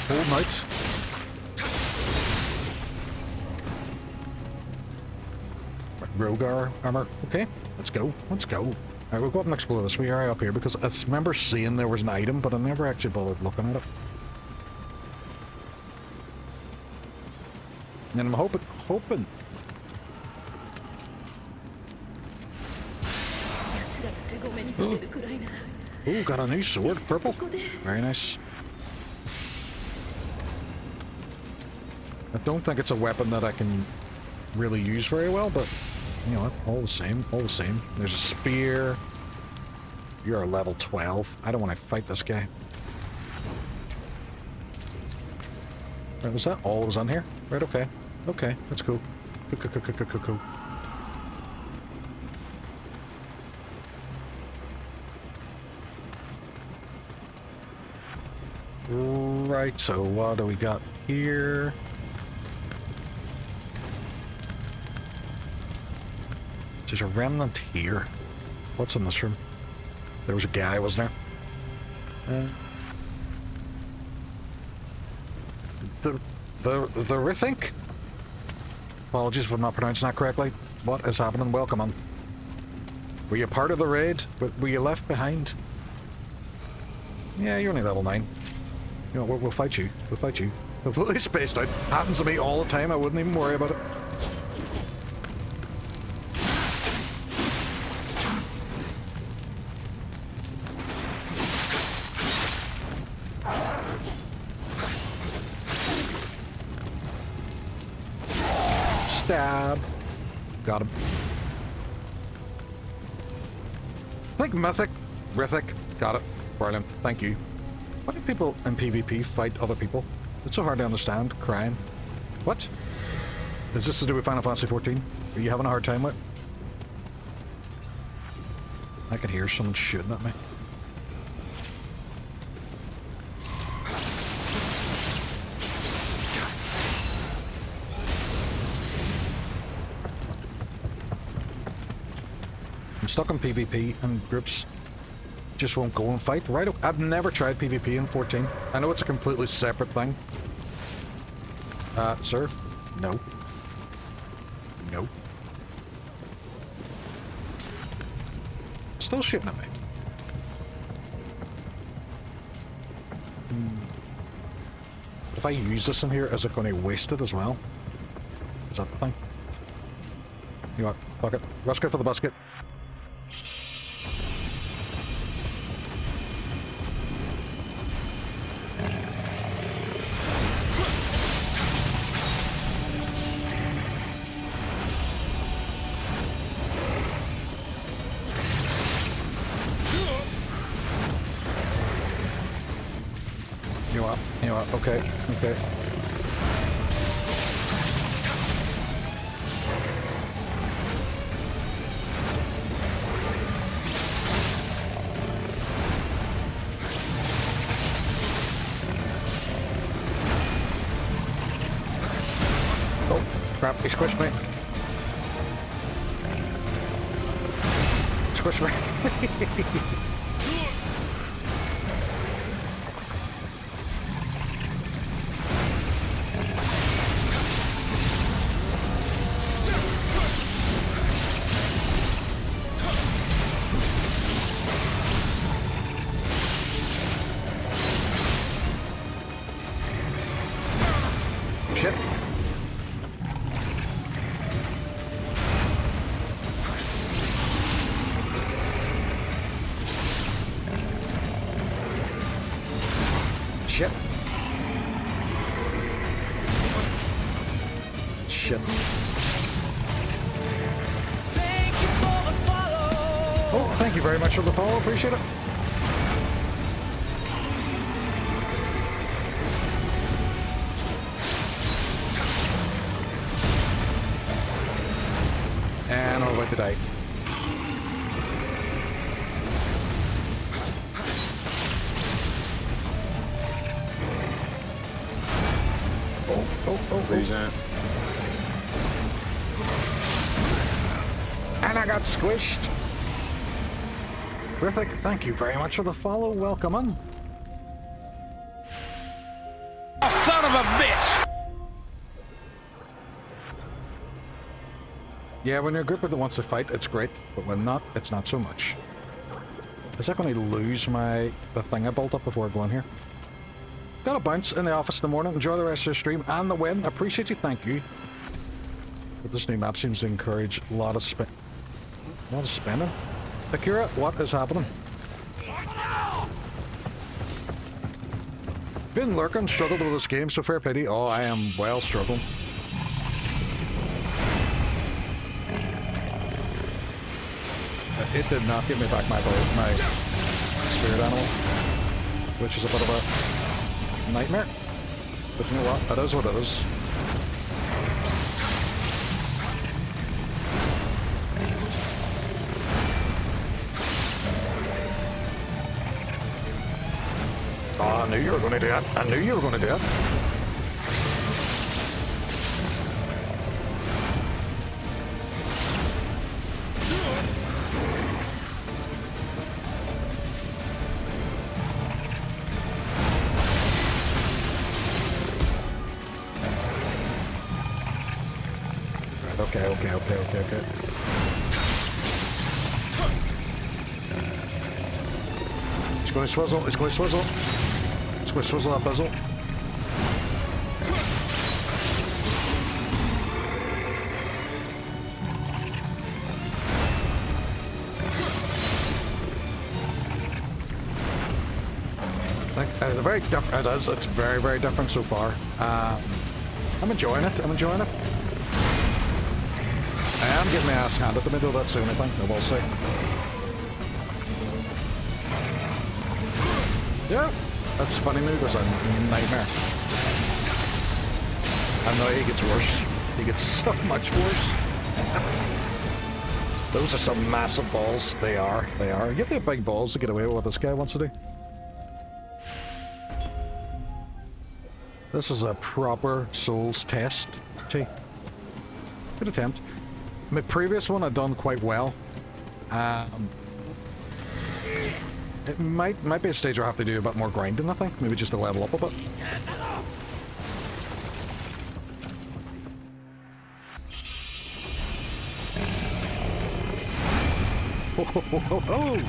holding out. Rogar armor. Okay, let's go. Let's go. Alright, we'll go up and explore this wee area up here because I remember seeing there was an item, but I never actually bothered looking at it. And I'm hoping. Ooh, got a new sword, purple. Very nice. I don't think it's a weapon that I can really use very well, but you know what? All the same, all the same. There's a spear. You're a level 12. I don't want to fight this guy. Right, was that all that was on here? Right, okay. Okay, that's cool. Cool. Right, so what do we got here? There's a remnant here. What's in this room? There was a guy, wasn't there? The Rithink? Apologies if I'm not pronouncing that correctly. What is happening? Welcome on. Were you part of the raid? Were you left behind? Yeah, you're only level 9. You know, we'll fight you. We'll fight you. Completely spaced out. Happens to me all the time. I wouldn't even worry about it. Stab. Got him. I think Mythic. Rithik. Got it. Brilliant. Thank you. Why do people in PvP fight other people? It's so hard to understand. Crime. What? Is this to do with Final Fantasy 14? Are you having a hard time with? I can hear someone shooting at me. I'm stuck in PvP and groups just won't go and fight. Right? I've never tried PvP in 14. I know it's a completely separate thing. Sir? No. No. Still shooting at me. If I use this in here, is it going to waste it as well? Is that the thing? You know what? Fuck it. Let's go for the basket. You know what? Okay, okay. Oh, crap, he squished me. Squished me. Shit. Shit. Shit. Oh, thank you very much for the follow. Appreciate it. And I'm about to die. Oh. And I got squished. Rithik, thank you very much for the follow. Welcome on. Oh, son of a bitch! Yeah, when you're a group that wants to fight, it's great. But when not, it's not so much. Is that going to lose the thing I built up before I go in here? Got a bounce in the office in the morning. Enjoy the rest of your stream and the win. Appreciate you. Thank you. But this new map seems to encourage a lot of spinning. Akira, what is happening? Been lurking, struggled with this game, so fair pity. Oh, I am well struggling. It did not give me back my spirit animal, which is a bit of a nightmare. But you know what? It is what it is. Oh, I knew you were going to do it. I knew you were going to do it. Okay, okay, okay, okay, okay. He's going to swizzle, he's going to swizzle. He's going to swizzle that bizzle. It's very different. It is. It's very, very different so far. I'm enjoying it. I'm enjoying it. I am getting my ass handed to me though. That's the only thing I will say. Yeah, that spinny move is a nightmare. And now he gets worse. He gets so much worse. Those are some massive balls. They are. They are. Give me big balls to get away with what this guy wants to do. This is a proper Souls test. Good attempt. My previous one I'd done quite well. It might be a stage where I have to do a bit more grinding, I think. Maybe just to level up a bit. Ho, ho, ho, ho, ho.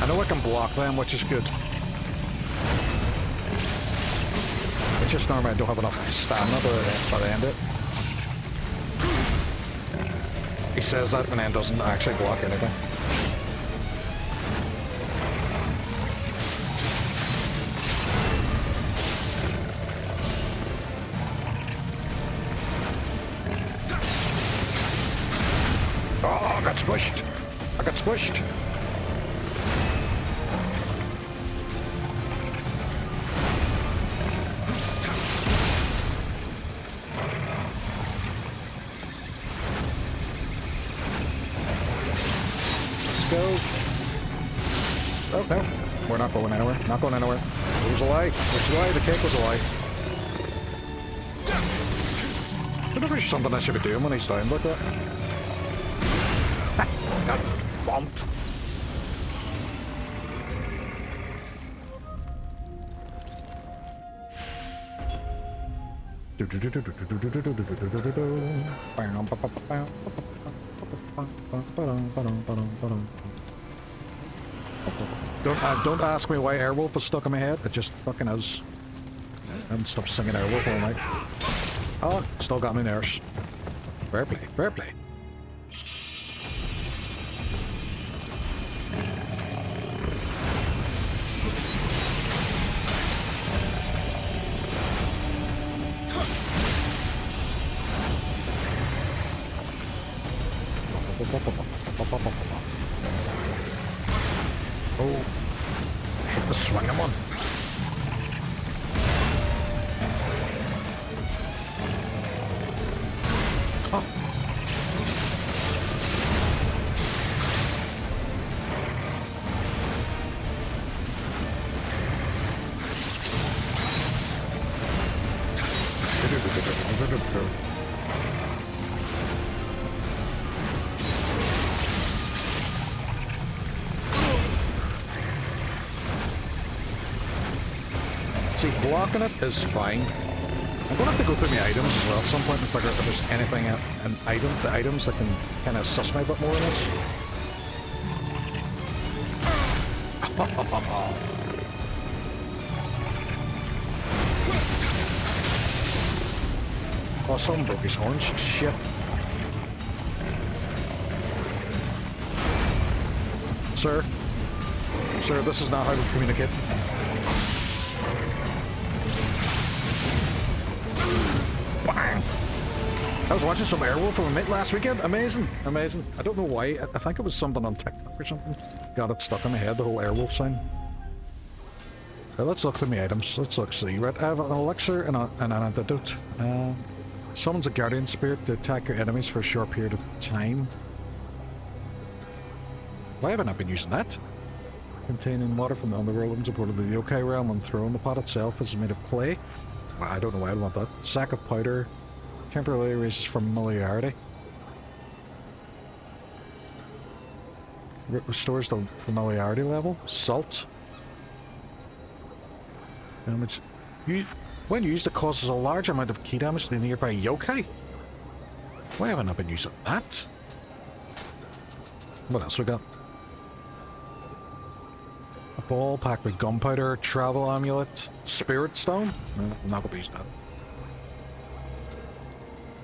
I know I can block them, which is good. It's just normally I don't have enough stamina to end it. He says that and then doesn't actually block anything. Oh, I got squished. I got squished. Okay, we're not going anywhere. Not going anywhere. It was a lie. It was a lie. The cake was a lie. I wonder if there's something I should be doing when he's down like that. Got bumped. Don't ask me why Airwolf is stuck in my head. It just fucking is. I haven't stopped singing Airwolf all night. Oh, still got me nerves. Fair play, fair play. Oh, hit the swing him on. Oh. See, blocking it is fine. I'm gonna have to go through my items as well at some point and figure out if there's anything the items that can kind of suss me a bit more in this. Oh, someone broke his horns. Shit. Sir? Sir, this is not how we communicate. Bang! I was watching some Airwolf from a mate last weekend. Amazing, amazing. I don't know why. I think it was something on TikTok or something. Got it stuck in my head, the whole Airwolf sign. Well, let's look through my items. Let's look, see. Right, I have an elixir and an antidote. Summons a guardian spirit to attack your enemies for a short period of time. Why haven't I been using that? Containing water from the underworld and supported the yokai realm and thrown. The pot itself is made of clay. Well, I don't know why I'd want that. Sack of powder. Temporarily raises familiarity. Restores the familiarity level. Salt. Damage. When used, it causes a large amount of key damage to the nearby yokai. Why haven't I been using that? What else we got? A ball packed with gunpowder, travel amulet, spirit stone. No, I'm not gonna use that.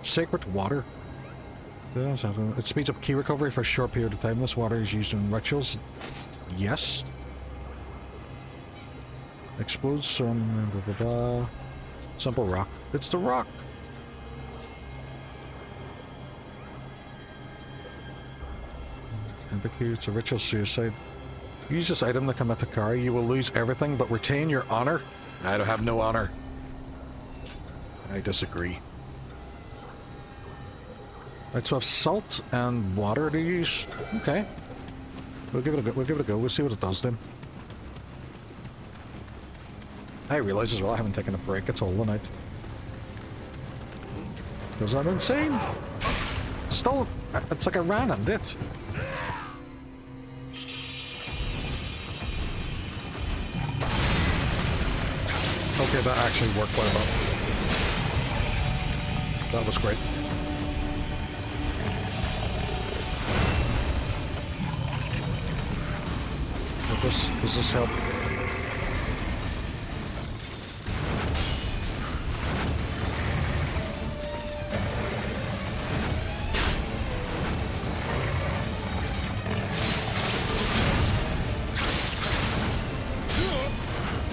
Sacred water. It speeds up key recovery for a short period of time. This water is used in rituals. Yes. Explodes some blah, blah, blah. Simple rock. It's the rock. Indicates a ritual suicide. Use this item to commit a car. You will lose everything, but retain your honor. I don't have no honor. I disagree. Right, so I have salt and water to use. Okay. We'll give it a go. We'll give it a go. We'll see what it does then. I realize as well I haven't taken a break at all tonight. Because I'm insane. Still, it's like I ran and did. Okay, that actually worked quite well. That was great. Does this help?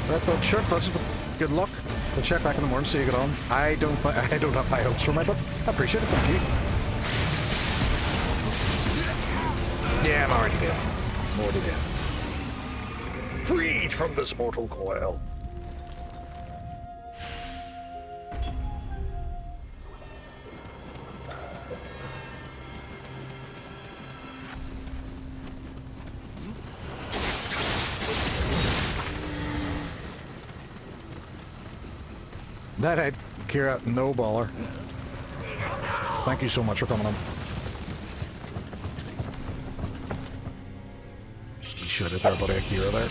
Right, well, sure, that's good luck. We'll check back in the morning, see you get on. I don't have high hopes for my, but I appreciate it, thank you. Yeah, I'm already dead. I'm already dead. Freed from this mortal coil. That head, Kira, no baller. Thank you so much for coming on. You should have there, buddy, Kira there.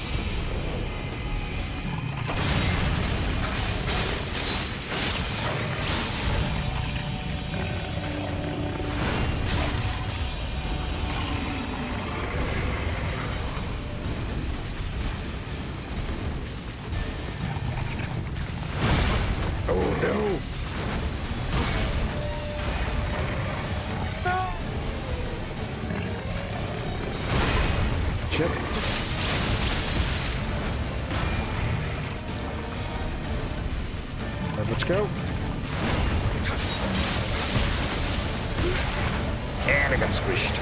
Let's go. And I got squished.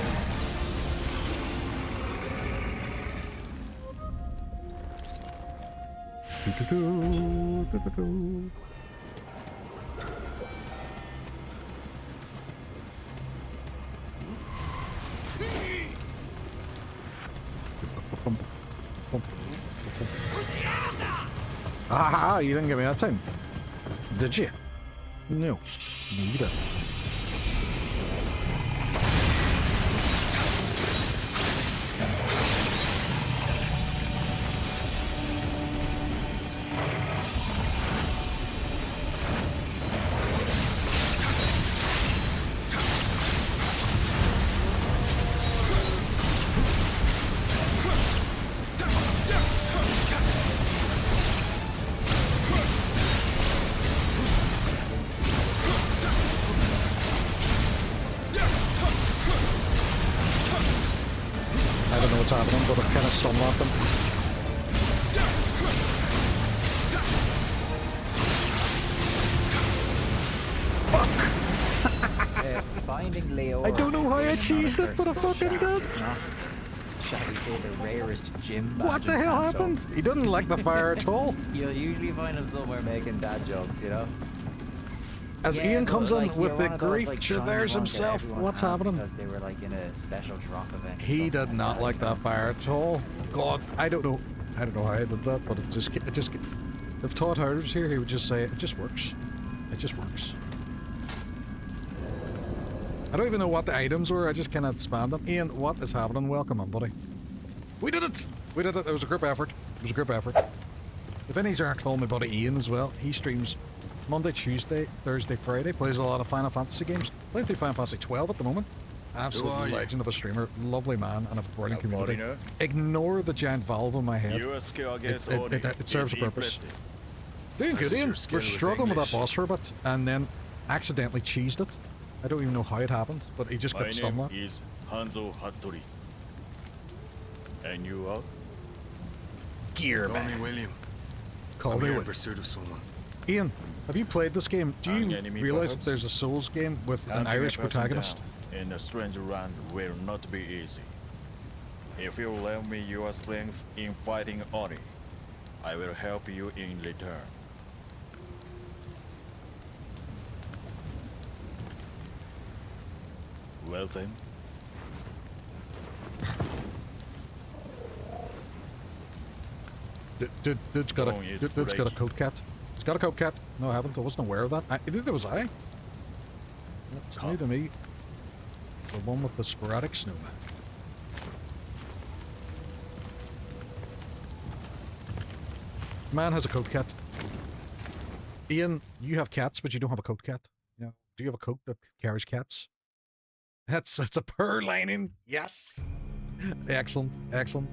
Ah, you didn't give me that time. Did you? No. No, you didn't. Happening, but I've kind of stunlocked them. Fuck! Finding Nioh. I don't know how I cheesed it, but I fucking did. Shall we say the rarest gym badge? What the hell happened? He didn't like the fire at all. You'll usually find him somewhere making dad jokes, you know? As yeah, Ian comes in with the grief, like, sure, there's himself. What's happening? Because they were like in a special drop event. He did not like that fire at all. God, I don't know how I did that, but it just. If Todd Howard was here, he would just say, it just works. It just works. I don't even know what the items were, I just cannot spam them. Ian, what is happening? Welcome on, buddy. We did it! We did it, it was a group effort. It was a group effort. Vinny's aren't calling my buddy Ian as well. He streams Monday, Tuesday, Thursday, Friday. Plays a lot of Final Fantasy games. Playing through Final Fantasy 12 at the moment. Absolute legend of a streamer. Lovely man and a brilliant community. Ignore the giant valve on my head. It serves a purpose. Doing good, Ian. We're struggling with that boss for a bit and then accidentally cheesed it. I don't even know how it happened, but he just got stunned. My name is Hanzo Hattori. And you are? Gear Call me man. William. Call I'm me here in William. pursuit of someone. Ian, have you played this game? Do you enemy realize perhaps? that there's a Souls game with an Hunting a Irish person protagonist? down in a strange land will not be easy. If you lend me your strength in fighting Oni, I will help you in return. Well then, Dude's got Tone is a breaking. coat cat. He's got a coat cat. No, I haven't. I wasn't aware of that. Neither was I. It's new to me. The one with the sporadic snowman. Man has a coat cat. Ian, you have cats, but you don't have a coat cat. Yeah. Do you have a coat that carries cats? That's a purr lining. Yes. Excellent. Excellent.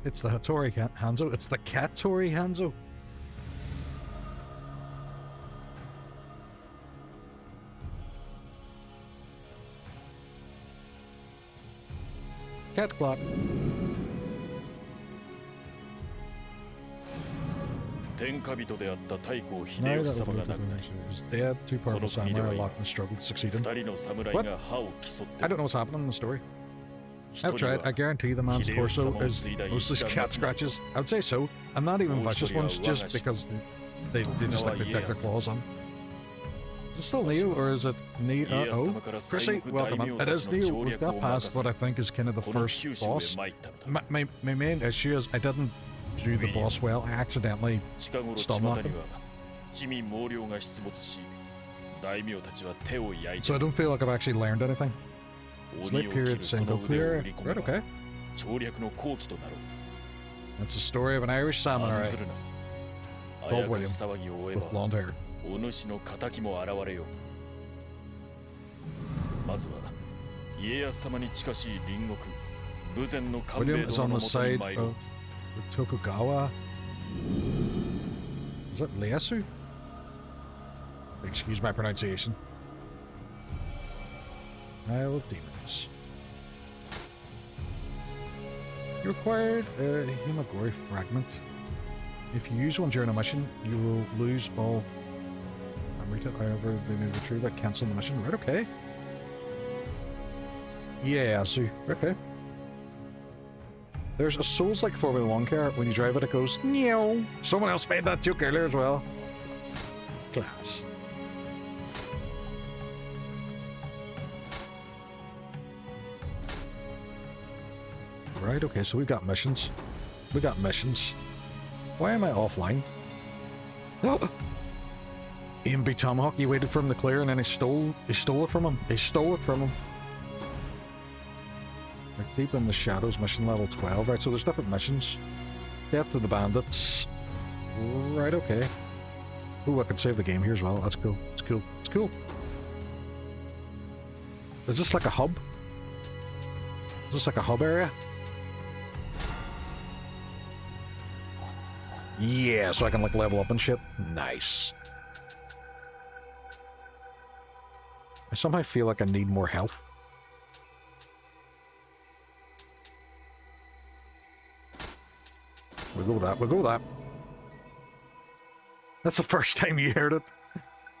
It's the Hattori Hanzo. It's the Cat-tori Hanzo. Cat clock. Tenkabito であった太閤 No, 秀 that 吉 was 様が亡くなり He's dead. Two そ powerful の国で samurai は locked in struggle to succeed 2 him. 人の侍 What? が歯を競って I don't know what's happening in the story. 一 I've 人 tried. は I guarantee the man's 秀吉 torso 様を is 継いだ mostly 石田 cat 松永 scratches. I would say so, and not even vicious ones, just because they just like they deck their claws on. Is it still Nioh, or is it Nioh? Oh, Chrissy, welcome on. It is Nioh. We've got past what I think is kind of the この first 九州へ boss. 参ったのだ My main issue is I didn't do the boss well. I accidentally 近頃 stun 巷 locked に him. は地味猛量が出没し大名たちは手を焼い So I て don't feel like I've actually learned anything. 鬼を Sleep 切 period るその single 腕を clear. 売り込 Right, め okay. ば調略の好機となろう That's the story of an Irish 案 samurai ずるな Called あやか William し騒ぎを追え with ば blonde hair. お主の仇も現れようまずは家康様に近しい隣国豊前の官兵 William 衛 is 殿 on の the もとに side 参ろう of the Tokugawa. Is that Ieyasu? Excuse my pronunciation. Isle of Demons. You required a Himagori fragment. If you use one during a mission, you will lose all Amrita. However, they may retrieve that, cancel the mission. Right, okay. Yeah, I see. Okay. There's a Souls-like Formula 1 car. When you drive it, it goes, Nioh. Someone else made that joke earlier as well. Class. Right, okay, so we got missions. We got missions. Why am I offline? Ian B. Tomahawk, he waited for him to clear and then he stole it from him. He stole it from him. Like Deep in the Shadows, mission level 12. Right, so there's different missions. Death to the Bandits. Right, okay. Ooh, I can save the game here as well. That's cool. It's cool. It's cool. Is this like a hub? Is this like a hub area? Yeah, so I can like level up and shit. Nice. I somehow feel like I need more health. We'll go with that. We'll go with that. That's the first time you heard it.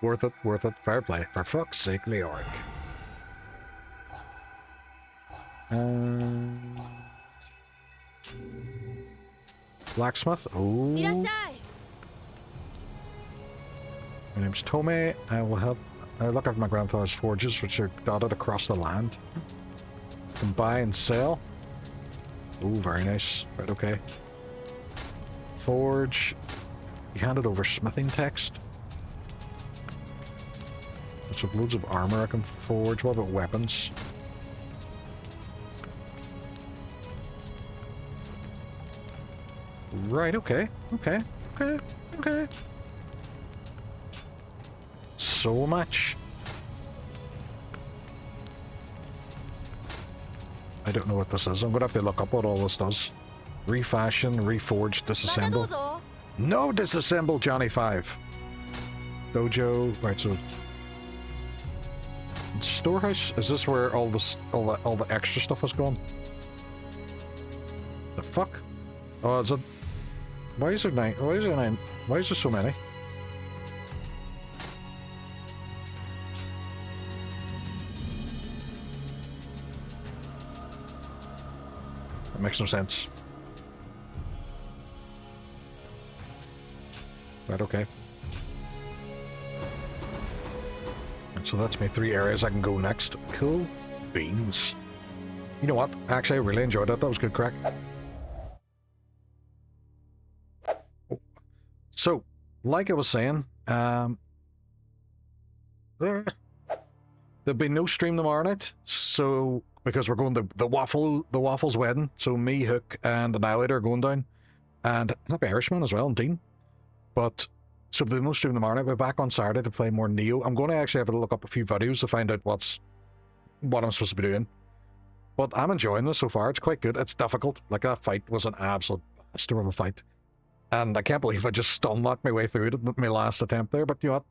Worth it. Worth it. Fair play. For fuck's sake, Leoric. Blacksmith. Oh. My name's Tomei. I will help. I look after my grandfather's forges, which are dotted across the land. Can buy and sell. Oh, very nice. Right, okay. Forge. You handed over smithing text. Which have loads of armor I can forge. What about weapons? Right, okay. Okay. So much. I don't know what this is. I'm gonna have to look up what all this does. Refashion, reforge, disassemble. No disassemble, Johnny 5. Dojo. Right, so storehouse. Is this where all the extra stuff has gone? The fuck? Oh, is it? Why is there 9? Why is there 9? Why is there so many? That makes no sense. Right, okay. And so that's my 3 areas I can go next. Cool beans. You know what? Actually, I really enjoyed that. That was good crack. So, like I was saying, there'll be no stream tomorrow night. So, because we're going to the Waffles wedding. So me, Hook, and Annihilator are going down, and Happy Irishman as well, and Dean. But so there'll be no stream tomorrow night. We're back on Saturday to play more Nioh. I'm going to actually have to look up a few videos to find out what I'm supposed to be doing. But I'm enjoying this so far. It's quite good. It's difficult. Like, that fight was an absolute bastard of a fight. And I can't believe I just stun-locked my way through it at my last attempt there, but you know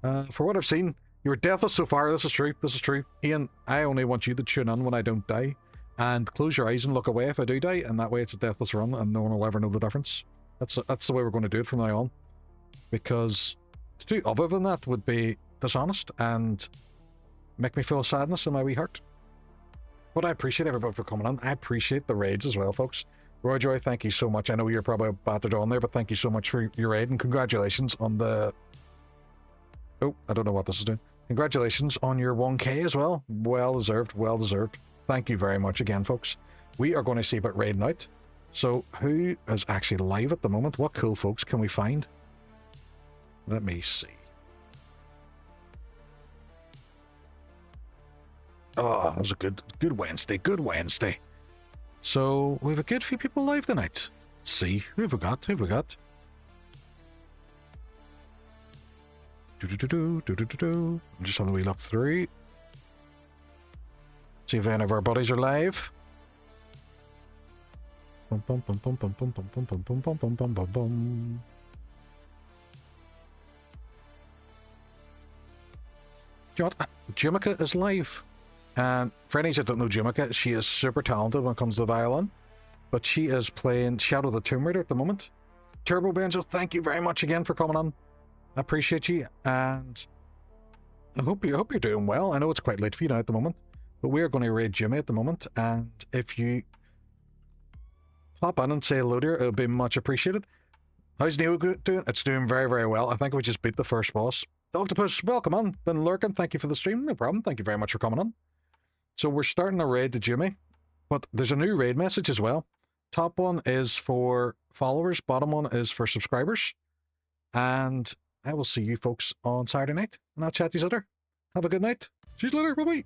what? For what I've seen, you were deathless so far. This is true. This is true. Ian, I only want you to tune in when I don't die. And close your eyes and look away if I do die, and that way it's a deathless run, and no one will ever know the difference. That's the way we're going to do it from now on. Because to do other than that would be dishonest and make me feel sadness in my wee heart. But I appreciate everybody for coming on. I appreciate the raids as well, folks. Royjoy, thank you so much. I know you're probably battered on there, but thank you so much for your raid, and congratulations on the... Oh, I don't know what this is doing. Congratulations on your 1K as well. Well deserved, well deserved. Thank you very much again, folks. We are going to see about raiding out. So, who is actually live at the moment? What cool folks can we find? Let me see. Oh, that was a good Wednesday. Good Wednesday. So, we have a good few people live tonight. Let's see. Who have we got? Who have we got? I'm just having a wee look through. See if any of our buddies are live. Bum, bum, bum, bum, bum, bum, bum, bum, bum, bum, bum, bum, bum, bum. You know what? Jimika is live. And for any that don't know Jimika, she is super talented when it comes to the violin. But she is playing Shadow the Tomb Raider at the moment. Turbo Banjo, thank you very much again for coming on. I appreciate you, and I hope you're doing well. I know it's quite late for you now at the moment, but we are going to raid Jimmy at the moment, and if you pop in and say hello to her, it'll be much appreciated. How's Nioh doing? It's doing very, very well. I think we just beat the first boss. Octopus, welcome on. Been lurking. Thank you for the stream. No problem. Thank you very much for coming on. So we're starting a raid to Jimmy, but there's a new raid message as well. Top one is for followers, bottom one is for subscribers, and I will see you folks on Saturday night, and I'll chat to you later. Have a good night. See you later. Bye-bye.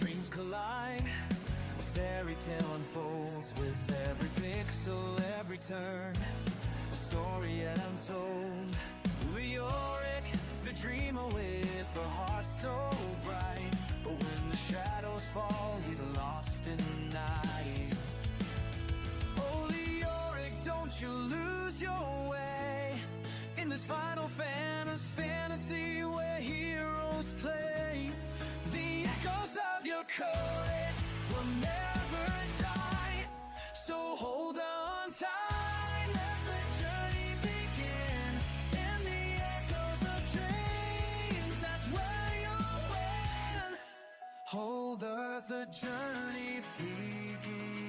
Dreams collide, a fairy tale unfolds with every pixel, every turn, a story yet untold. Leoric, the dreamer with a heart so bright, but when the shadows fall, he's lost in the night. Oh, Leoric, don't you lose your way in this final fantasy where heroes play. The echoes of your courage will never die, so hold on tight, let the journey begin. In the echoes of dreams, that's where you'll win. Hold the journey begins.